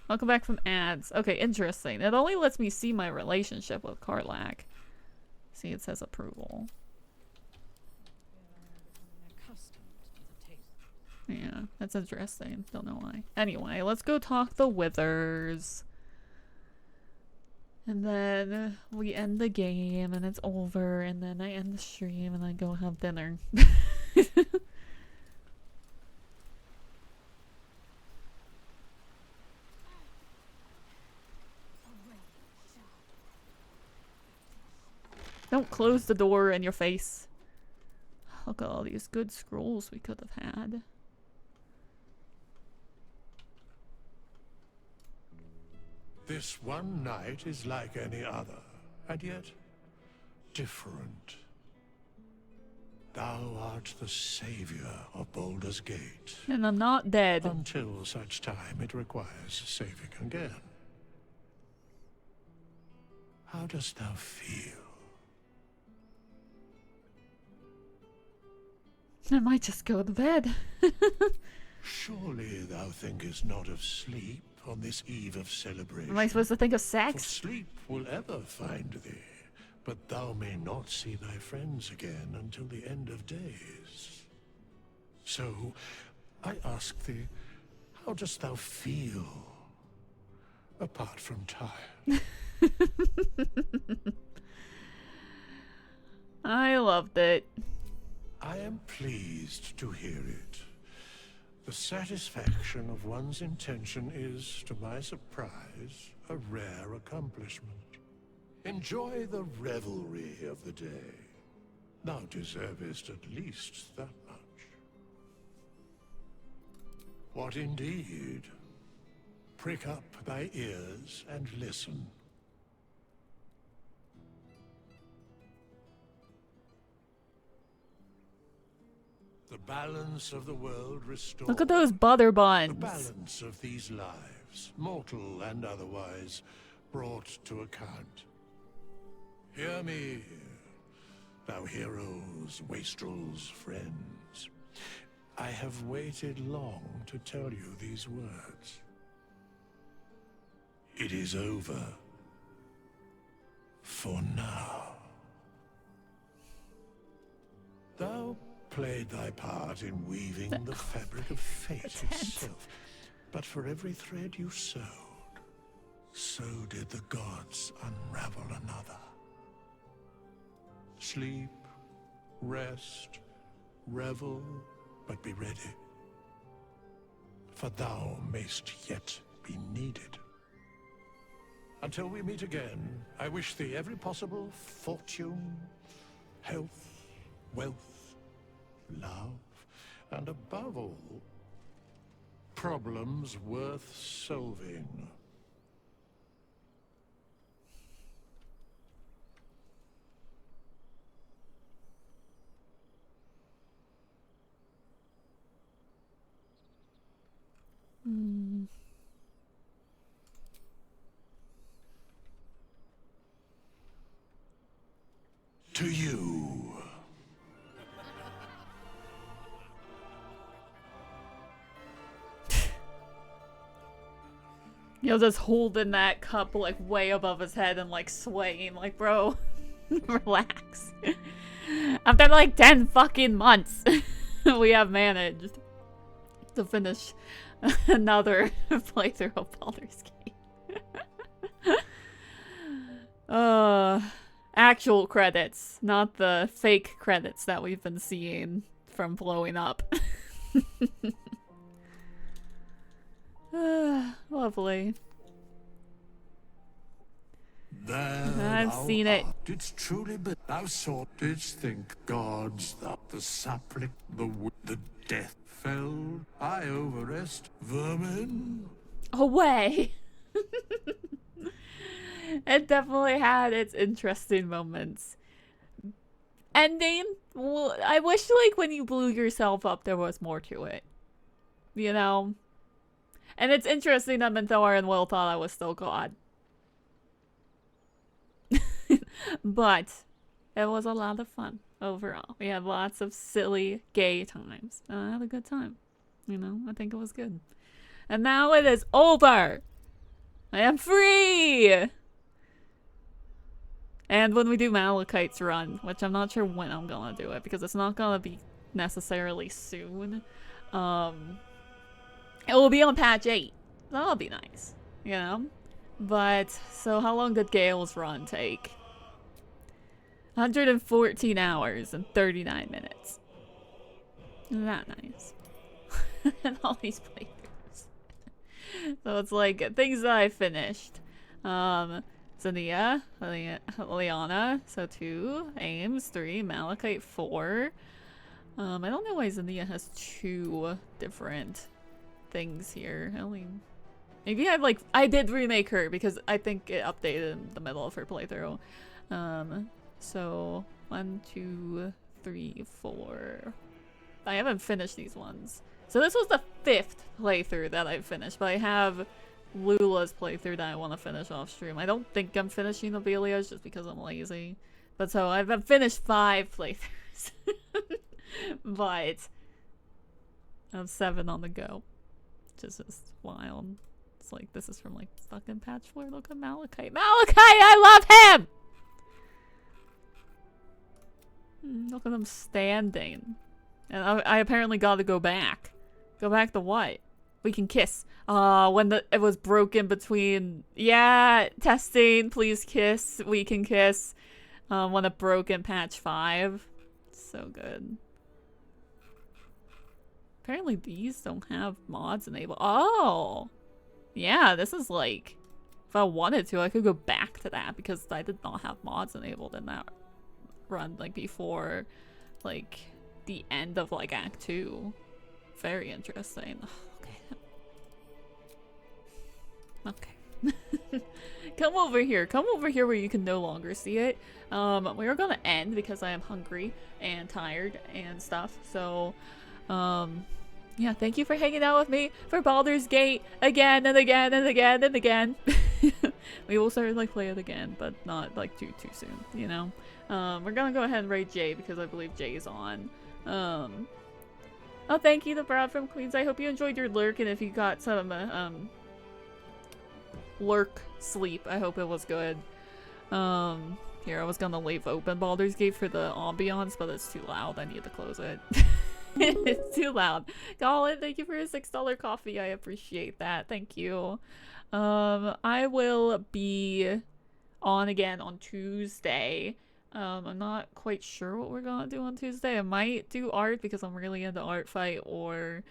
Welcome back from ads. Okay, interesting. It only lets me see my relationship with Karlak. See, it says approval. Yeah, that's interesting. Don't know why. Anyway, let's go talk the Withers. And then we end the game and it's over. And then I end the stream and I go have dinner. Don't close the door in your face. Look at all these good scrolls we could have had. This one night is like any other, and yet different. Thou art the savior of Baldur's Gate. And I'm not dead. Until such time it requires saving again. How dost thou feel? I might just go to bed. Surely thou thinkest not of sleep on this eve of celebration. Am I supposed to think of For sex? sleep will ever find thee, but thou may not see thy friends again until the end of days. So, I ask thee, how dost thou feel, apart from tired? I loved it. I am pleased to hear it. The satisfaction of one's intention is, to my surprise, a rare accomplishment. Enjoy the revelry of the day. Thou deservest at least that much. What indeed? Prick up thy ears and listen. The balance of the world restored. Look at those butter buns. The balance of these lives, mortal and otherwise, brought to account. Hear me, thou heroes, wastrels, friends. I have waited long to tell you these words. It is over. For now. Thou played thy part in weaving the fabric of fate itself. But for every thread you sewed, so did the gods unravel another. Sleep, rest, revel, but be ready. For thou mayst yet be needed. Until we meet again, I wish thee every possible fortune, health, wealth, love, and above all, problems worth solving. To you. You know, just holding that cup like way above his head and like swaying, like, bro, relax. After like 10 fucking months, we have managed to finish another playthrough of Baldur's Gate. Actual credits, not the fake credits that we've been seeing from blowing up. Lovely. I've seen it. Didst truly, but thou sort didst think gods that the sapling, the wood, the death fell. I overrest vermin. Away. It definitely had its interesting moments. Ending, well, I wish like when you blew yourself up there was more to it. You know? And it's interesting that Menthor and Will thought I was still God. But it was a lot of fun overall. We had lots of silly, gay times. And I had a good time. You know, I think it was good. And now it is over! I am free! And when we do Malachite's run, which I'm not sure when I'm gonna do it, because it's not gonna be necessarily soon, it will be on patch 8. That'll be nice, you know? But, so how long did Gale's run take? 114 hours and 39 minutes. Isn't that nice? And all these playthroughs. So it's like, things that I finished. Zania, Liana, so 2, Ames, 3, Malachite, 4. I don't know why Zania has 2 different things here. Maybe I did remake her because I think it updated in the middle of her playthrough. So 1, 2, 3, 4. I haven't finished these ones. So this was the 5th playthrough that I finished, but I have Lula's playthrough that I want to finish off stream. I don't think I'm finishing Novelia's just because I'm lazy. But so I've finished 5 playthroughs. But I have 7 on the go. Which is just wild. It's like, this is from like fucking patch 4. Look at Malachi. Malachi! I love him! Look at him standing. And I apparently gotta go back. Go back to what? We can kiss. When it was broken between... Yeah, testing, please kiss. We can kiss. When it broke in patch 5. So good. Apparently these don't have mods enabled. Oh! Yeah, this is like... If I wanted to, I could go back to that because I did not have mods enabled in that run, like, before, like, the end of, like, Act 2. Very interesting. Okay. Okay. Come over here. Come over here where you can no longer see it. We are gonna end because I am hungry and tired and stuff. So, yeah, thank you for hanging out with me for Baldur's Gate again and again and again and again. We will certainly play it again, but not like too soon, you know? We're gonna go ahead and raid Jay because I believe Jay is on. Oh, thank you, the Brad from Queens. I hope you enjoyed your lurk, and if you got some, lurk sleep, I hope it was good. Here, I was gonna leave open Baldur's Gate for the ambiance, but it's too loud. I need to close it. It's too loud. Colin, thank you for a $6 coffee. I appreciate that. Thank you. I will be on again on Tuesday. I'm not quite sure what we're gonna do on Tuesday. I might do art because I'm really into art fight, or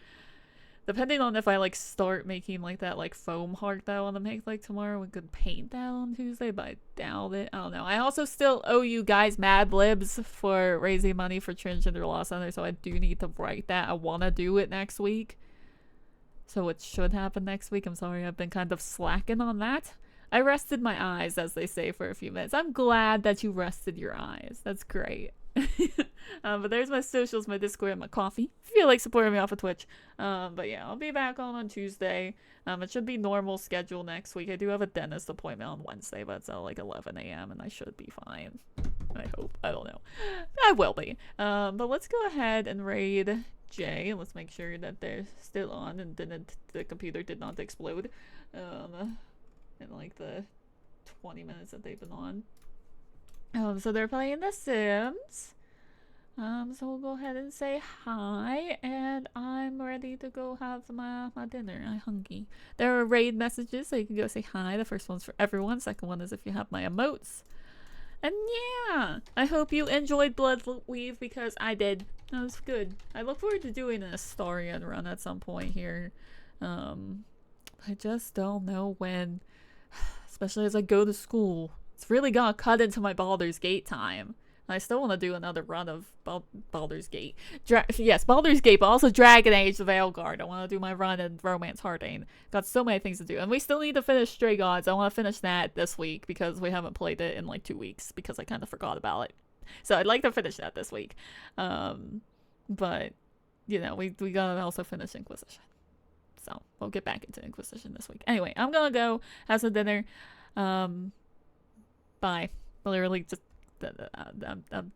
depending on if I like start making like that like foam heart that I want to make like tomorrow, we could paint that on Tuesday, but I doubt it. I don't know. I also still owe you guys Mad Libs for raising money for Transgender Law Center, so I do need to write that. I want to do it next week, so it should happen next week. I'm sorry, I've been kind of slacking on that. I rested my eyes, as they say, for a few minutes. I'm glad that you rested your eyes. That's great. But there's my socials, my Discord, and my coffee. If you feel like supporting me off of Twitch. But yeah, I'll be back on Tuesday. It should be normal schedule next week. I do have a dentist appointment on Wednesday, but it's at like 11 a.m. and I should be fine. I hope. I don't know. I will be. But let's go ahead and raid Jay. Let's make sure that they're still on and the computer did not explode. In like the 20 minutes that they've been on. So they're playing The Sims. So we'll go ahead and say hi, and I'm ready to go have my dinner. I'm hungry. There are raid messages, so you can go say hi. The first one's for everyone. Second one is if you have my emotes. And yeah, I hope you enjoyed Bloodweave because I did. That was good. I look forward to doing a story and run at some point here. I just don't know when. Especially as I go to school. It's really gonna cut into my Baldur's Gate time. And I still want to do another run of Baldur's Gate. Yes, Baldur's Gate, but also Dragon Age of Veilguard. I want to do my run in Romance Heartache. Got so many things to do. And we still need to finish Stray Gods. I want to finish that this week because we haven't played it in like 2 weeks because I kind of forgot about it. So I'd like to finish that this week. But, you know, we gotta also finish Inquisition. So we'll get back into Inquisition this week. Anyway, I'm gonna go have some dinner. Bye. Literally just I'm